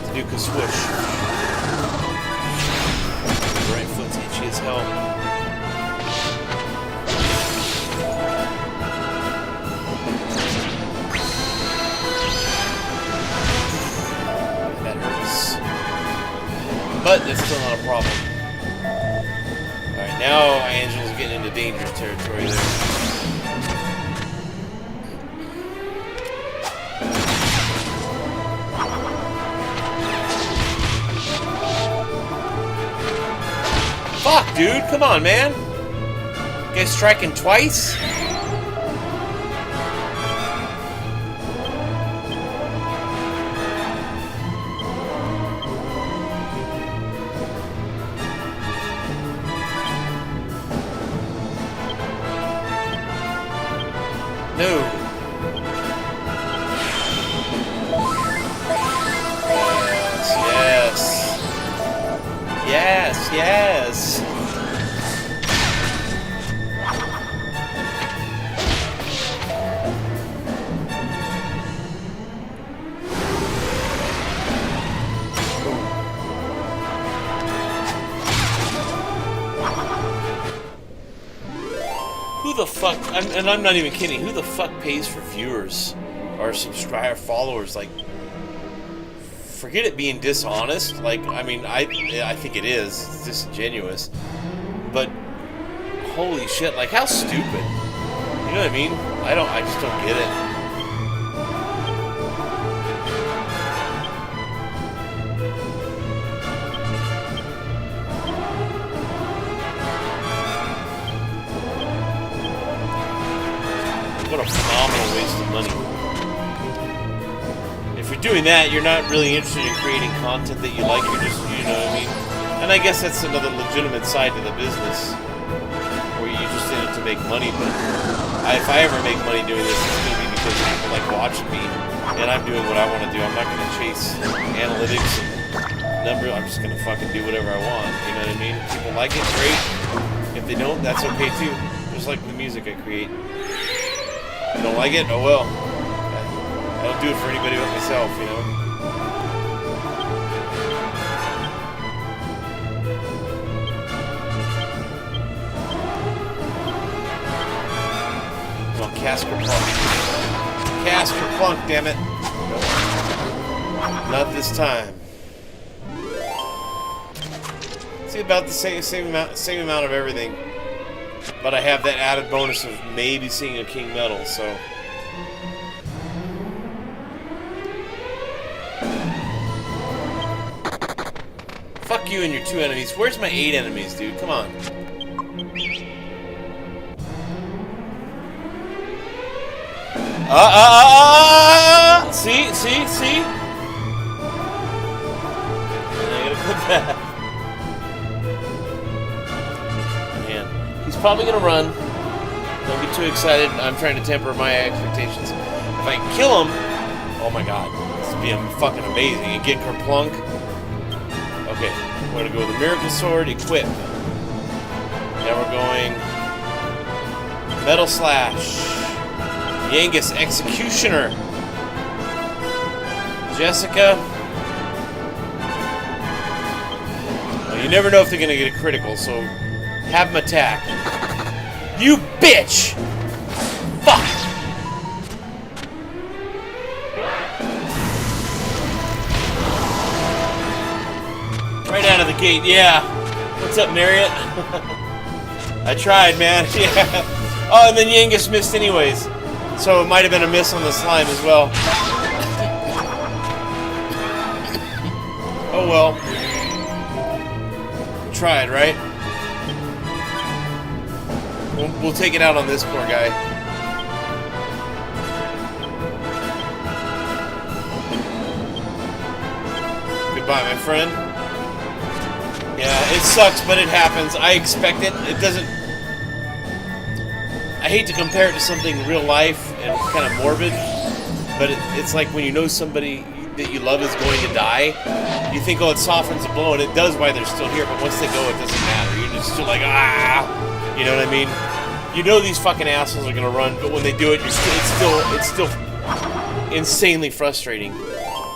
to do Kaswoosh. The right foot's itchy as hell. That hurts. But it's still not a problem. Alright, now Angela's is getting into dangerous territory there. Fuck, dude, come on, man. You guys striking twice? No. Yes. Yes, yes. Who the fuck, and I'm not even kidding, who the fuck pays for viewers or subscriber followers? Like, forget it being dishonest. Like, I mean, I think it is. It's disingenuous. But, holy shit, like, how stupid. You know what I mean? I just don't get it. What a phenomenal waste of money. If you're doing that, you're not really interested in creating content that you like. You're just, you know what I mean? And I guess that's another legitimate side to the business, where you're just in it to make money. But if I ever make money doing this, it's going to be because people like watching me, and I'm doing what I want to do. I'm not going to chase analytics and number. I'm just going to fucking do whatever I want. You know what I mean? If people like it, great. If they don't, that's okay too. Just like the music I create. You don't like it? Oh well. I don't do it for anybody but myself, you know? Come on, cast or plunk. Cast or plunk, damn it. Not this time. See, about the same amount of everything. But I have that added bonus of maybe seeing a king medal, so... Fuck you and your 2 enemies. Where's my 8 enemies, dude? Come on. See? And I gotta put that. He's probably gonna run. Don't get too excited. I'm trying to temper my expectations. If I kill him, oh my god, this would be fucking amazing. And get Kerplunk. Okay, we're gonna go with the Miracle Sword, equip. Now we're going Metal Slash, Yangus Executioner, Jessica. Well, you never know if they're gonna get a critical, so have him attack. You bitch! Fuck! Right out of the gate, yeah. What's up, Marriott? I tried, man. Yeah. Oh, and then Yangus missed anyways. So it might have been a miss on the slime as well. Oh well. Tried, right? We'll take it out on this poor guy. Goodbye, my friend. Yeah, it sucks, but it happens. I expect it. It doesn't... I hate to compare it to something real life and kind of morbid, but it's like when you know somebody that you love is going to die, you think, oh, it softens the blow, and it does while they're still here, but once they go, it doesn't matter. You're just still like, ah! You know what I mean? You know these fucking assholes are gonna run, but when they do it, it's still insanely frustrating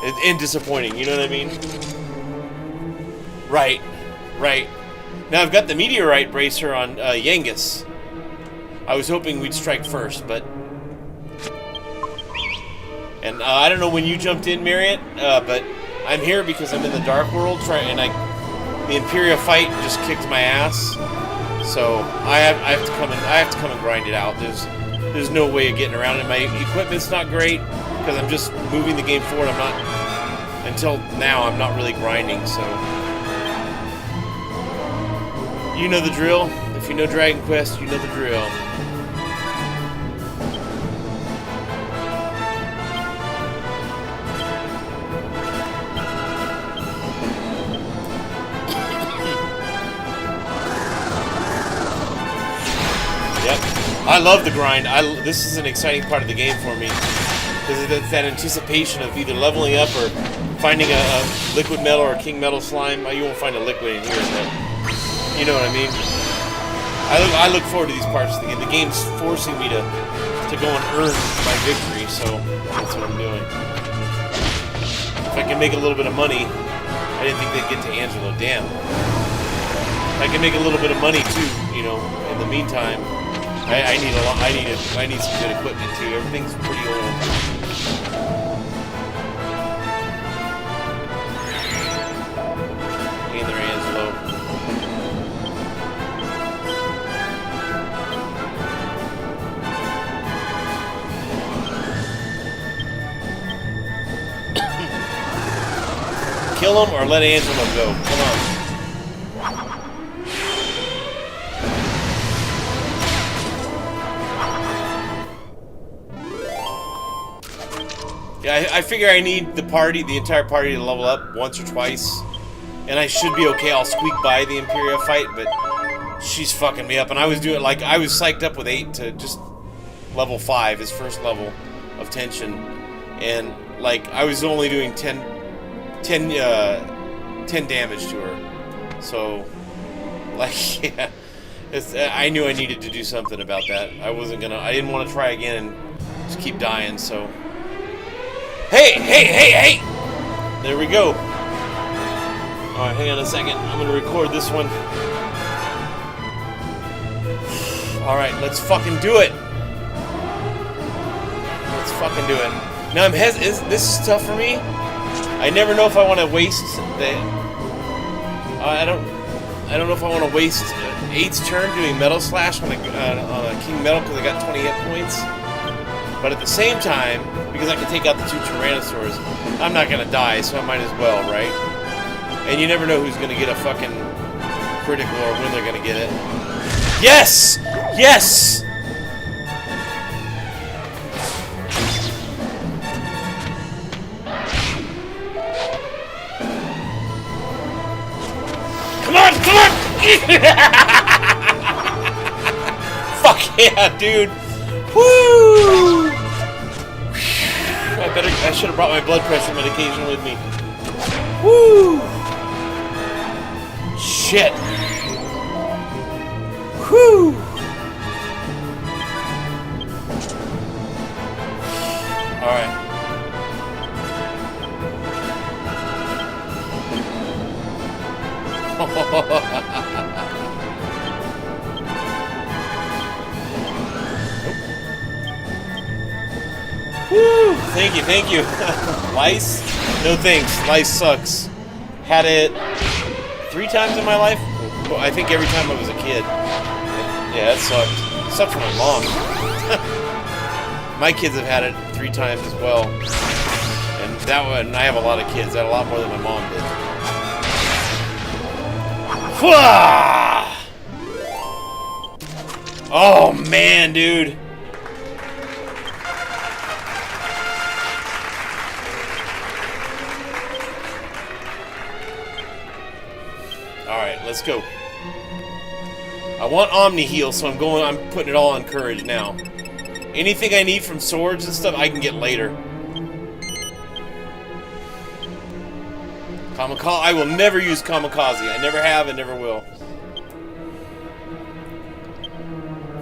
and disappointing. You know what I mean? Right. Now I've got the meteorite bracer on Yangus. I was hoping we'd strike first, but and I don't know when you jumped in, Marriott, but I'm here because I'm in the Dark World, and the Empyrea fight just kicked my ass. So I have to come and grind it out. There's no way of getting around it. My equipment's not great because I'm just moving the game forward. I'm not, until now, I'm not really grinding. So you know the drill. If you know Dragon Quest, you know the drill. I love the grind. This is an exciting part of the game for me because it's that anticipation of either leveling up or finding a liquid metal or a king metal slime. You won't find a liquid in here, but you know what I mean. I look forward to these parts of the game. The game's forcing me to go and earn my victory, so that's what I'm doing. If I can make a little bit of money, I didn't think they'd get to Angelo. Damn. If I can make a little bit of money too, you know, in the meantime. I need a lot. I need some good equipment too. Everything's pretty old. Hey there, Angelo. Kill him or let Angelo go. Come on. Yeah, I figure I need the entire party to level up once or twice. And I should be okay. I'll squeak by the Empyrea fight, but she's fucking me up. And I was doing, like, I was psyched up with 8 to just level 5, his first level of tension. And, like, I was only doing 10 damage to her. So, like, yeah. I knew I needed to do something about that. I didn't want to try again and just keep dying, so... Hey! There we go. Alright, hang on a second. I'm gonna record this one. Alright, let's fucking do it. Let's fucking do it. Now this is tough for me. I never know if I want to waste the... I don't know if I want to waste 8's turn doing Metal Slash on a King Metal because I got 20 hit points. But at the same time, because I can take out the 2 Tyrannosaurs, I'm not going to die, so I might as well, right? And you never know who's going to get a fucking critical or when they're going to get it. Yes! Yes! Come on! Fuck yeah, dude! Woo! I should have brought my blood pressure medication with me. Woo! Shit! Woo! Alright. Woo! Thank you. Lice? No thanks. Lice sucks. Had it 3 times in my life. Well, I think every time I was a kid. Yeah, that sucked. It sucked for my mom. My kids have had it 3 times as well. And that one, I have a lot of kids. I had a lot more than my mom did. Oh man, dude. Alright, let's go. I want Omni heal, so I'm putting it all on courage now. Anything I need from swords and stuff, I can get later. Kamikaze, I will never use Kamikaze. I never have and never will.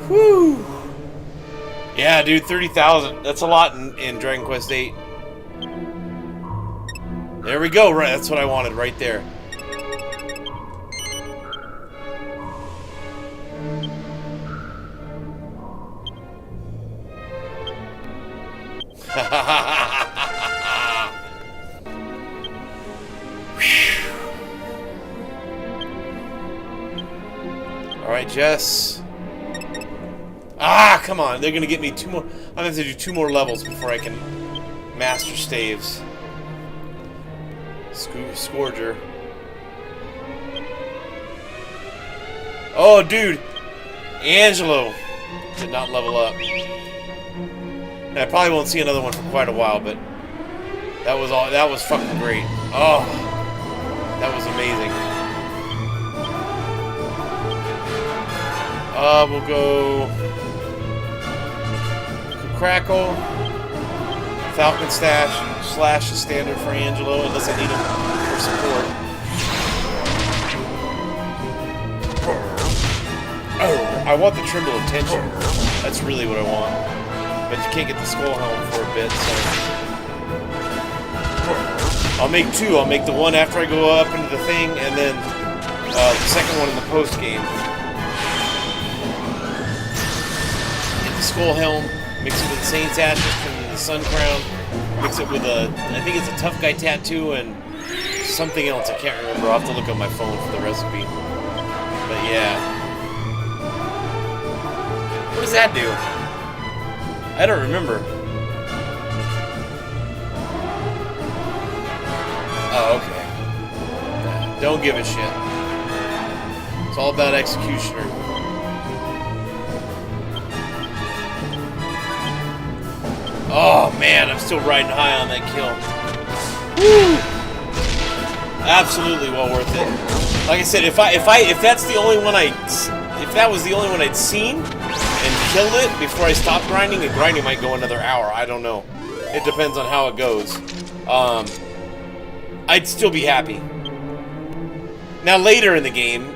Whew. Yeah, dude, 30,000. That's a lot in Dragon Quest VIII. There we go. Right, that's what I wanted right there. Alright, Jess. Ah, come on. They're going to get me 2 more. I'm going to have to do 2 more levels before I can master staves. Scourger. Oh, dude. Angelo did not level up. And I probably won't see another one for quite a while, but that was all. That was fucking great. Oh, that was amazing. We'll go Crackle, Falcon Slash is standard for Angelo, unless I need him for support. Oh, I want the Tremble of Tension. That's really what I want. But you can't get the Skull Helm for a bit, so I'll make 2. I'll make the one after I go up into the thing, and then the second one in the post game. Get the Skull Helm, mix it with the Saint's Ashes from the Sun Crown, mix it with I think it's a Tough Guy Tattoo and something else I can't remember. I'll have to look on my phone for the recipe. But yeah. What does that do? I don't remember. Oh, okay. Nah, don't give a shit. It's all about Executioner. Oh man, I'm still riding high on that kill. Woo! Absolutely well worth it. Like I said, if that's the only one if that was the only one I'd seen and killed it before I stopped grinding, the grinding might go another hour. I don't know. It depends on how it goes. I'd still be happy. Now later in the game,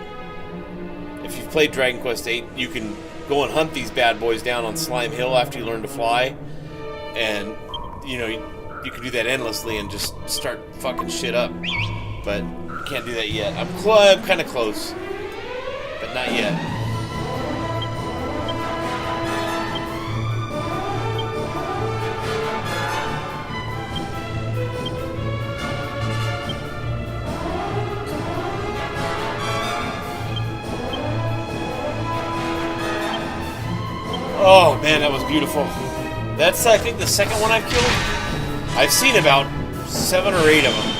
if you've played Dragon Quest VIII, you can go and hunt these bad boys down on Slime Hill after you learn to fly, and you know you can do that endlessly and just start fucking shit up. But you can't do that yet. I'm kind of close, but not yet. Oh man, that was beautiful. That's, I think, the second one I've killed. I've seen about 7 or 8 of them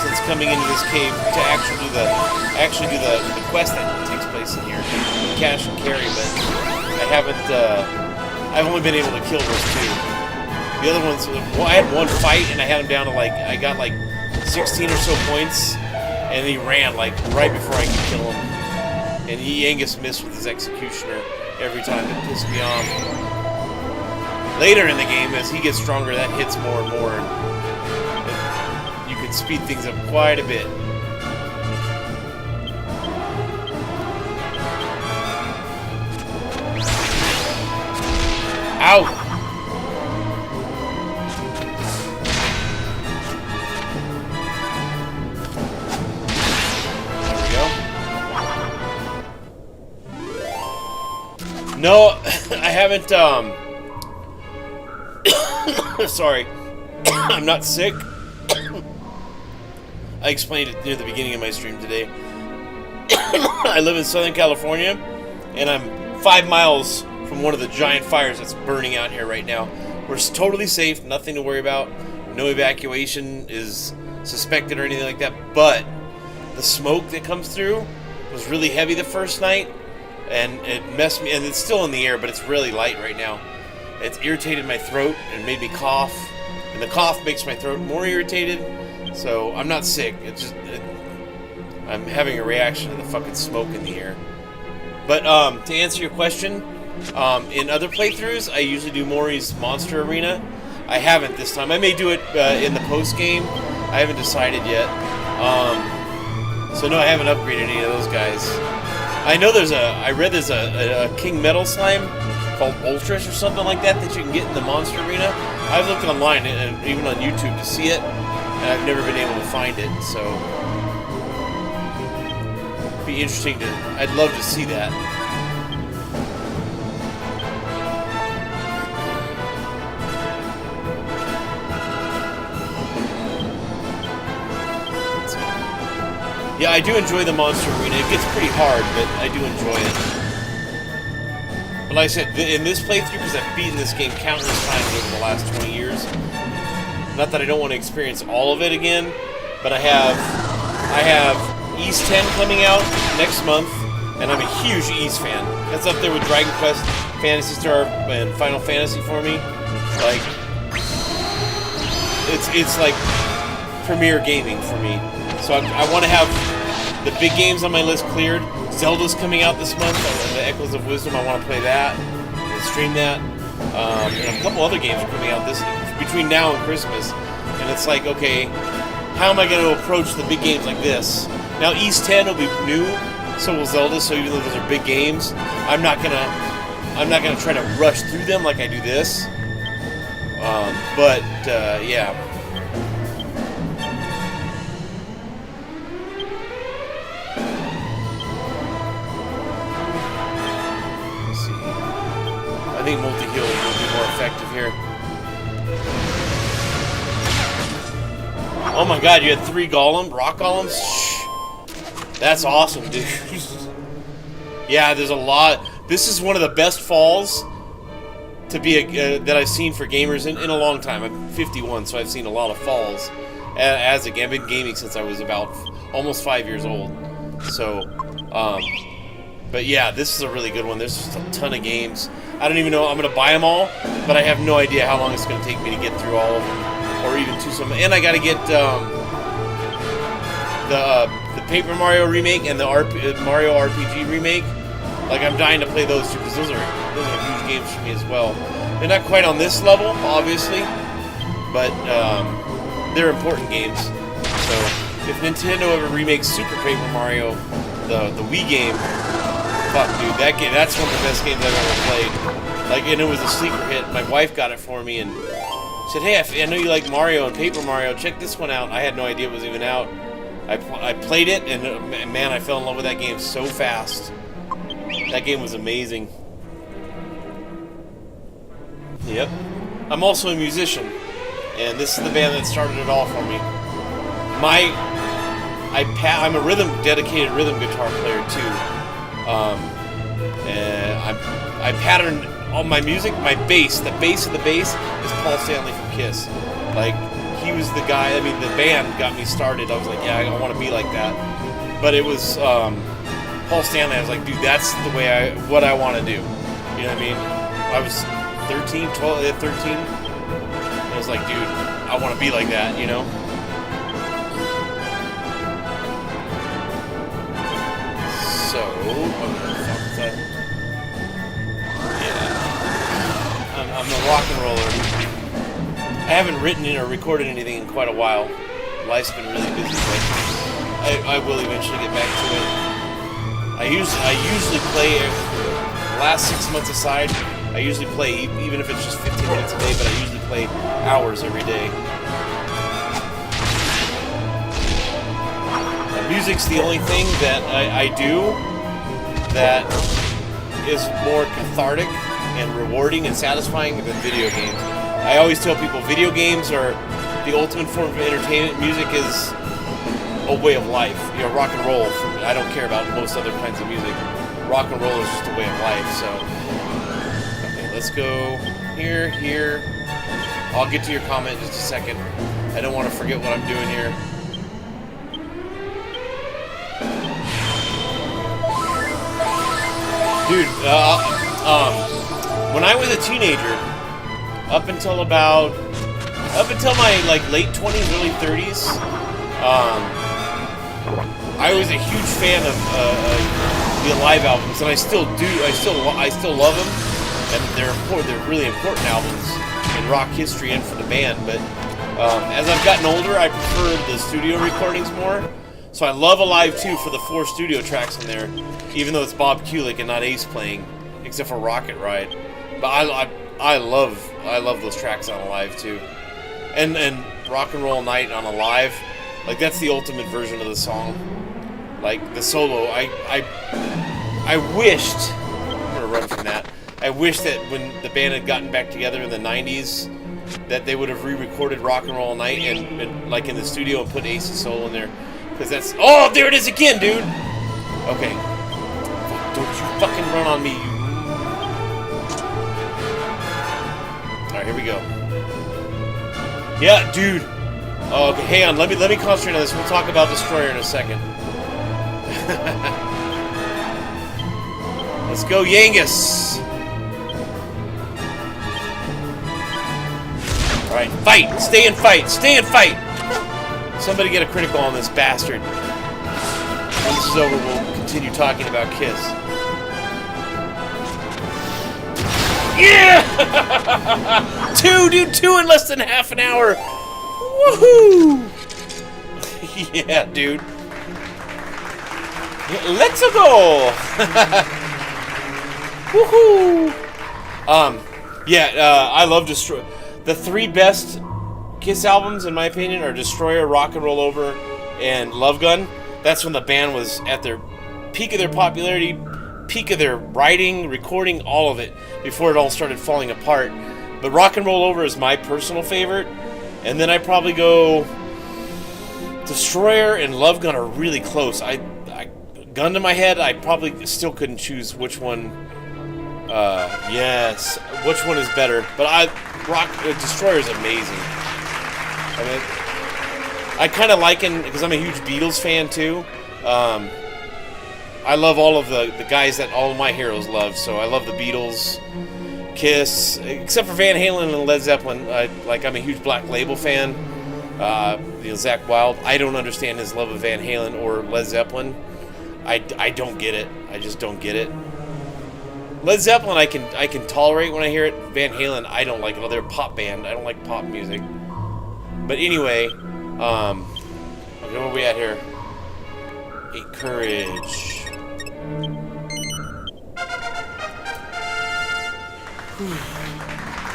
since coming into this cave to actually do the quest that takes place in here, cash and carry. But I haven't. I've only been able to kill those 2. The other ones, well, I had one fight and I had him down to I got 16 or so points, and he ran right before I could kill him. And Angus missed with his Executioner every time. It pissed me off. Later in the game, as he gets stronger, that hits more and more, and you can speed things up quite a bit. Ow! No, I haven't, sorry. I'm not sick. I explained it near the beginning of my stream today. I live in Southern California, and I'm 5 miles from one of the giant fires that's burning out here right now. We're totally safe, nothing to worry about. No evacuation is suspected or anything like that, but the smoke that comes through was really heavy the first night. And it messed me, and it's still in the air, but it's really light right now. It's irritated my throat and made me cough, and the cough makes my throat more irritated. So I'm not sick. It's just I'm having a reaction to the fucking smoke in the air. But to answer your question, in other playthroughs, I usually do Mori's Monster Arena. I haven't this time. I may do it in the post game. I haven't decided yet. So no, I haven't upgraded any of those guys. I know I read there's a King Metal Slime called Ultras or something like that you can get in the Monster Arena. I've looked online and even on YouTube to see it, and I've never been able to find it, so it'd be interesting I'd love to see that. Yeah, I do enjoy the Monster Arena. It gets pretty hard, but I do enjoy it. But like I said, in this playthrough, because I've beaten this game countless times over the last 20 years, not that I don't want to experience all of it again, but I have Ys 10 coming out next month, and I'm a huge Ys fan. That's up there with Dragon Quest, Phantasy Star, and Final Fantasy for me. Like, it's like premier gaming for me. So I want to have the big games on my list cleared. Zelda's coming out this month, the Echoes of Wisdom. I want to play that and stream that. And a couple other games are coming out between now and Christmas. And it's like, okay, how am I going to approach the big games like this? Now, Ys 10 will be new, so will Zelda. So even though those are big games, I'm not gonna try to rush through them like I do this. Yeah. I think multi-heal will be more effective here. Oh my god, you had 3 rock golems? Shh. That's awesome, dude. Yeah, there's a lot. This is one of the best falls to be that I've seen for gamers in a long time. I'm 51, so I've seen a lot of falls. I've been gaming since I was about almost 5 years old. So, but yeah, this is a really good one. There's just a ton of games. I don't even know. I'm going to buy them all, but I have no idea how long it's going to take me to get through all of them, or even to some. And I got to get the Paper Mario remake and the Mario RPG remake. Like, I'm dying to play those two because those are huge games for me as well. They're not quite on this level, obviously, but they're important games. So if Nintendo ever remakes Super Paper Mario, the Wii game. Fuck, dude, that's one of the best games I've ever played. Like, and it was a sleeper hit. My wife got it for me and said, hey, I know you like Mario and Paper Mario. Check this one out. I had no idea it was even out. I played it, and man, I fell in love with that game so fast. That game was amazing. Yep. I'm also a musician, and this is the band that started it all for me. I'm a dedicated rhythm guitar player too. And I pattern all my music. My bass, the bass of the bass, is Paul Stanley from Kiss. Like, he was the guy. I mean, the band got me started. I was like, yeah, I want to be like that. But it was Paul Stanley. I was like, dude, that's the way what I want to do. You know what I mean? I was 13. I was like, dude, I want to be like that. You know. So, yeah, I'm a rock and roller. I haven't written or recorded anything in quite a while. Life's been really busy, but I will eventually get back to it. I usually play, last 6 months aside, I usually play, even if it's just 15 minutes a day, but I usually play hours every day. Music's the only thing that I do that is more cathartic and rewarding and satisfying than video games. I always tell people video games are the ultimate form of entertainment. Music is a way of life. You know, rock and roll, I don't care about most other kinds of music. Rock and roll is just a way of life, so. Okay, let's go here. I'll get to your comment in just a second. I don't want to forget what I'm doing here. Dude, when I was a teenager, up until my late 20s, early 30s, I was a huge fan of the Alive albums, and I still do. I still love them, and they're really important albums in rock history and for the band. But as I've gotten older, I prefer the studio recordings more. So I love Alive 2 for the 4 studio tracks in there, even though it's Bob Kulick and not Ace playing, except for Rocket Ride. But I love those tracks on Alive 2, and Rock and Roll Night on Alive, like that's the ultimate version of the song. Like the solo, I wished, I'm gonna run from that. I wish that when the band had gotten back together in the 90s, that they would have re-recorded Rock and Roll Night and like in the studio and put Ace's solo in there. Because that's... Oh, there it is again, dude! Okay. Don't you fucking run on me, you... Alright, here we go. Yeah, dude! Oh, okay, hang on, let me concentrate on this. We'll talk about Destroyer in a second. Let's go, Yangus! Alright, fight! Stay and fight! Stay and fight! Somebody get a critical on this bastard. When this is over, we'll continue talking about Kiss. Yeah! Two in less than half an hour! Woohoo! Yeah, dude. Let's go! Woohoo! I love Destroyer. The 3 best Kiss albums, in my opinion, are Destroyer, Rock and Roll Over, and Love Gun. That's when the band was at their peak of their popularity, peak of their writing, recording, all of it, before it all started falling apart. But Rock and Roll Over is my personal favorite, and then I probably go Destroyer and Love Gun are really close. I gun to my head, I probably still couldn't choose which one. Yes, which one is better? But Destroyer is amazing. I mean, I kind of liken, because I'm a huge Beatles fan too. I love all of the guys that all of my heroes love. So I love the Beatles, Kiss, except for Van Halen and Led Zeppelin. I'm a huge Black Label fan. Zakk Wylde. I don't understand his love of Van Halen or Led Zeppelin. I don't get it. I just don't get it. Led Zeppelin I can tolerate when I hear it. Van Halen I don't like it. They're a pop band. I don't like pop music. But anyway, okay, where are we at here? 8 courage.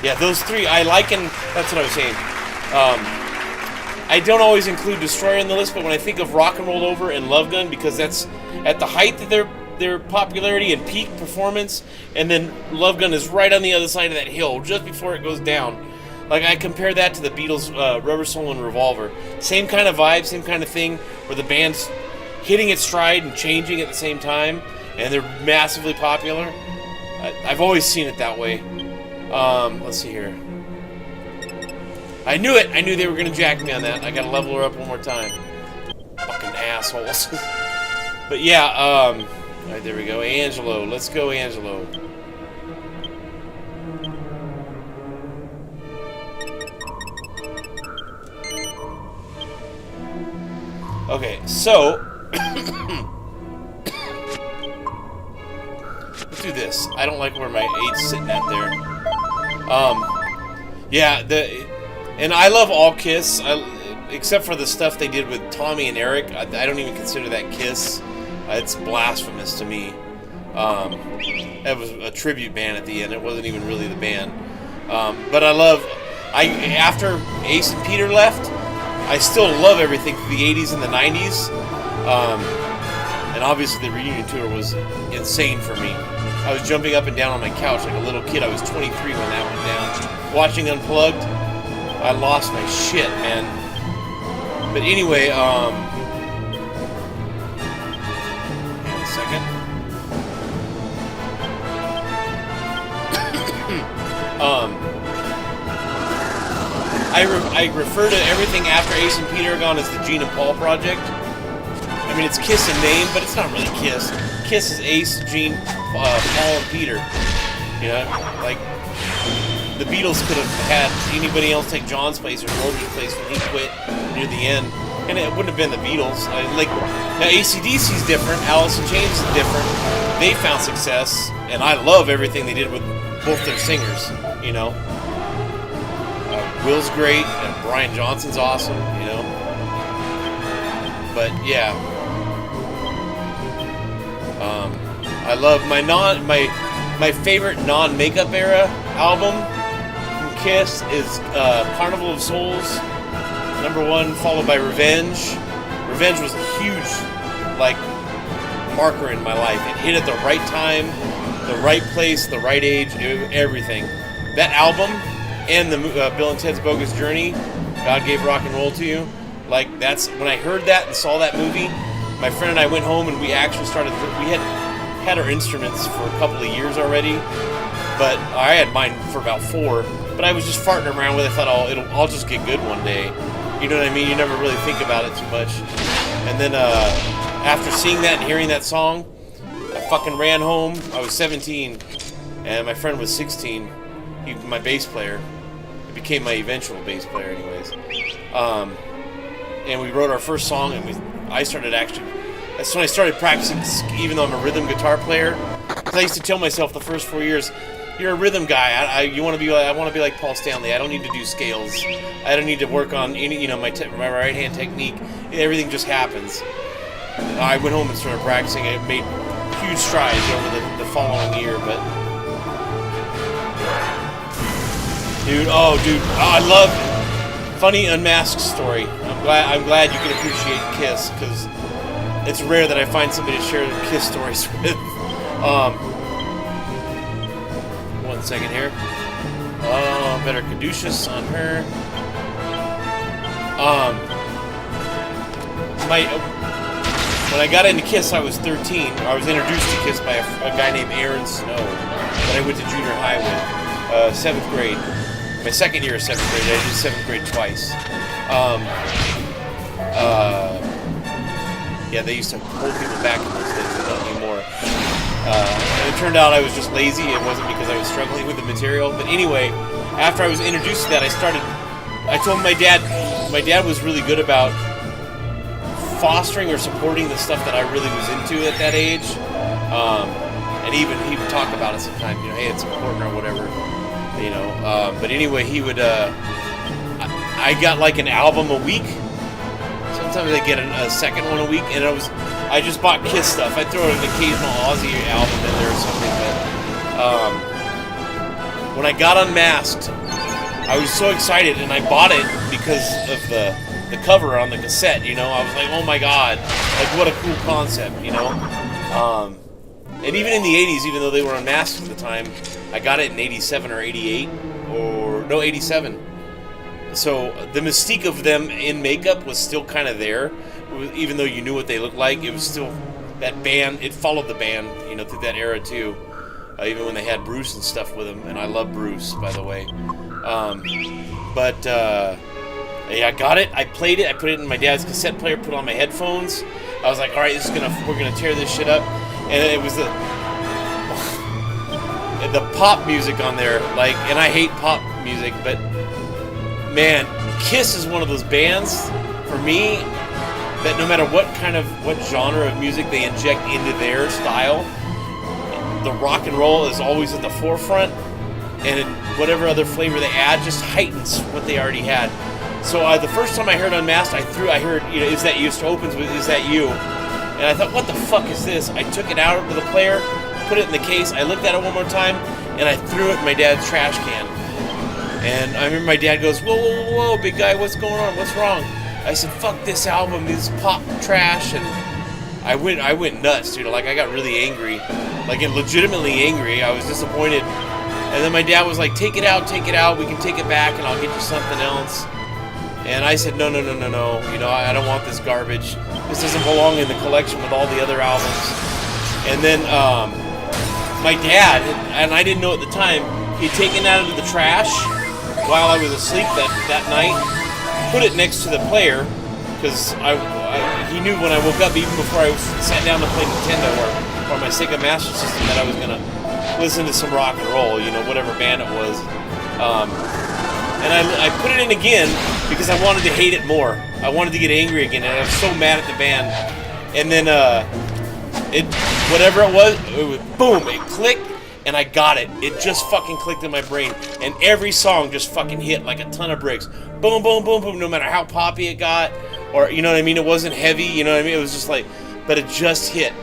Yeah, those 3 I like, and that's what I was saying. I don't always include Destroyer in the list, but when I think of Rock and Roll Over and Love Gun, because that's at the height of their popularity and peak performance, and then Love Gun is right on the other side of that hill, just before it goes down. Like, I compare that to the Beatles' Rubber Soul and Revolver. Same kind of vibe, same kind of thing, where the band's hitting its stride and changing at the same time, and they're massively popular. I've always seen it that way. Let's see here. I knew it! I knew they were going to jack me on that. I got to level her up one more time. Fucking assholes. But yeah, alright, there we go. Angelo. Let's go, Angelo. Okay, so let's do this. I don't like where my 8's sitting at there. Yeah, and I love all Kiss, except for the stuff they did with Tommy and Eric. I don't even consider that Kiss. It's blasphemous to me. It was a tribute band at the end. It wasn't even really the band. But after Ace and Peter left, I still love everything from the 80s and the 90s. And obviously the reunion tour was insane for me. I was jumping up and down on my couch like a little kid. I was 23 when that went down. Watching Unplugged, I lost my shit, man. But anyway, hang on a second. I refer to everything after Ace and Peter are gone as the Gene and Paul project. I mean, it's Kiss in name, but it's not really Kiss. Kiss is Ace, Gene, Paul, and Peter. You know, like, the Beatles could have had anybody else take John's place or George's place when he quit near the end, and it wouldn't have been the Beatles. Now AC/DC's different, Alice in Chains is different. They found success, and I love everything they did with both their singers, you know. Will's great, and Brian Johnson's awesome, you know. But yeah, I love my favorite non-makeup era album from Kiss is Carnival of Souls, #1, followed by Revenge. Revenge was a huge marker in my life. It hit at the right time, the right place, the right age, everything. That album and the Bill and Ted's Bogus Journey, God Gave Rock and Roll to You, Like, that's when I heard that and saw that movie. My friend and I went home and we actually started. We had our instruments for a couple of years already, but I had mine for about 4. But I was just farting around with it. I thought, I'll just get good one day. You know what I mean? You never really think about it too much. And then after seeing that and hearing that song, I fucking ran home. I was 17, and my friend was 16. He, my bass player. He became my eventual bass player, anyways. And we wrote our first song, and I started actually. That's when I started practicing, even though I'm a rhythm guitar player. Because I used to tell myself the first 4 years, "You're a rhythm guy. You want to be like, I want to be like Paul Stanley. I don't need to do scales. I don't need to work on any, my right hand technique. Everything just happens." I went home and started practicing. I made huge strides over the following year, but dude, I love funny unmasked story. I'm glad you can appreciate Kiss, because it's rare that I find somebody to share Kiss stories with. 1 second here. Better Caduceus on her. When I got into Kiss, I was 13. I was introduced to Kiss by a guy named Aaron Snow that I went to junior high with, 7th grade. My second year of 7th grade, I did 7th grade twice. Yeah, they used to hold people back in those days, but not anymore. And it turned out I was just lazy. It wasn't because I was struggling with the material. But anyway, after I was introduced to that, I told my dad was really good about fostering or supporting the stuff that I really was into at that age. And even he would talk about it sometimes, hey, it's important or whatever, but anyway, he would, I got like an album a week. Sometimes I get a second one a week, and I just bought Kiss stuff. I'd throw an occasional Ozzy album in there or something, but when I got unmasked, I was so excited, and I bought it because of the cover on the cassette, I was like, oh my god, like what a cool concept, and even in the 80s, even though they were unmasked at the time, I got it in 87 or 88, or no, 87. So the mystique of them in makeup was still kind of there, even though you knew what they looked like. It was still that band. It followed the band, through that era too. Even when they had Bruce and stuff with them, and I love Bruce, by the way. Yeah, I got it. I played it. I put it in my dad's cassette player. Put it on my headphones. I was like, all right, we're gonna tear this shit up. And it was the pop music on there, and I hate pop music, but man, Kiss is one of those bands for me that no matter what genre of music they inject into their style, the rock and roll is always at the forefront, and whatever other flavor they add just heightens what they already had. So the first time I heard Unmasked, I heard, Is That You? So opens with Is That You? And I thought, what the fuck is this? I took it out of the player, put it in the case, I looked at it one more time, and I threw it in my dad's trash can. And I remember my dad goes, whoa, big guy, what's going on? What's wrong? I said, fuck this album, this pop trash. And I went nuts, dude. Like, I got really angry. Like, legitimately angry. I was disappointed. And then my dad was like, take it out. We can take it back, and I'll get you something else. And I said, no. I don't want this garbage. This doesn't belong in the collection with all the other albums. And then my dad, and I didn't know at the time, he'd taken it out of the trash while I was asleep that night, put it next to the player, because he knew when I woke up, even before I sat down to play Nintendo or my Sega Master System, that I was going to listen to some rock and roll, whatever band it was. And I put it in again because I wanted to hate it more. I wanted to get angry again, and I was so mad at the band. And then whatever it was, boom, it clicked, and I got it. It just fucking clicked in my brain, and every song just fucking hit like a ton of bricks. Boom, boom, boom, boom. No matter how poppy it got, or you know what I mean, it wasn't heavy. You know what I mean? It was just like, but it just hit,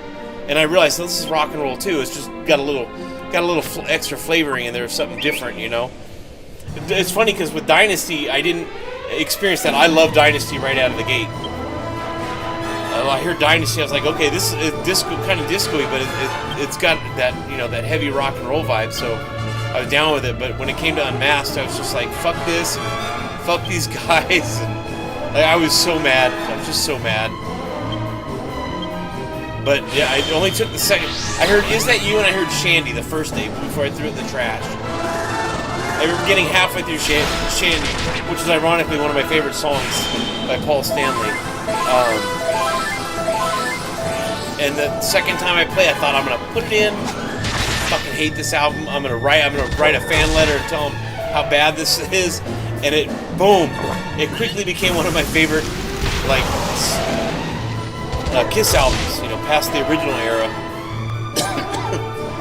and I realized this is rock and roll too. It's just got a little extra flavoring in there, something different. It's funny because with Dynasty, I didn't experience that. I love Dynasty right out of the gate. I heard Dynasty, I was like, okay, this is kind of disco-y, but it's got that that heavy rock and roll vibe. So I was down with it. But when it came to Unmasked, I was just like, fuck this, and fuck these guys, and Like, I was so mad. I was just so mad. But yeah, I only took the second. I heard "Is That You?" and I heard "Shandy" the first day before I threw it in the trash. I remember getting halfway through "Shandy," which is ironically one of my favorite songs by Paul Stanley. And the second time I play, I thought, I'm gonna put it in. Fucking hate this album. I'm gonna write a fan letter and tell them how bad this is. And it, boom! It quickly became one of my favorite, like, Kiss albums. You know, past the original era.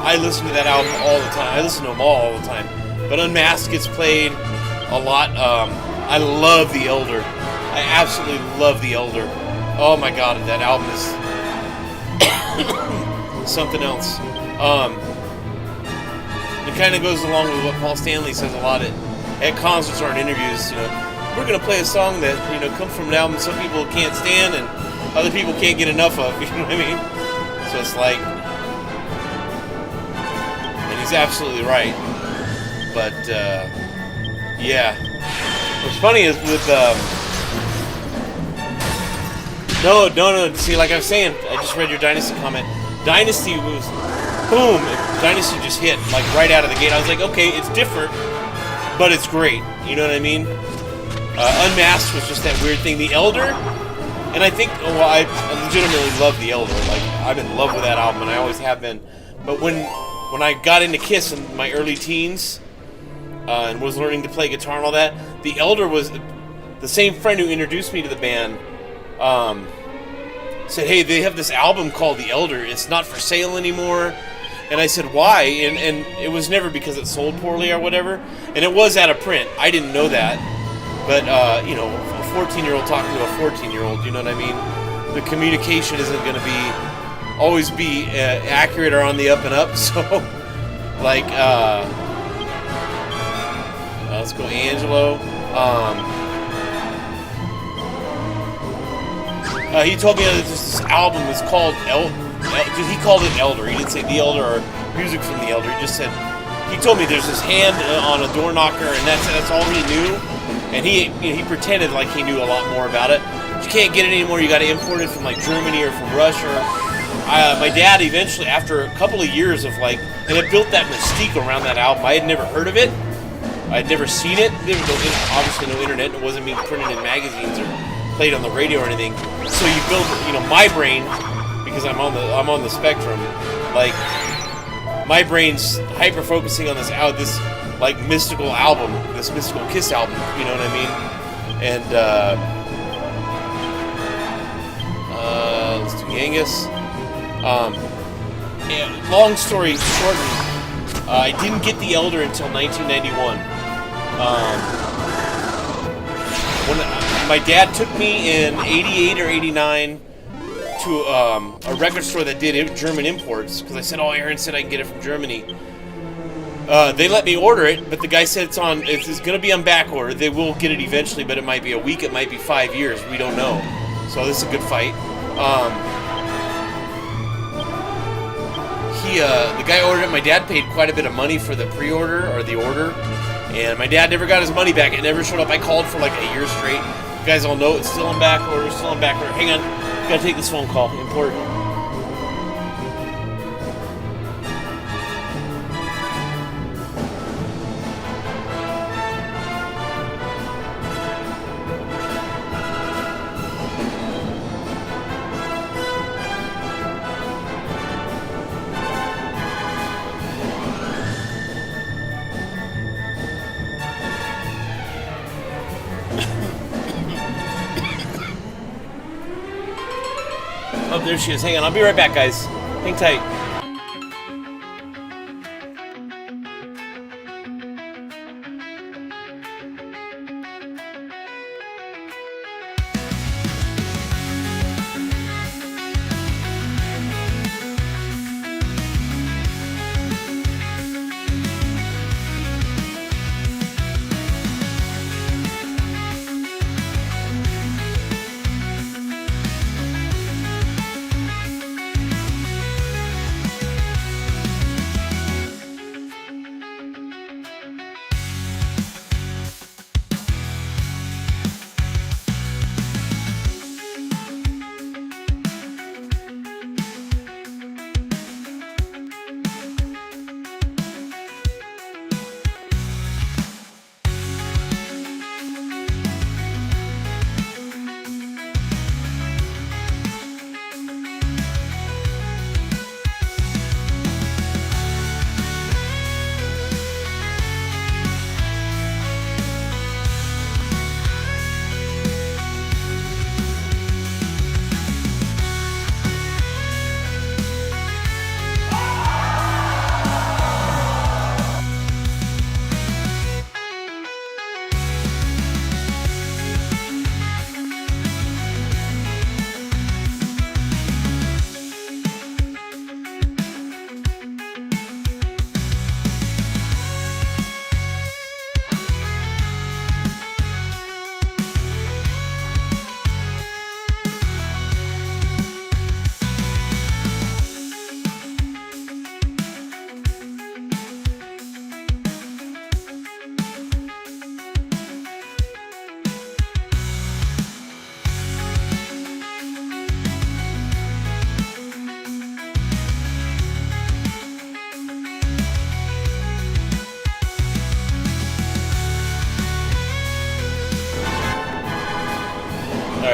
I listen to that album all the time. I listen to them all the time. But Unmasked gets played a lot. I love The Elder. I absolutely love The Elder. Oh my god, that album is something else. It kind of goes along with what Paul Stanley says a lot at concerts or in interviews. You know, we're going to play a song that, you know, comes from an album some people can't stand and other people can't get enough of. You know what I mean? So it's like, and he's absolutely right. But yeah, what's funny is with no. See, like I was saying, I just read your Dynasty comment. Dynasty was boom. Dynasty just hit like right out of the gate. I was like, okay, it's different, but it's great. You know what I mean? Unmasked was just that weird thing. The Elder, and I think, well, I legitimately love The Elder. Like, I'm in love with that album, and I always have been. But when I got into Kiss in my early teens, and was learning to play guitar and all that, The Elder was the same friend who introduced me to the band. Said, hey, they have this album called The Elder. It's not for sale anymore. And I said, why? And it was never because it sold poorly or whatever. And it was out of print. I didn't know that. But, you know, a 14-year-old talking to a 14-year-old, you know what I mean? The communication isn't going to always be accurate or on the up and up. So, like, let's go Angelo. He told me that this album is called he called it Elder. He didn't say The Elder or music from The Elder. He just said, he told me there's this hand on a door knocker, and that's all he knew. And he pretended like he knew a lot more about it. You can't get it anymore. You got to import it from like Germany or from Russia. My dad eventually, after a couple of years of like, and it built that mystique around that album. I had never heard of it. I had never seen it. There was obviously no internet. It wasn't being printed in magazines or played on the radio or anything. So you build, you know, my brain, because I'm on the spectrum, like my brain's hyper focusing on this like mystical album, this mystical Kiss album. You know what I mean? And let's do Angus. Yeah, long story short, I didn't get The Elder until 1991. When my dad took me in 88 or 89 to a record store that did German imports, because I said, oh, Aaron said I can get it from Germany. They let me order it, but the guy said it's going to be on back order. They will get it eventually, but it might be a week, it might be 5 years. We don't know. So this is a good fight. The guy ordered it. My dad paid quite a bit of money for the pre-order or the order, and my dad never got his money back. It never showed up. I called for like a year straight. You guys all know it's still on back order, still on back order. Hang on, gotta take this phone call. Important. Oh, there she is. Hang on, I'll be right back, guys. Hang tight.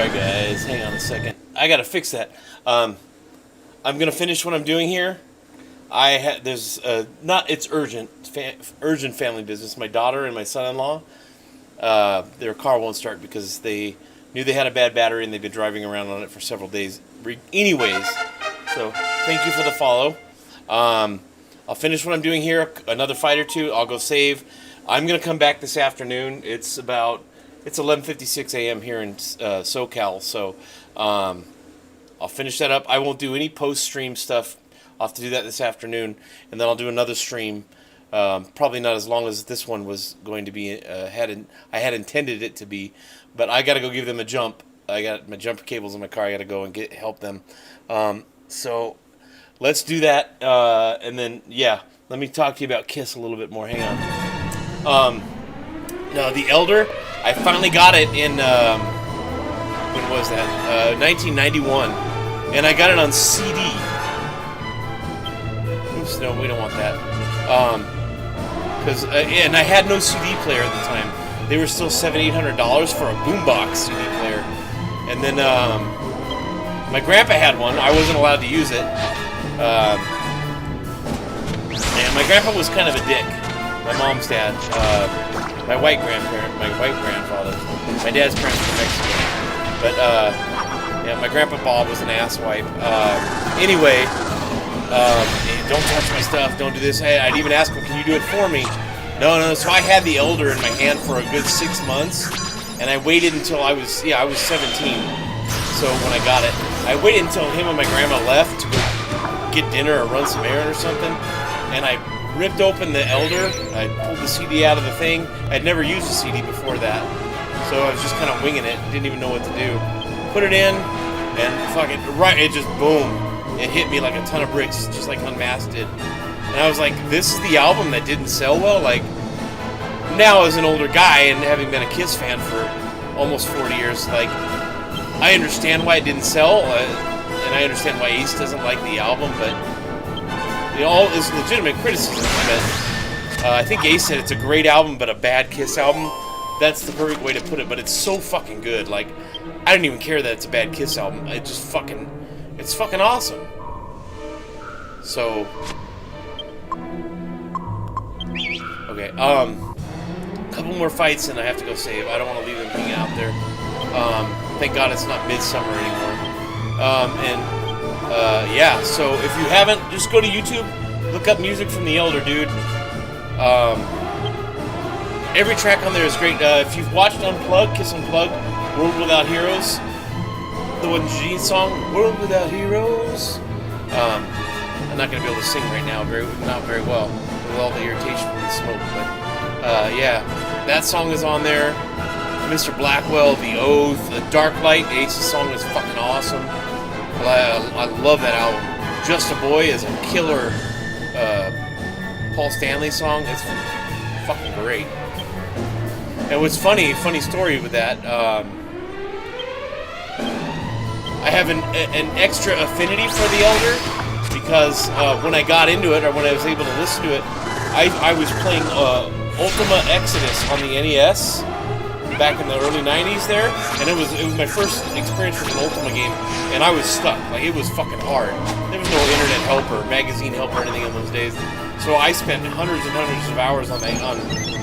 Sorry guys, hang on a second. I gotta fix that. I'm gonna finish what I'm doing here. It's urgent, urgent family business. My daughter and my son-in-law, their car won't start because they knew they had a bad battery and they've been driving around on it for several days. Anyways, so thank you for the follow. I'll finish what I'm doing here. Another fight or two. I'll go save. I'm gonna come back this afternoon. It's 11:56 a.m. here in SoCal, so I'll finish that up. I won't do any post-stream stuff. I'll have to do that this afternoon, and then I'll do another stream. Probably not as long as this one was going to be. I had intended it to be, but I got to go give them a jump. I got my jumper cables in my car. I got to go and help them. So let's do that, and then let me talk to you about Kiss a little bit more. Hang on. Now the Elder, I finally got it in when was that? 1991, and I got it on CD. Oops, no, we don't want that. And I had no CD player at the time. They were still $700-800 for a boombox CD player. And then my grandpa had one. I wasn't allowed to use it. And my grandpa was kind of a dick. My mom's dad. My white grandfather. My dad's parents were Mexican. But my grandpa Bob was an asswipe. Anyway. Don't touch my stuff, don't do this. I'd even ask him, can you do it for me? No. So I had the Elder in my hand for a good 6 months, and I waited until I was 17. So when I got it, I waited until him and my grandma left to go get dinner or run some errand or something, and I ripped open the Elder. I pulled the CD out of the thing. I'd never used a CD before that, so I was just kind of winging it. Didn't even know what to do. Put it in, and it just boom. It hit me like a ton of bricks, just like Unmasked did. And I was like, this is the album that didn't sell well? Like, now as an older guy and having been a Kiss fan for almost 40 years, like, I understand why it didn't sell, and I understand why Ace doesn't like the album, but all is legitimate criticism. But I think Ace said it's a great album, but a bad Kiss album. That's the perfect way to put it, but it's so fucking good. Like, I don't even care that it's a bad Kiss album. It's fucking awesome. So, okay, couple more fights and I have to go save. I don't want to leave them hanging out there. Thank God it's not midsummer anymore. So if you haven't, just go to YouTube, look up music from the Elder, dude. Every track on there is great. If you've watched Unplugged, Kiss Unplugged, World Without Heroes, the one Gene song, World Without Heroes. I'm not going to be able to sing right now, not very well, with all the irritation from the smoke, but that song is on there. Mr. Blackwell, The Oath, The Dark Light, Ace's song is fucking awesome. I love that album. Just a Boy is a killer Paul Stanley song. It's fucking great. And what's funny story with that, I have an extra affinity for the Elder because when I got into it, or when I was able to listen to it, I was playing Ultima Exodus on the NES back in the early 90s there, and it was my first experience with an Ultima game, and I was stuck. Like, it was fucking hard. There was no internet help or magazine help or anything in those days, so I spent hundreds and hundreds of hours on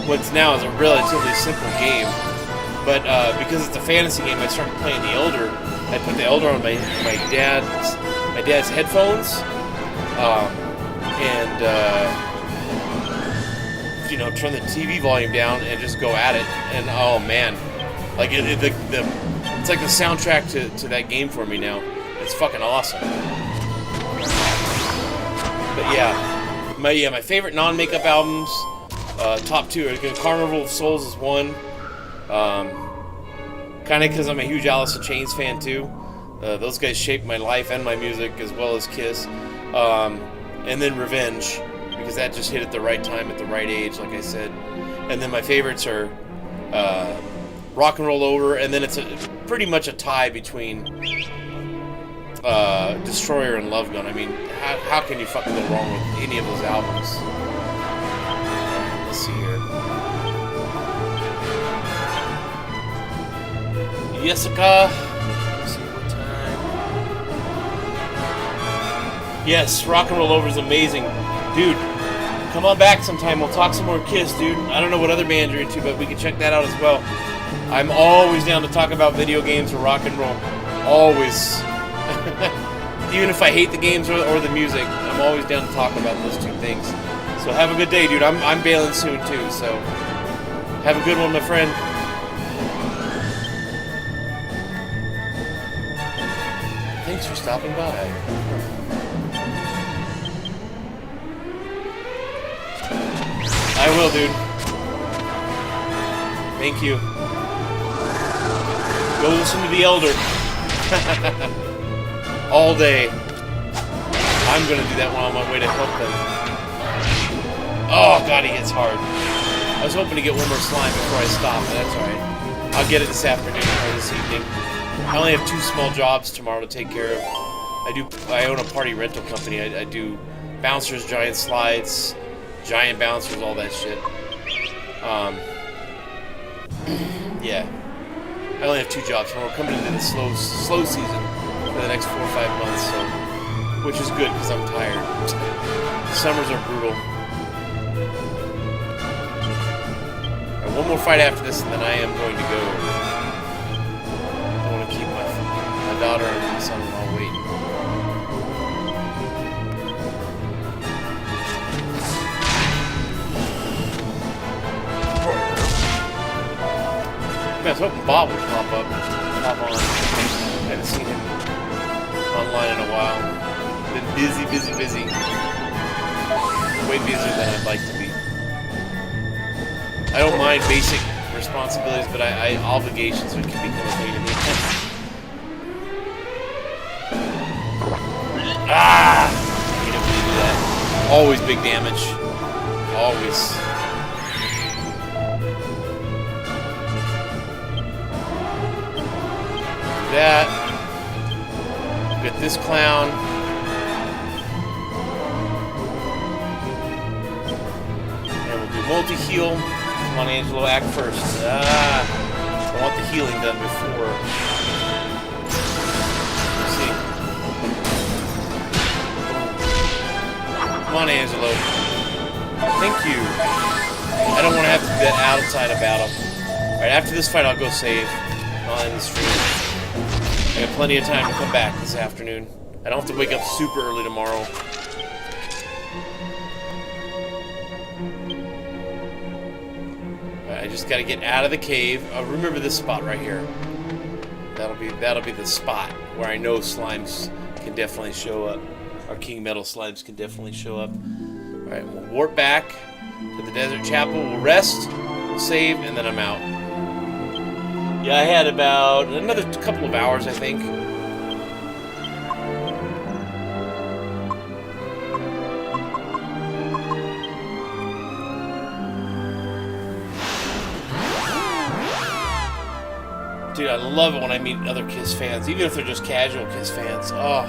what's now is a relatively simple game. But because it's a fantasy game, I started playing the Elder. I put the Elder on my dad's headphones, turn the TV volume down and just go at it. And oh man, like it's like the soundtrack to that game for me now. It's fucking awesome. But my favorite non-makeup albums, top two are Carnival of Souls is one. Kind of because I'm a huge Alice in Chains fan too. Those guys shaped my life and my music as well as Kiss. And then Revenge, because that just hit at the right time, at the right age, like I said. And then my favorites are Rock and Roll Over, and then it's pretty much a tie between Destroyer and Love Gun. I mean, how can you fucking go wrong with any of those albums? Let's see here. Jessica, Yes, Rock and Roll Over is amazing. Dude, come on back sometime. We'll talk some more Kiss, dude. I don't know what other band you're into, but we can check that out as well. I'm always down to talk about video games or rock and roll. Always. Even if I hate the games or the music, I'm always down to talk about those two things. So have a good day, dude. I'm bailing soon, too, so have a good one, my friend. Thanks for stopping by. I will, dude. Thank you. Go listen to The Elder. All day. I'm gonna do that while I'm on my way to help them. Oh, God, he hits hard. I was hoping to get one more slime before I stop, but that's alright. I'll get it this afternoon or this evening. I only have 2 small jobs tomorrow to take care of. I own a party rental company. I do bouncers, giant slides, giant bouncers, all that shit. Yeah. I only have 2 jobs. We're coming into the slow season for the next 4 or 5 months, so which is good because I'm tired. Summers are brutal. Right, one more fight after this, and then I am going to go. I don't want to keep my daughter and my son-in-law waiting. I was hoping Bob would pop on. I haven't seen him online in a while. Been busy. Way busier than I'd like to be. I don't mind basic responsibilities, but obligations can become a pain in the ass. Ah! I hate it when you do that. Always big damage. Always. That. Get this clown. And we'll do multi-heal. Come on, Angelo, act first. I want the healing done before. Let's see. Come on, Angelo. Thank you. I don't want to have to do that outside of battle. Alright, after this fight, I'll go save. I'll end the stream. I have plenty of time to come back this afternoon. I don't have to wake up super early tomorrow. I just got to get out of the cave. Remember this spot right here. That'll be the spot where I know slimes can definitely show up. Our King Metal slimes can definitely show up. All right, we'll warp back to the Desert Chapel. We'll rest, we'll save, and then I'm out. Yeah, I had about another couple of hours, I think. Dude, I love it when I meet other Kiss fans, even if they're just casual Kiss fans. Oh.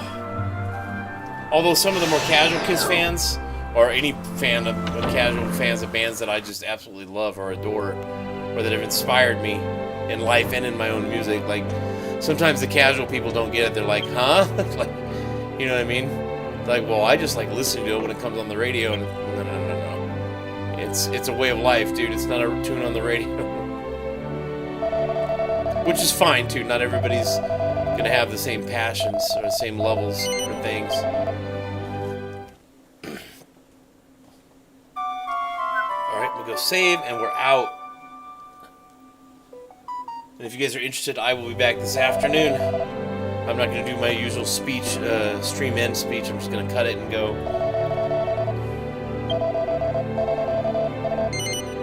Although some of the more casual Kiss fans, or any fan of casual fans of bands that I just absolutely love or adore, or that have inspired me in life and in my own music, like sometimes the casual people don't get it. They're like, huh? Like, you know what I mean? Like, well, I just like listening to it when it comes on the radio. And no. It's a way of life, dude. It's not a tune on the radio. Which is fine, too. Not everybody's going to have the same passions or the same levels for things. Alright, we'll go save, and we're out. And if you guys are interested, I will be back this afternoon. I'm not going to do my usual speech, stream end speech. I'm just going to cut it and go.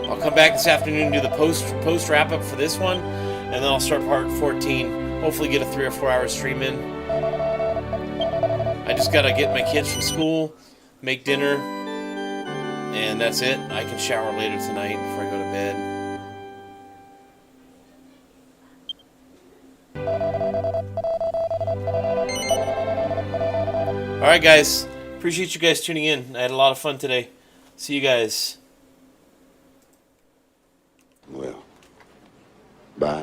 I'll come back this afternoon and do the post wrap-up for this one. And then I'll start part 14. Hopefully get a 3 or 4 hour stream in. I just gotta get my kids from school, make dinner, and that's it. I can shower later tonight before I go to bed. Alright guys, appreciate you guys tuning in. I had a lot of fun today. See you guys. Well, bye.